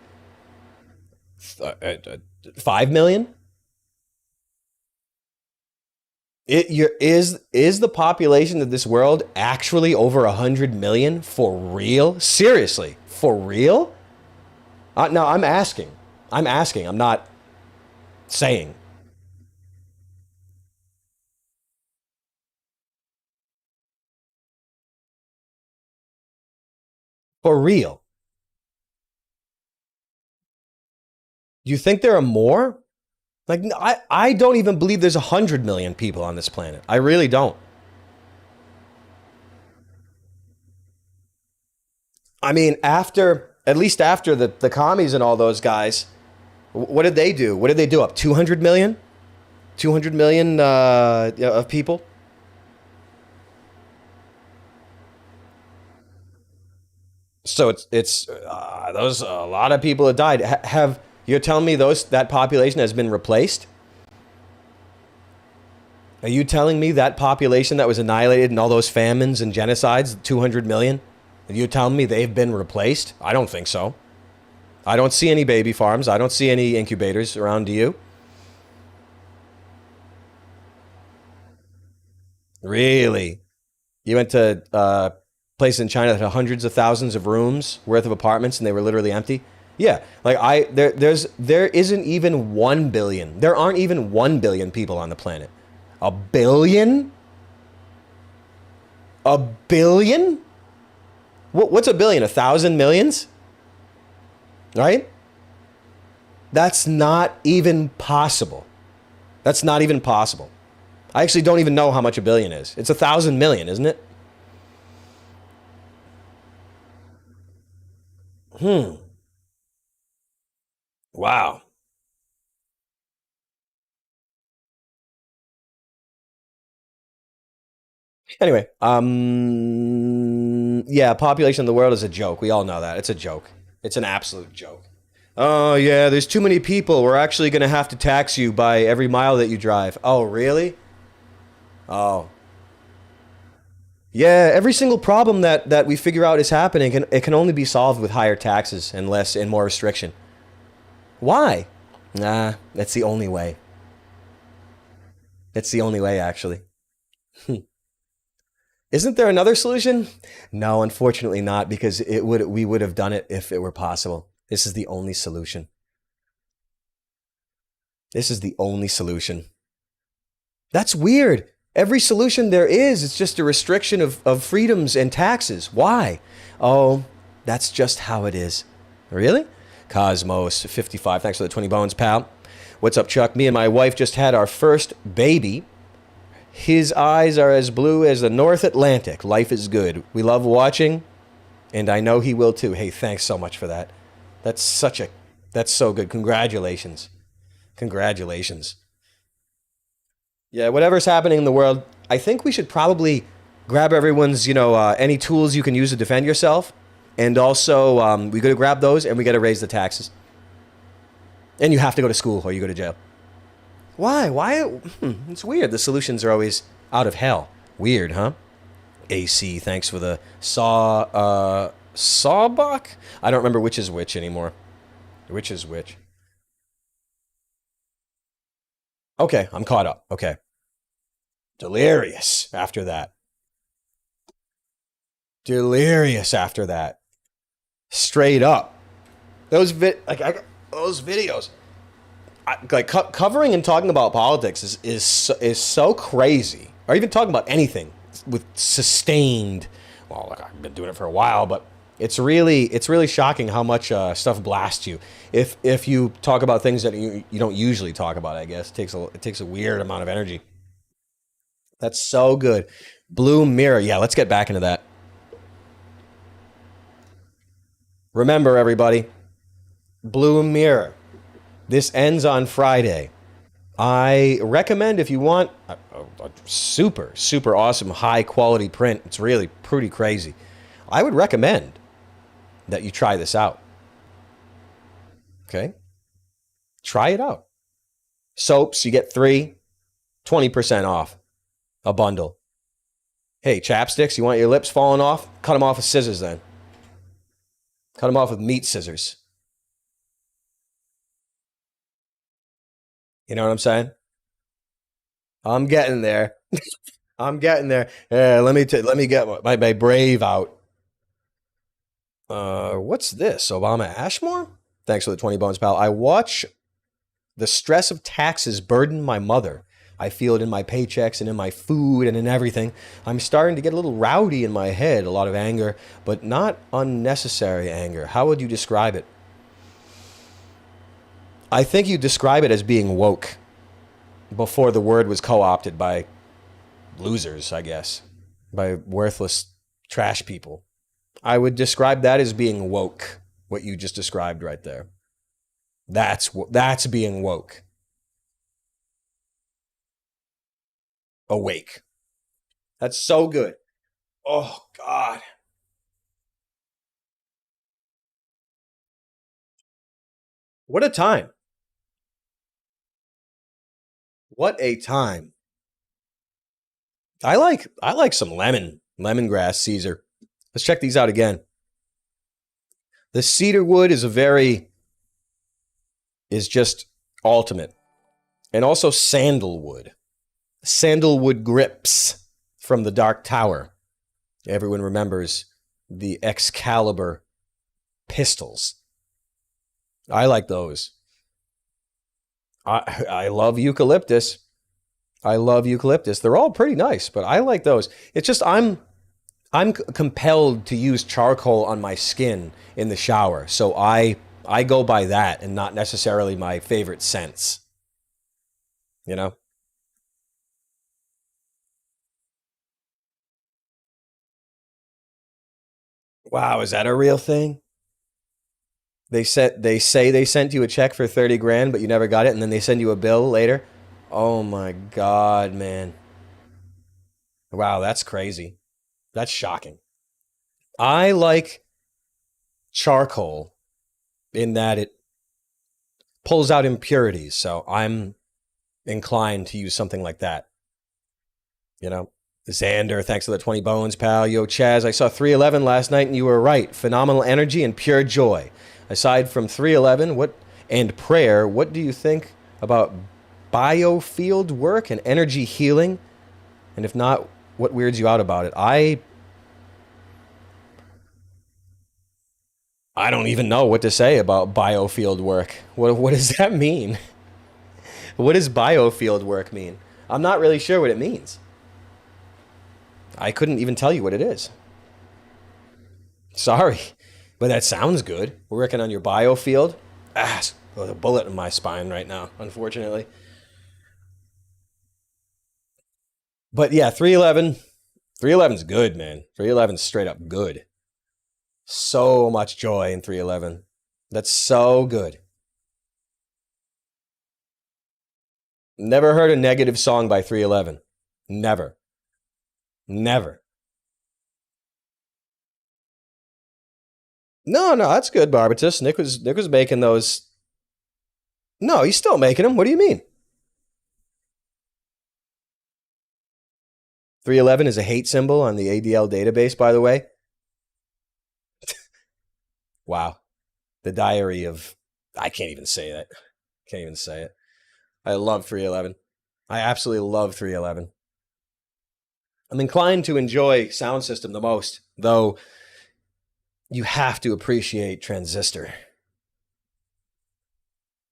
5 million? Is the population of this world actually over 100 million for real? Seriously, for real? No, I'm asking. I'm not saying. For real. Do you think there are more? Like, I don't even believe there's 100 million people on this planet. I really don't. I mean, at least after the commies and all those guys, what did they do? What did they do up? 200 million? 200 million of people? So it's those a lot of people have died. You're telling me that population has been replaced? Are you telling me that population that was annihilated in all those famines and genocides, 200 million? Are you telling me they've been replaced? I don't think so. I don't see any baby farms. I don't see any incubators around. Do you? Really? You went to place in China that had hundreds of thousands of rooms worth of apartments and they were literally empty? Yeah, like there isn't even 1 billion. There aren't even 1 billion people on the planet. A billion? A billion? What's a billion? 1,000 millions? Right? That's not even possible. That's not even possible. I actually don't even know how much a billion is. It's 1,000 million, isn't it? Wow. Anyway, yeah, population of the world is a joke. We all know that. It's a joke. It's an absolute joke. Oh, yeah, there's too many people. We're actually going to have to tax you by every mile that you drive. Oh, really? Oh. Yeah, every single problem that we figure out is happening, it can only be solved with higher taxes and less and more restriction. Why? Nah, that's the only way. That's the only way, actually. Isn't there another solution? No, unfortunately not, because we would have done it if it were possible. This is the only solution. This is the only solution. That's weird. Every solution there is, it's just a restriction of freedoms and taxes. Why? Oh, that's just how it is. Really? Cosmos55, thanks for the 20 bones, pal. What's up, Chuck? Me and my wife just had our first baby. His eyes are as blue as the North Atlantic. Life is good. We love watching, and I know he will too. Hey, thanks so much for that. That's so good. Congratulations. Congratulations. Yeah, whatever's happening in the world, I think we should probably grab everyone's, any tools you can use to defend yourself. And also, we got to grab those and we got to raise the taxes. And you have to go to school or you go to jail. Why? It's weird. The solutions are always out of hell. Weird, huh? AC, thanks for the sawbuck? I don't remember which is which anymore. Which is which? Okay, I'm caught up. Okay. Delirious after that. Delirious after that. Straight up. Those videos. Covering and talking about politics is so crazy. Or even talking about anything with sustained. Well, look, I've been doing it for a while, but it's really shocking how much stuff blasts you. If you talk about things that you don't usually talk about, I guess it takes a weird amount of energy. That's so good. Blue Mirror. Yeah, let's get back into that. Remember, everybody, Blue Mirror. This ends on Friday. I recommend if you want a super, super awesome high quality print, it's really pretty crazy. I would recommend that you try this out. Okay? Try it out. Soaps, you get 3, 20% off a bundle. Hey, chapsticks, you want your lips falling off? Cut them off with scissors then. Cut them off with meat scissors. You know what I'm saying? I'm getting there. I'm getting there. Yeah, let me get my Brave out. What's this? Obama Ashmore? Thanks for the 20 bones, pal. I watch the stress of taxes burden my mother. I feel it in my paychecks and in my food and in everything. I'm starting to get a little rowdy in my head, a lot of anger, but not unnecessary anger. How would you describe it? I think you describe it as being woke before the word was co-opted by losers, I guess, by worthless trash people. I would describe that as being woke, what you just described right there. That's being woke. Awake. That's so good. Oh, God. What a time. What a time. I like some lemongrass Caesar. Let's check these out again. The cedar wood is just ultimate. And also sandalwood. Sandalwood grips from the Dark Tower. Everyone remembers the Excalibur pistols. I like those. I love eucalyptus. I love eucalyptus. They're all pretty nice, but I like those. It's just I'm compelled to use charcoal on my skin in the shower, so I go by that and not necessarily my favorite scents. You know? Wow, is that a real thing? They say they sent you a check for 30 grand, but you never got it, and then they send you a bill later. Oh my God, man. Wow, that's crazy. That's shocking. I like charcoal in that it pulls out impurities, so I'm inclined to use something like that. You know, Xander, thanks for the 20 bones, pal. Yo, Chaz, I saw 311 last night and you were right. Phenomenal energy and pure joy. Aside from 311 and prayer, what do you think about biofield work and energy healing? And if not, what weirds you out about it? I don't even know what to say about biofield work. What does that mean? What does biofield work mean? I'm not really sure what it means. I couldn't even tell you what it is. Sorry, but that sounds good. We're working on your biofield. There's a bullet in my spine right now, unfortunately. But yeah, 311. 311's good, man. 311's straight up good. So much joy in 311. That's so good. Never heard a negative song by 311. Never. Never. No, that's good, Barbatus. Nick was making those. No, he's still making them. What do you mean? 311 is a hate symbol on the ADL database, by the way. Wow. The diary of... I can't even say that. Can't even say it. I love 311. I absolutely love 311. I'm inclined to enjoy Sound System the most, though you have to appreciate Transistor.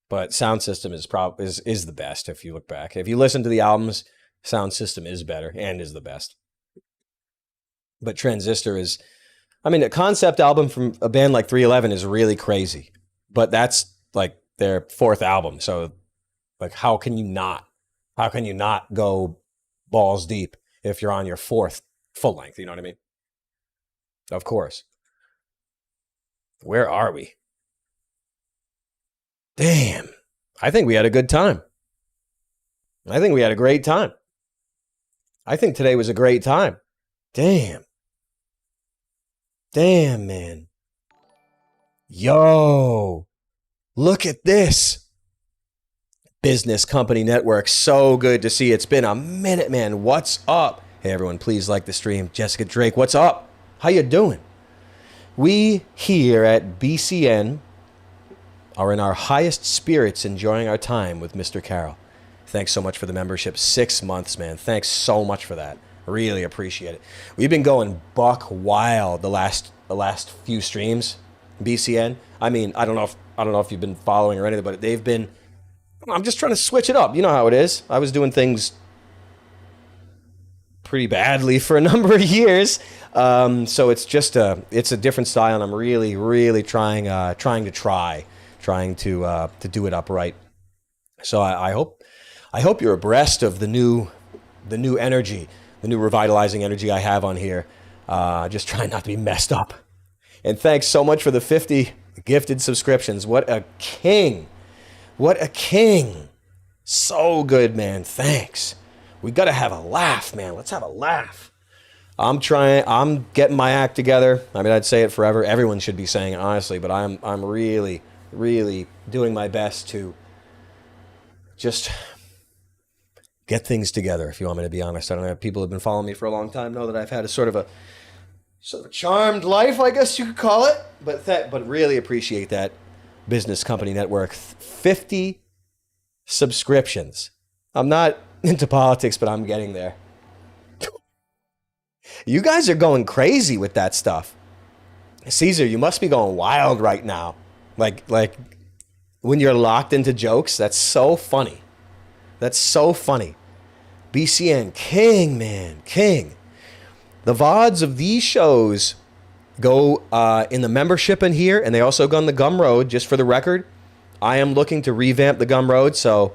But Sound System is the best if you look back. If you listen to the albums, Sound System is better and is the best. But Transistor is... I mean, a concept album from a band like 311 is really crazy. But that's like their fourth album. So like how can you not go balls deep if you're on your fourth full length? You know what I mean? Of course. Where are we? Damn. I think we had a good time. I think we had a great time. I think today was a great time. Damn. Damn, man. Yo, look at this. Business Company Network. So good to see. It's been a minute, man. What's up? Hey, everyone, please like the stream. Jessica Drake, what's up? How you doing? We here at BCN are in our highest spirits enjoying our time with Mr. Carroll. Thanks so much for the membership. 6 months, man. Thanks so much for that. Really appreciate it. We've been going buck wild the last few streams, BCN. I mean, I don't know if you've been following or anything, but they've been. I'm just trying to switch it up. You know how it is. I was doing things pretty badly for a number of years, so it's just a different style, and I'm really trying to do it upright. So I hope you're abreast of the new energy. The new revitalizing energy I have on here. Just trying not to be messed up. And thanks so much for the 50 gifted subscriptions. What a king. What a king. So good, man. Thanks. We got to have a laugh, man. Let's have a laugh. I'm getting my act together. I mean, I'd say it forever. Everyone should be saying it, honestly. But I'm really doing my best to just... get things together, if you want me to be honest. I don't know. People who have been following me for a long time know that I've had a sort of a charmed life, I guess you could call it. But really appreciate that. Business Company Network, 50 subscriptions. I'm not into politics, but I'm getting there. You guys are going crazy with that stuff. Caesar, you must be going wild right now. Like when you're locked into jokes, that's so funny. That's so funny. BCN, king, man, king. The VODs of these shows go in the membership in here, and they also go on the Gumroad, just for the record. I am looking to revamp the Gumroad, so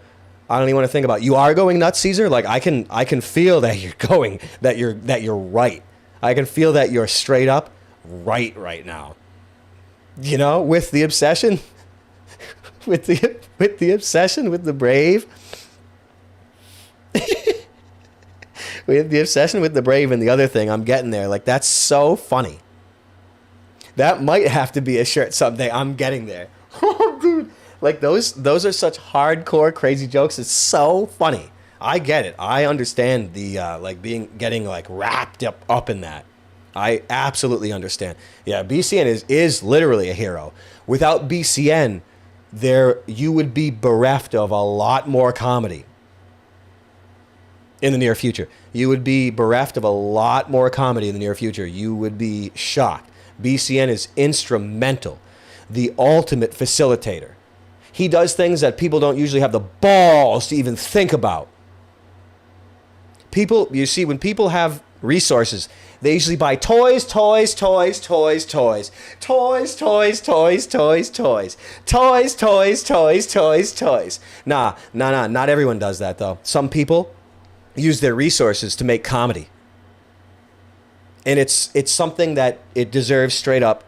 I don't even want to think about it. You are going nuts, Caesar? Like I can feel that you're going, that you're right. I can feel that you're straight up right now. You know, with the obsession, with the obsession with the brave, with the obsession with the brave and the other thing. I'm getting there. Like, that's so funny. That might have to be a shirt someday. I'm getting there. Dude. Like, those are such hardcore crazy jokes. It's so funny. I get it. I understand the getting like wrapped up in that. I absolutely understand. Yeah, BCN is literally a hero. Without BCN, you would be bereft of a lot more comedy in the near future. You would be bereft of a lot more comedy in the near future. You would be shocked. BCN is instrumental, the ultimate facilitator. He does things that people don't usually have the balls to even think about. People, you see, when people have resources, they usually buy toys. Nah, not everyone does that though. Some people use their resources to make comedy. And it's something that it deserves straight up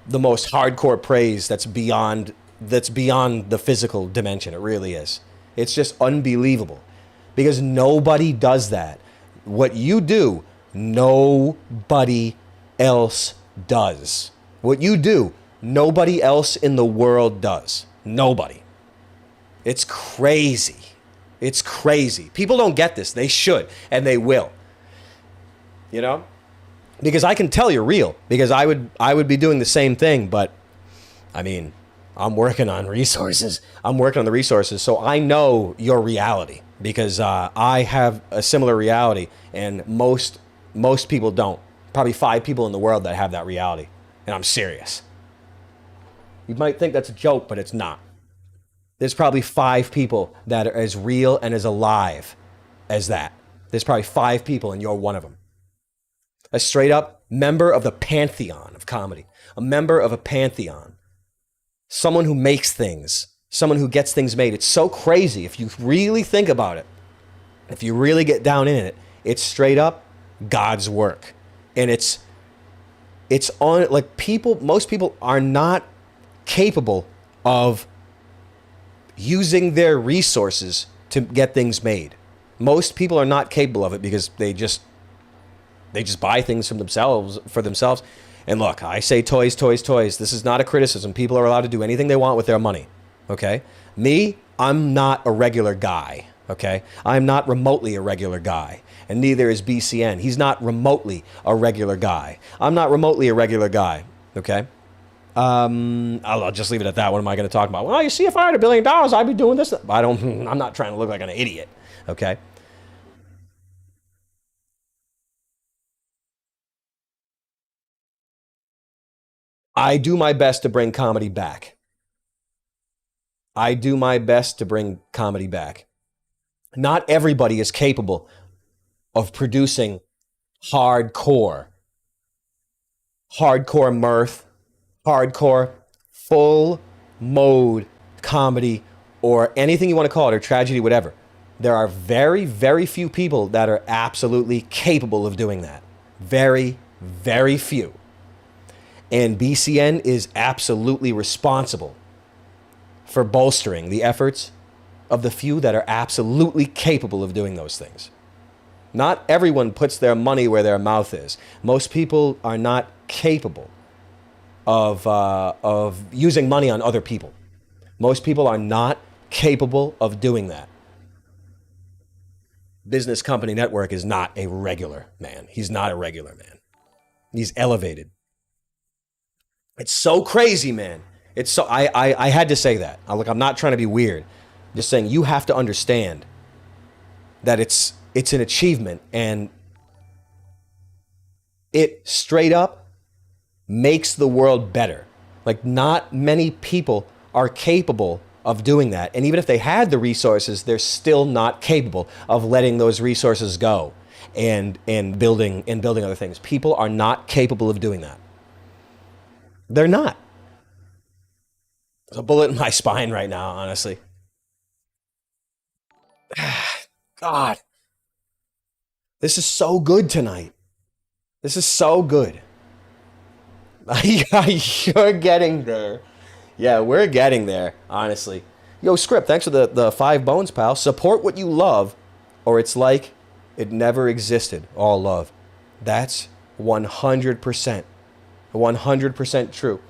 the most hardcore praise that's beyond the physical dimension. It really is. It's just unbelievable. Because nobody does that. What you do, nobody else does. What you do, nobody else in the world does. Nobody. It's crazy. It's crazy. People don't get this. They should, and they will. You know? Because I can tell you're real. Because I would be doing the same thing, but I mean, I'm working on resources. I'm working on the resources, so I know your reality. Because I have a similar reality, and most people don't. Probably 5 people in the world that have that reality, and I'm serious. You might think that's a joke, but it's not. There's probably 5 people that are as real and as alive as that. There's probably 5 people, and you're one of them. A straight up member of the pantheon of comedy. A member of a pantheon. Someone who makes things. Someone who gets things made. It's so crazy if you really think about it. If you really get down in it, it's straight up God's work. And it's on, like, most people are not capable of using their resources to get things made. Most people are not capable of it because they just buy things for themselves. And look, I say toys. This is not a criticism. People are allowed to do anything they want with their money. Okay? Me, I'm not a regular guy. Okay? I'm not remotely a regular guy. And neither is BCN. He's not remotely a regular guy. I'm not remotely a regular guy. Okay? I'll just leave it at that. What am I going to talk about? Well, you see, if I had $1 billion, I'd be doing this. I'm not trying to look like an idiot. Okay? I do my best to bring comedy back. I do my best to bring comedy back. Not everybody is capable of producing hardcore mirth, hardcore full mode comedy, or anything you want to call it, or tragedy, whatever. There are very, very few people that are absolutely capable of doing that. Very, very few. And BCN is absolutely responsible for bolstering the efforts of the few that are absolutely capable of doing those things. Not everyone puts their money where their mouth is. Most people are not capable of using money on other people. Most people are not capable of doing that. Business Company Network is not a regular man. He's not a regular man. He's elevated. It's so crazy, man. It's so I had to say that. I'm not trying to be weird. Just saying you have to understand that it's an achievement, and it straight up makes the world better. Like, not many people are capable of doing that. And even if they had the resources, they're still not capable of letting those resources go and building other things. People are not capable of doing that. They're not. There's a bullet in my spine right now, honestly. God. This is so good tonight. This is so good. You're getting there. Yeah, we're getting there, honestly. Yo, Script, thanks for the 5 bones, pal. Support what you love, or it's like it never existed. All love. That's 100%. 100% true.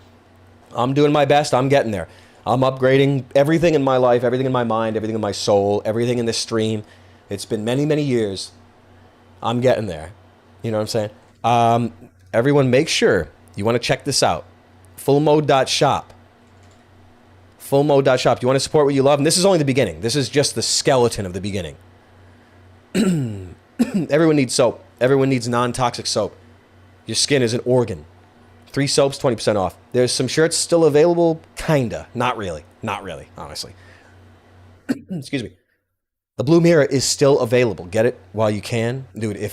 I'm doing my best. I'm getting there. I'm upgrading everything in my life, everything in my mind, everything in my soul, everything in this stream. It's been many, many years. I'm getting there. You know what I'm saying? Everyone, make sure you want to check this out. Fullmode.shop. Fullmode.shop. Do you want to support what you love? And this is only the beginning. This is just the skeleton of the beginning. Everyone needs soap. Everyone needs non-toxic soap. Your skin is an organ. 3 soaps, 20% off. There's some shirts still available. Kinda. Not really. Not really, honestly. Excuse me. The blue mirror is still available. Get it while you can. Dude,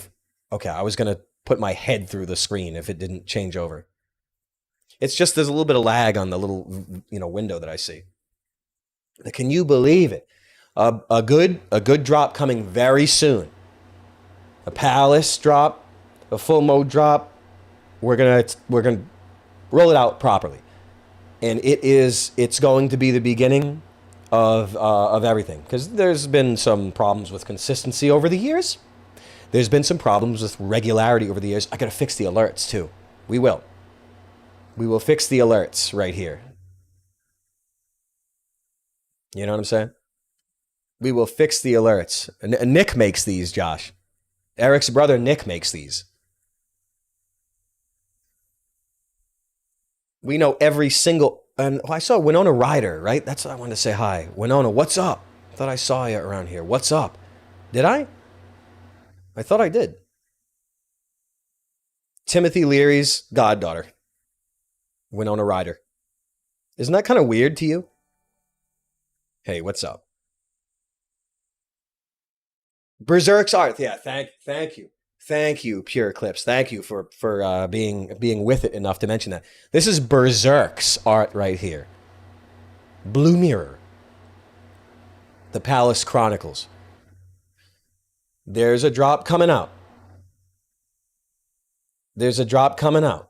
okay, I was going to put my head through the screen if it didn't change over. It's just there's a little bit of lag on the little, window that I see. Can you believe it? A good drop coming very soon. A Palace drop, a full mode drop. We're gonna roll it out properly, and it's going to be the beginning of everything, because there's been some problems with consistency over the years. There's been some problems with regularity over the years. I gotta fix the alerts too. We will fix the alerts right here. You know what I'm saying? We will fix the alerts. Nick makes these, Josh. Eric's brother Nick makes these. We know every single, and I saw Winona Ryder, right? That's what I wanted to say hi. Winona, what's up? Thought I saw you around here. What's up? Did I? I thought I did. Timothy Leary's goddaughter. Winona Ryder. Isn't that kind of weird to you? Hey, what's up? Berserk's art. Yeah, thank you. Thank you, Pure Eclipse. Thank you for being with it enough to mention that. This is Berserk's art right here. Blue Mirror. The Palace Chronicles. There's a drop coming out. There's a drop coming out.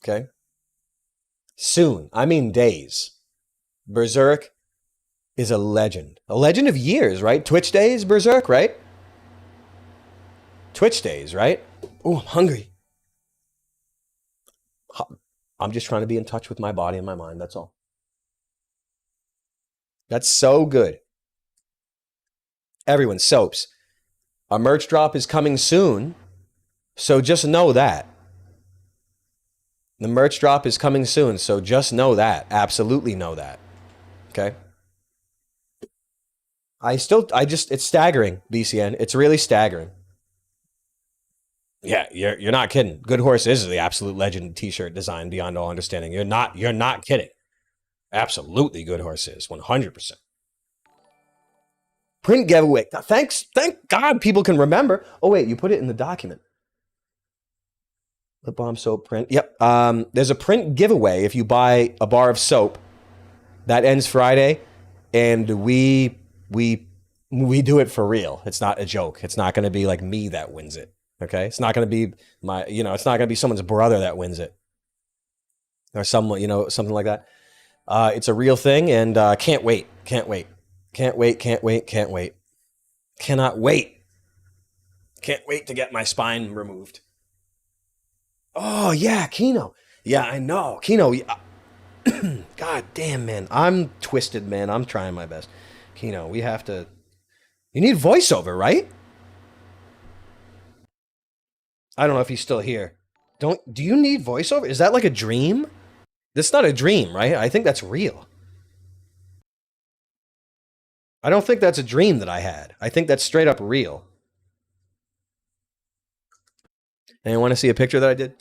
Okay? Soon. I mean days. Berserk is a legend. A legend of years, right? Twitch days, Berserk, right? Twitch days, right? Oh, I'm hungry. I'm just trying to be in touch with my body and my mind. That's all. That's so good. Everyone, soaps. A merch drop is coming soon. So just know that. The merch drop is coming soon. So just know that. Absolutely know that. Okay? It's staggering, BCN. It's really staggering. Yeah, you're not kidding. Good Horse is the absolute legend t-shirt design beyond all understanding. You're not kidding. Absolutely, Good Horse is 100%. Print giveaway. Thank God people can remember. Oh wait, you put it in the document. Lip balm soap print. Yep. There's a print giveaway if you buy a bar of soap. That ends Friday, and we do it for real. It's not a joke. It's not going to be like me that wins it. Okay, it's not going to be it's not going to be someone's brother that wins it, or someone, something like that. It's a real thing, and can't wait, cannot wait, can't wait to get my spine removed. Oh yeah, Kino. Yeah, I know, Kino. God damn, man, I'm twisted, man. I'm trying my best. Kino, we have to. You need voiceover, right? I don't know if he's still here. Do you need voiceover? Is that like a dream? That's not a dream, right? I think that's real. I don't think that's a dream that I had. I think that's straight up real. Anyone want to see a picture that I did?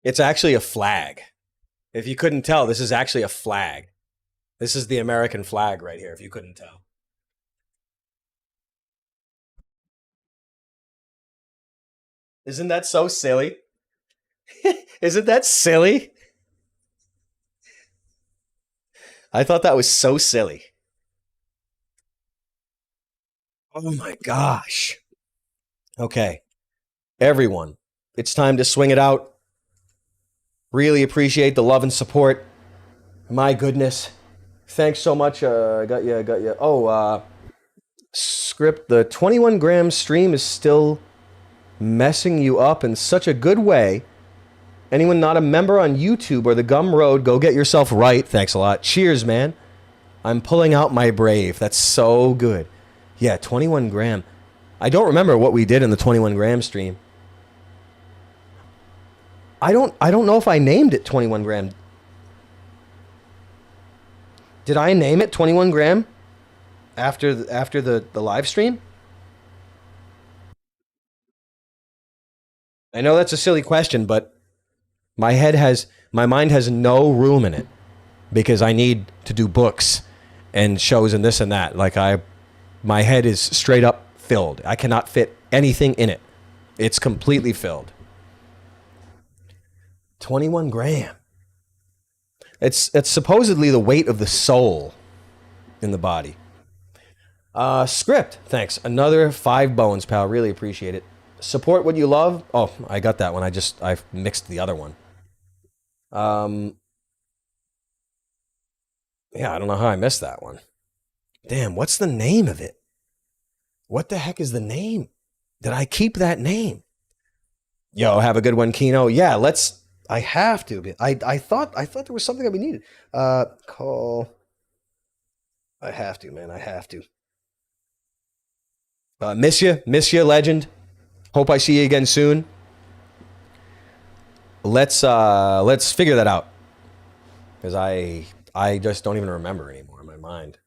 It's actually a flag. If you couldn't tell, this is actually a flag. This is the American flag right here, if you couldn't tell. Isn't that so silly? Isn't that silly? I thought that was so silly. Oh my gosh. Okay. Everyone, it's time to swing it out. Really appreciate the love and support. My goodness. Thanks so much. I got you. Oh, Script, the 21 gram stream is still messing you up in such a good way. Anyone not a member on YouTube or the Gum Road, go get yourself right. Thanks a lot. Cheers, man. I'm pulling out my brave. That's so good. Yeah, 21 gram. I don't remember what we did in the 21 gram stream. I don't know if I named it 21 gram. Did I name it 21 gram after the live stream? I know that's a silly question, but my mind has no room in it because I need to do books and shows and this and that. My head is straight up filled. I cannot fit anything in it. It's completely filled. 21 gram. It's supposedly the weight of the soul in the body. Script, thanks. Another 5 bones, pal. Really appreciate it. Support what you love. Oh, I got that one. I mixed the other one. Yeah, I don't know how I missed that one. Damn, what's the name of it? What the heck is the name? Did I keep that name? Yo, have a good one, Kino. Yeah, I have to. I thought there was something that we needed. Call. I have to, man. I have to. Miss you, legend. Hope I see you again soon. Let's figure that out, because I just don't even remember anymore in my mind.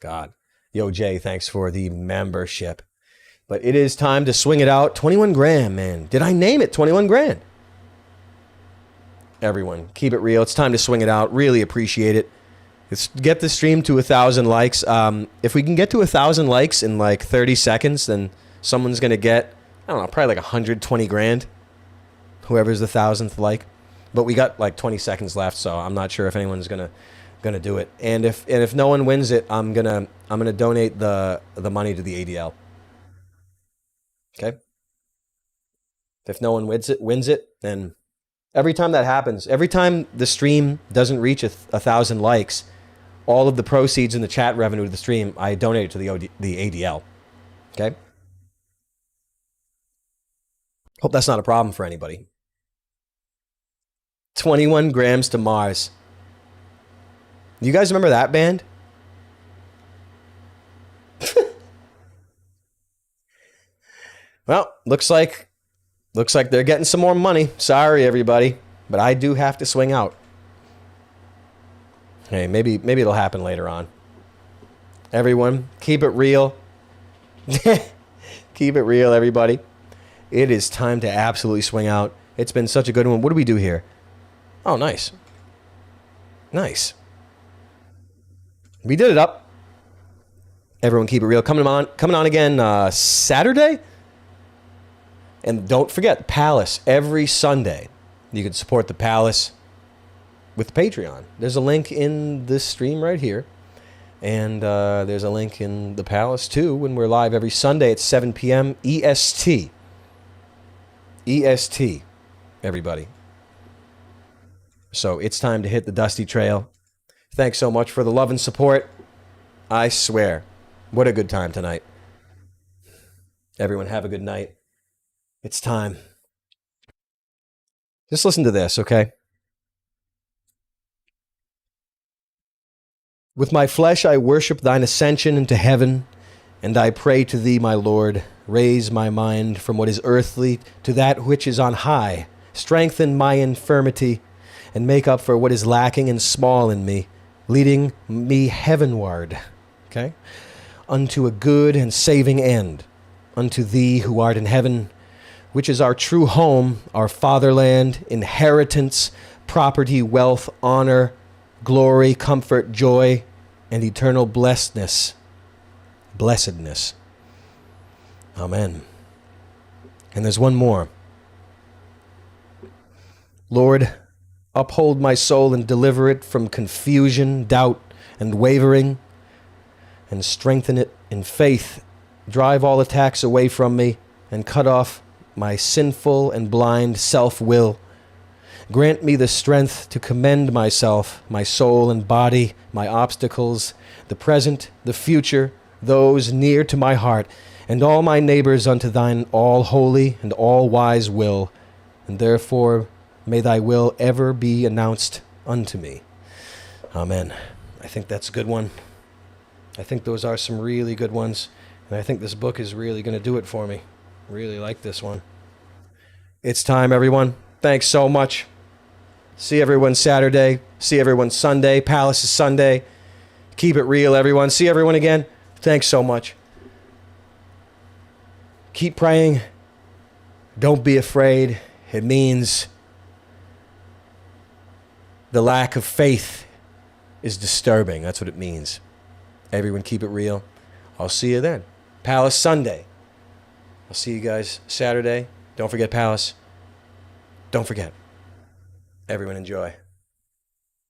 God. Yo, Jay, thanks for the membership. But it is time to swing it out. 21 grand, man. Did I name it 21 grand? Everyone, keep it real. It's time to swing it out. Really appreciate it. Let's get the stream to 1,000 likes. If we can get to 1,000 likes in like 30 seconds, then someone's going to get, I don't know, probably like 120 grand. Whoever's the 1,000th like. But we got like 20 seconds left, so I'm not sure if anyone's going to do it. And if no one wins it, I'm going to donate the money to the ADL. Okay? If no one wins it, then every time that happens, every time the stream doesn't reach 1,000 likes, all of the proceeds in the chat revenue to the stream, I donate it to the ADL. Okay? Hope that's not a problem for anybody. 21 grams to Mars. You guys remember that band? Well, looks like they're getting some more money. Sorry, everybody, but I do have to swing out. Hey, maybe it'll happen later on. Everyone, keep it real. Keep it real, everybody. It is time to absolutely swing out. It's been such a good one. What do we do here? Oh, nice. Nice. We did it up. Everyone, keep it real. Coming on again Saturday. And don't forget, Palace, every Sunday. You can support the Palace with Patreon. There's a link in this stream right here. And there's a link in the Palace, too, when we're live every Sunday at 7 p.m. EST. EST, everybody. So it's time to hit the dusty trail. Thanks so much for the love and support. I swear, what a good time tonight. Everyone have a good night. It's time. Just listen to this, okay? With my flesh I worship thine ascension into heaven, and I pray to thee, my Lord, raise my mind from what is earthly to that which is on high. Strengthen my infirmity, and make up for what is lacking and small in me, leading me heavenward, okay? Unto a good and saving end, unto thee who art in heaven, which is our true home, our fatherland, inheritance, property, wealth, honor, glory, comfort, joy, and eternal blessedness. Blessedness. Amen. And there's one more. Lord, uphold my soul and deliver it from confusion, doubt, and wavering, and strengthen it in faith. Drive all attacks away from me and cut off my sinful and blind self-will. Grant me the strength to commend myself, my soul and body, my obstacles, the present, the future, those near to my heart, and all my neighbors unto thine all holy and all wise will, and therefore may thy will ever be announced unto me. Amen. I think that's a good one. I think those are some really good ones, and I think this book is really going to do it for me. Really like this one. It's time, everyone. Thanks so much. See everyone Saturday. See everyone Sunday. Palace is Sunday. Keep it real, everyone. See everyone again. Thanks so much. Keep praying. Don't be afraid. It means the lack of faith is disturbing. That's what it means. Everyone keep it real. I'll see you then. Palace Sunday. I'll see you guys Saturday. Don't forget Palace. Don't forget. Everyone enjoy.